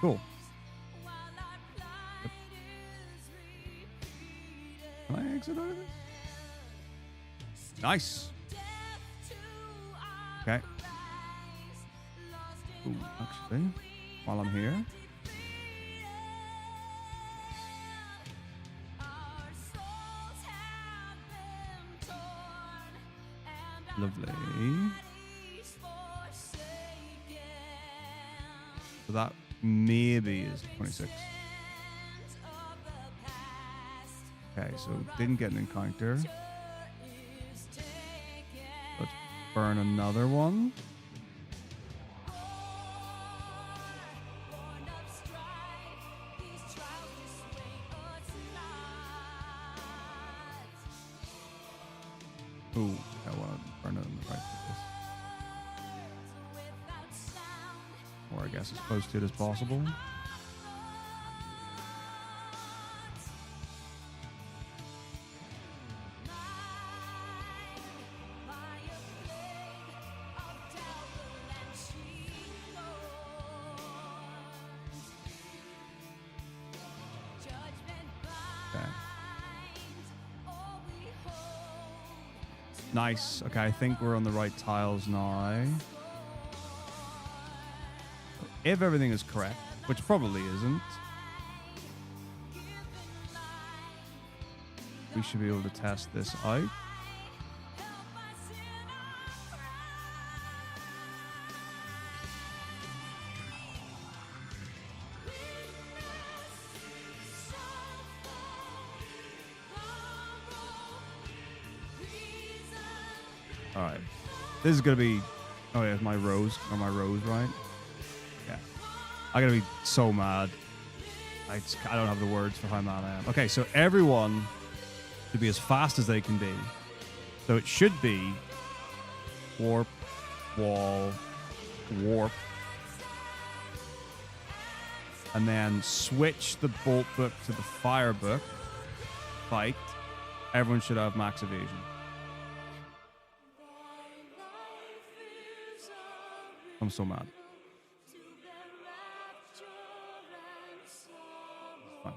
Cool. Yep. Can I exit out of this? Nice. Okay. Ooh, actually, while I'm here. Lovely. So that maybe is 26. Okay, so didn't get an encounter. Let's burn another one. Ooh, I want to burn it on the right for this. Or I guess as close to it as possible. Nice. Okay, I think we're on the right tiles now. If everything is correct, which probably isn't, we should be able to test this out. All right, this is gonna be. Oh yeah, my rose right? Yeah, I'm gonna be so mad. I don't have the words for how mad I am. Okay, so everyone should be as fast as they can be. So it should be warp, wall, warp, and then switch the bolt book to the fire book. Fight. Everyone should have max evasion. I'm so mad. Fine.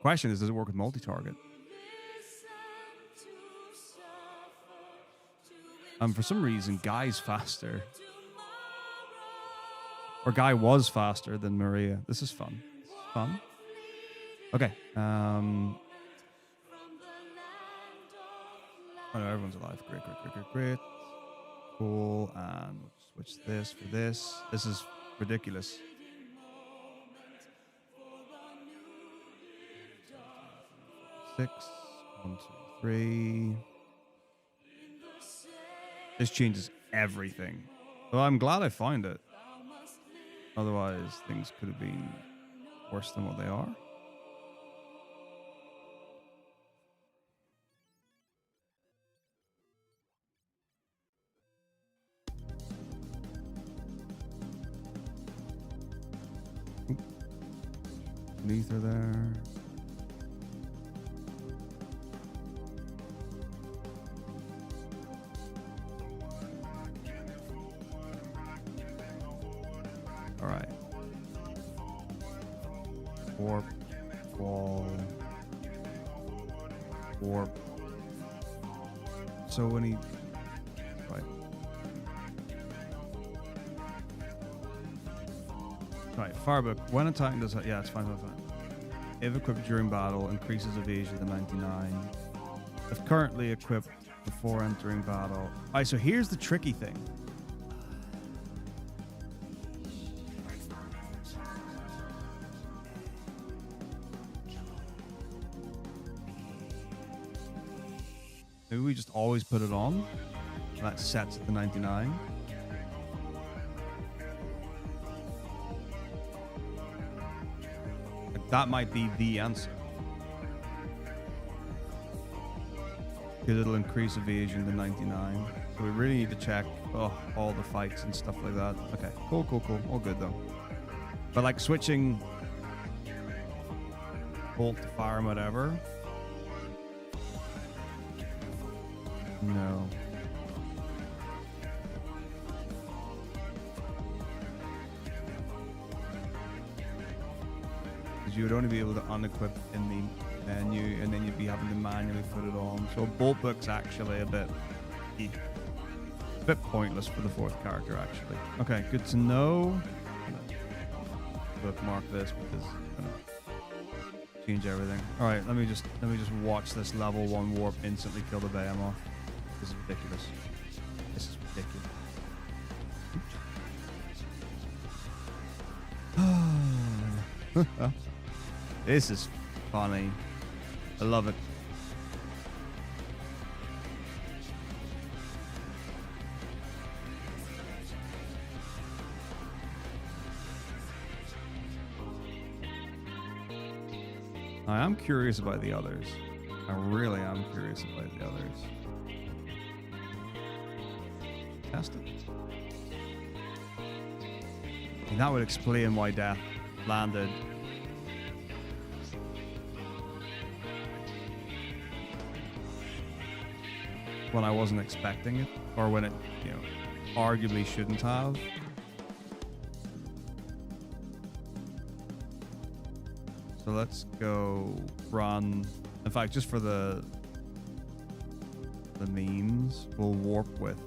Question is, does it work with multi-target? For some reason, Guy's faster. Or Guy was faster than Maria. This is fun. This is fun. Okay. Oh no, everyone's alive. Great. Cool, and we'll switch this for this. This is ridiculous. Six, 1, 2, 3. This changes everything. Well, I'm glad I found it. Otherwise, things could have been worse than what they are. Ether there. All right. Warp, wall, warp. So when he, right. Right, Firebook. When attacking does that? Yeah, it's fine. If equipped during battle, increases evasion to 99. If currently equipped before entering battle. Alright, so here's the tricky thing. Maybe we just always put it on. That sets at the 99. That might be the answer. Because it'll increase evasion to 99. So we really need to check all the fights and stuff like that. Okay, cool. All good though. But like switching bolt to fire and whatever. No. You would only be able to unequip in the menu, and then you'd be having to manually put it on. So bolt book's actually a bit pointless for the fourth character, actually. Okay, good to know. Bookmark this because it's gonna change everything. All right, let me just watch this level 1 warp instantly kill the behemoth. This is ridiculous. This is ridiculous. This is funny. I love it. I am curious about the others. I really am curious about the others. Test it. And that would explain why death landed. When I wasn't expecting it, or when it, you know, arguably shouldn't have. So let's go run. In fact, just for the memes, we'll warp with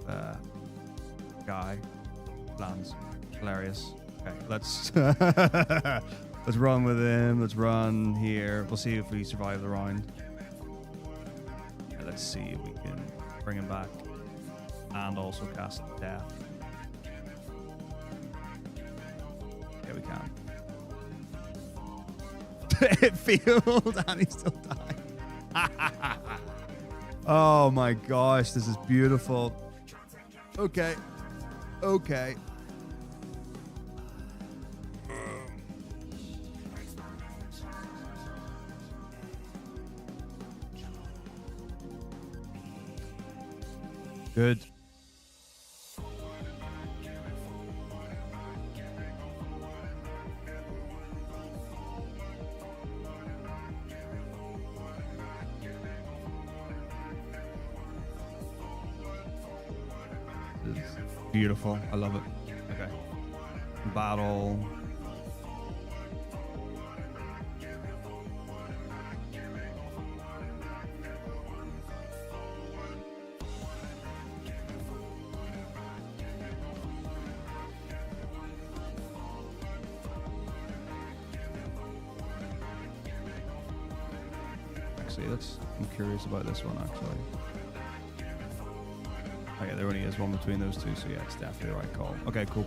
Guy. Plans. Hilarious. Okay, let's let's run with him. Let's run here. We'll see if we survive the round. Yeah, let's see if we can bring him back and also cast death. Yeah, we can. It failed and he still died. Oh my gosh, this is beautiful. Okay. Okay. Good. This is beautiful. I love it. Okay. Battle. I'm curious about this one actually. Oh yeah, there only is one between those two, so yeah, it's definitely the right call. Okay, cool.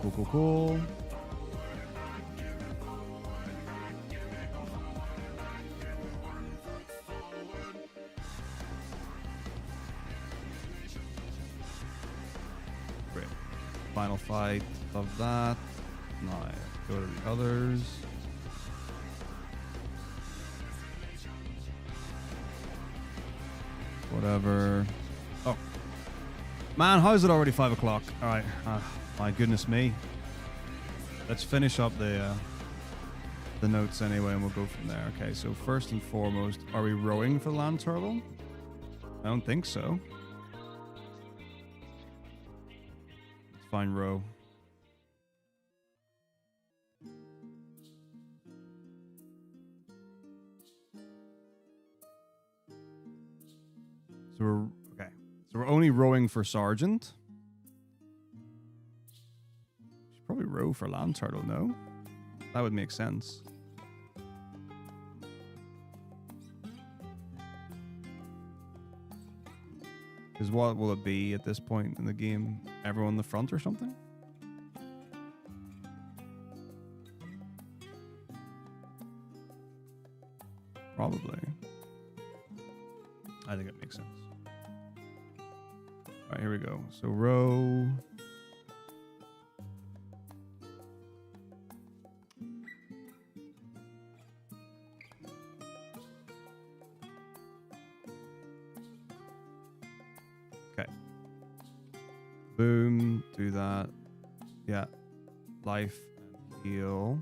Great. Final fight of that. Now, go to the others. Whatever. Oh. Man, how is it already 5 o'clock? Alright. My goodness me. Let's finish up the notes anyway and we'll go from there. Okay, so first and foremost, are we rowing for land turtle? I don't think so. Let's find row. So we're okay. So we're only rowing for sergeant. Should probably row for land turtle, no? That would make sense. Because what will it be at this point in the game? Everyone in the front or something? Probably. I think it makes sense. All right, here we go. So row. Okay. Boom. Do that. Yeah. Life and heal.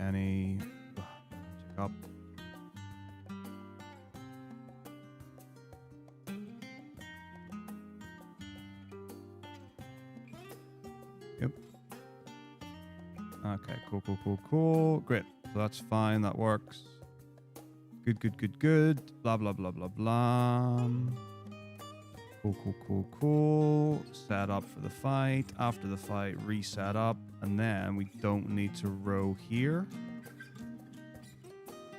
any check up. Yep. Okay, cool. Great. So that's fine, that works. Good. Blah blah blah blah blah. Cool. Set up for the fight. After the fight, reset up. And then we don't need to row here.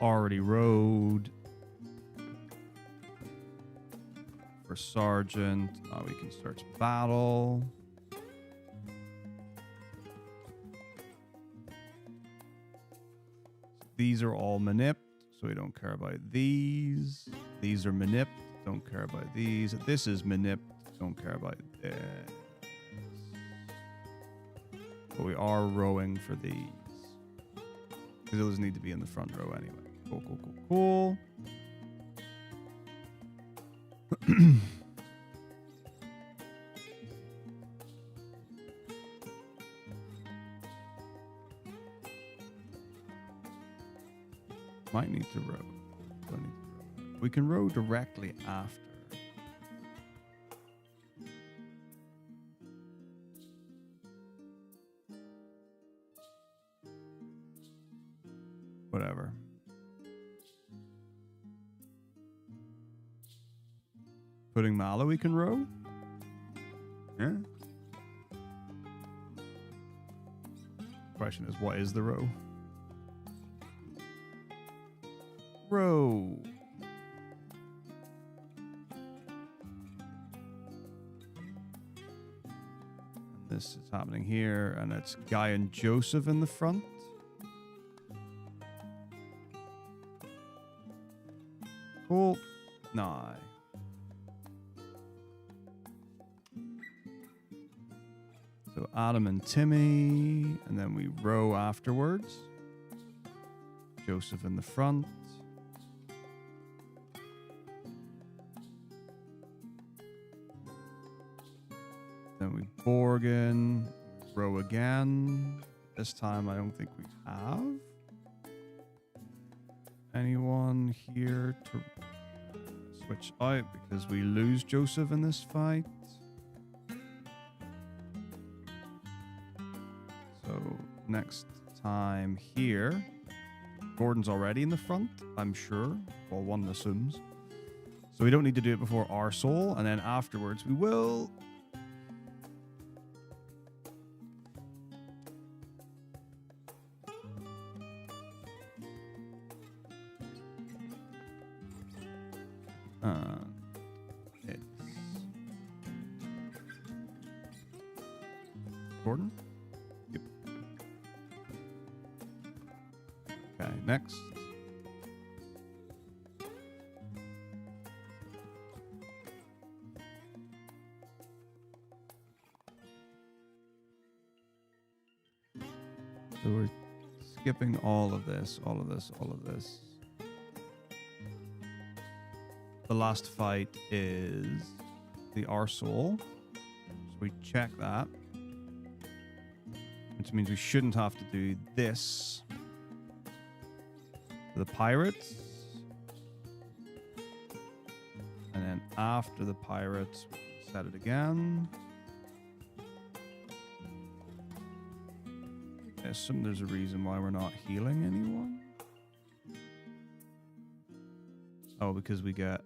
Already rowed. For Sergeant. We can search battle. These are all manipped, so we don't care about these. These are manipped. Don't care about these. This is manip. Don't care about this. But we are rowing for these. Because those need to be in the front row anyway. Cool, cool, cool, cool. Might need to row. Don't need to row. We can row directly after. Whatever. Putting Mallow we can row? Yeah. Question is, what is the row? Row. And this is happening here, and it's Guy and Joseph in the front. Cool. Nah. So Adam and Timmy, and then we row afterwards. Joseph in the front. Then we Borgen, row again. This time I don't think we have anyone here to switch out because we lose Joseph in this fight. So next time here, Gordon's already in the front, I'm sure. Well, one assumes. So we don't need to do it before our soul, and then afterwards we will. It's Gordon? Yep. Okay, next. So we're skipping all of this, all of this, all of this. The last fight is the Arsoul. So we check that. Which means we shouldn't have to do this. The pirates. And then after the pirates, we set it again. I assume there's a reason why we're not healing anyone. Oh, because we get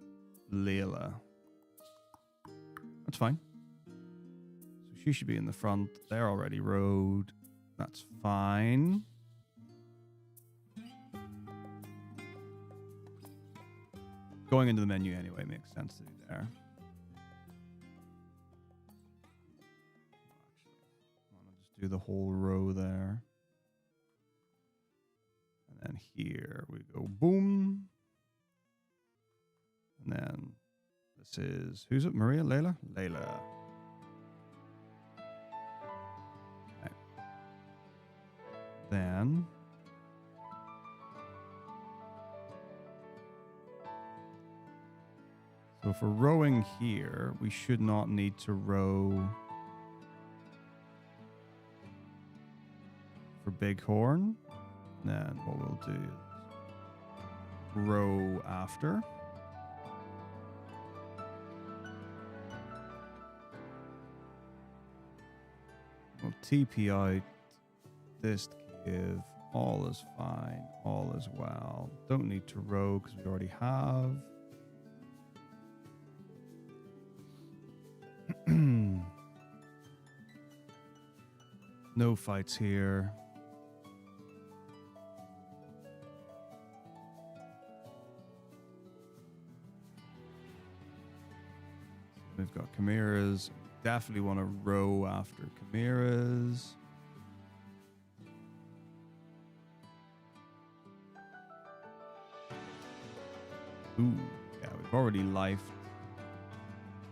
Layla. That's fine. So she should be in the front. They're already rowed. That's fine. Going into the menu anyway makes sense to do there. Actually, I'll just do the whole row there. And then here we go. Boom. And then this is, who's it? Maria? Layla? Layla. Okay. Then so for rowing here, we should not need to row for Bighorn. Then what we'll do is row after. We'll TP out this to give. All is fine. All is well. Don't need to row because we already have. No fights here. We've got chimeras. Definitely want to row after chimeras. Ooh, yeah, we've already lifed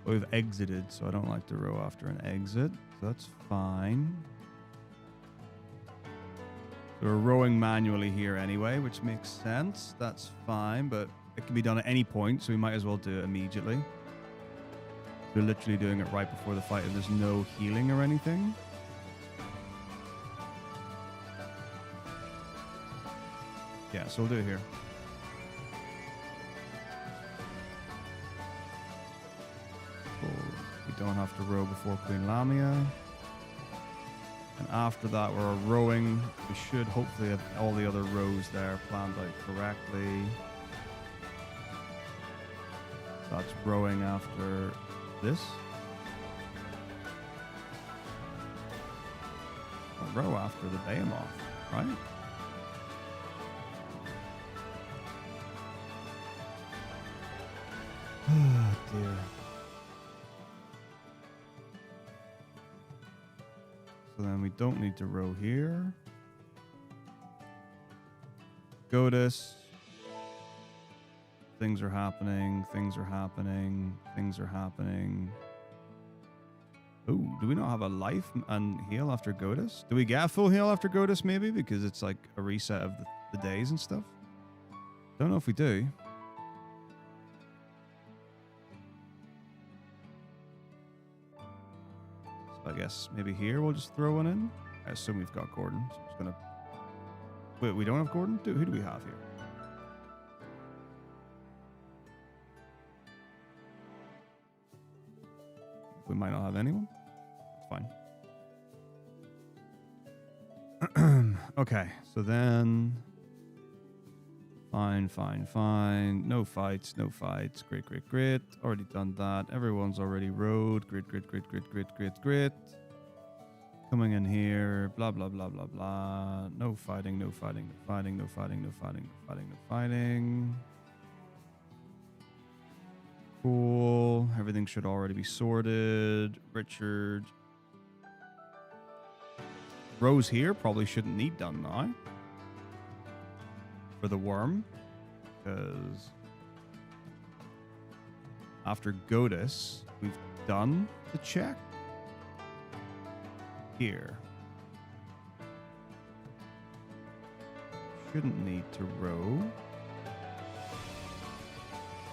We've exited, so I don't like to row after an exit. So that's fine. So we're rowing manually here anyway, which makes sense. That's fine, but it can be done at any point, so we might as well do it immediately. We're literally doing it right before the fight, and there's no healing or anything. Yeah, so we'll do it here. We don't have to row before Queen Lamia. And after that, we're rowing. We should hopefully have all the other rows there planned out correctly. So that's rowing after this. A row after the Behemoth, right? Oh dear. So then we don't need to row here. Goddess. Things are happening. Things are happening. Things are happening. Ooh, do we not have a life and heal after Goddess? Do we get a full heal after Goddess maybe? Because it's like a reset of the days and stuff. Don't know if we do. I guess maybe here we'll just throw one in. I assume we've got Gordon. So I'm just gonna... Wait, we don't have Gordon? Who do we have here? We might not have anyone. It's fine. Okay, so then... Fine. No fights. Great. Already done that. Everyone's already rode. Great. Coming in here. Blah. No fighting. Cool. Everything should already be sorted. Richard. Rose here probably shouldn't need done now. For the worm, because after Goddess, we've done the check here. Shouldn't need to row.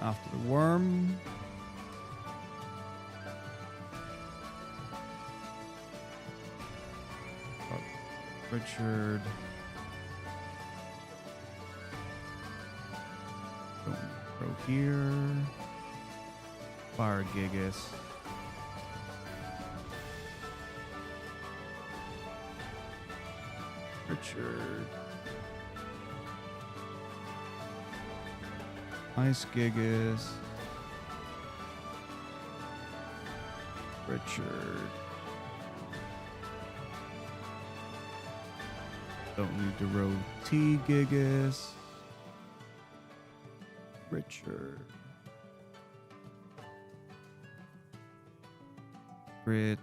After the worm. Oh, Richard. Row here. Fire Gigas. Richard. Ice Gigas. Richard. Don't need to row T Gigas. Richard. Great.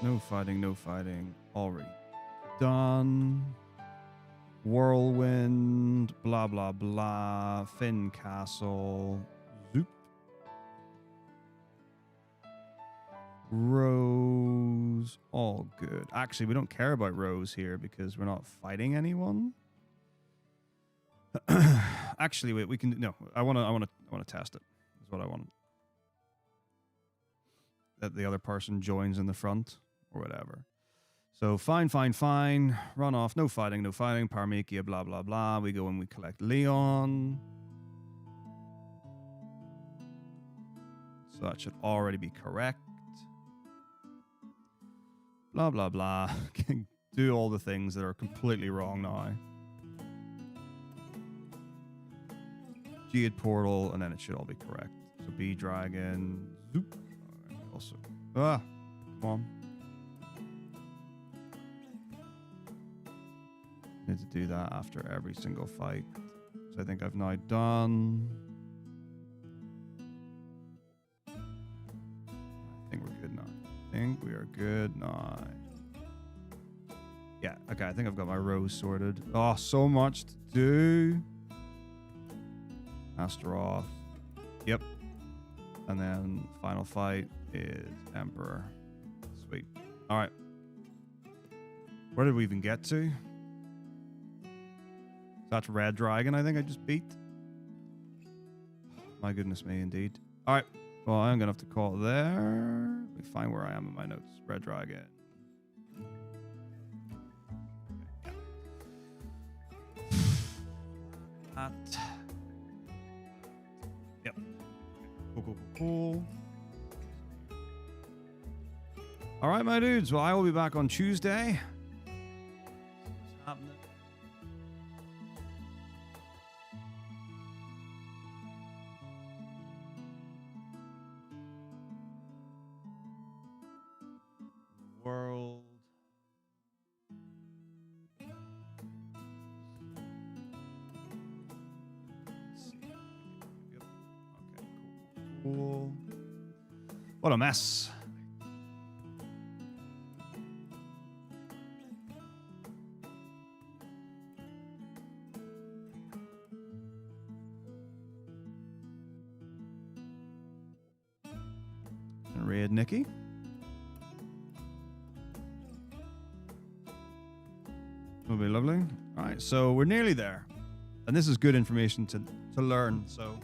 No fighting. Already done. Whirlwind. Blah. Finn Castle. Zoop. Rose. All good. Actually, we don't care about Rose here because we're not fighting anyone. Actually, wait. We can. No, I want to test it. That's what I want. That the other person joins in the front or whatever. So fine. Run off. No fighting. Parmekia. Blah. We go and we collect Leon. So that should already be correct. Blah. Do all the things that are completely wrong now. Geode portal, and then it should all be correct. So B dragon. Zoop. Also. Come on. Need to do that after every single fight. So I think I've now done. I think we're good now. We are good now. Yeah, okay, I think I've got my rows sorted. Oh, so much to do. Astaroth. Yep. And then final fight is Emperor. Sweet. All right. Where did we even get to? That's Red Dragon, I think I just beat. My goodness me, indeed. All right. Well, I'm going to have to call it there. Let me find where I am in my notes. Red Dragon. That. Yep. Cool. All right, my dudes. Well, I will be back on Tuesday. What's happening? World. Let's see. Yep. Okay, cool. What a mess. And raid Nikki. Will be lovely. All right, so we're nearly there, and this is good information to learn. So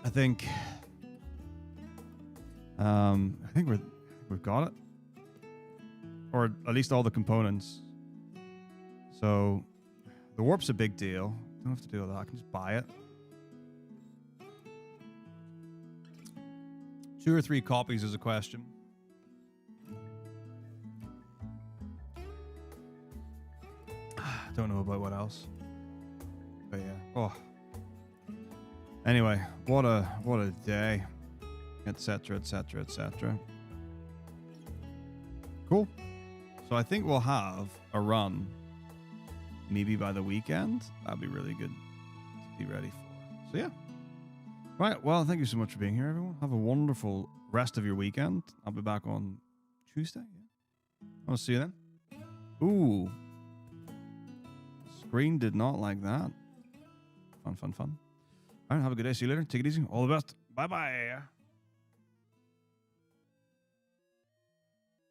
I think we've got it, or at least all the components. So the warp's a big deal. Don't have to do all that. I can just buy it. 2 or 3 copies is a question. Don't know about what else, but yeah. Oh. Anyway, what a day, etc. Cool. So I think we'll have a run, maybe by the weekend. That'd be really good to be ready for. So yeah. Right. Well, thank you so much for being here, everyone. Have a wonderful rest of your weekend. I'll be back on Tuesday. Yeah. I'll see you then. Ooh. Screen did not like that. Fun. All right, have a good day. See you later. Take it easy. All the best. Bye-bye.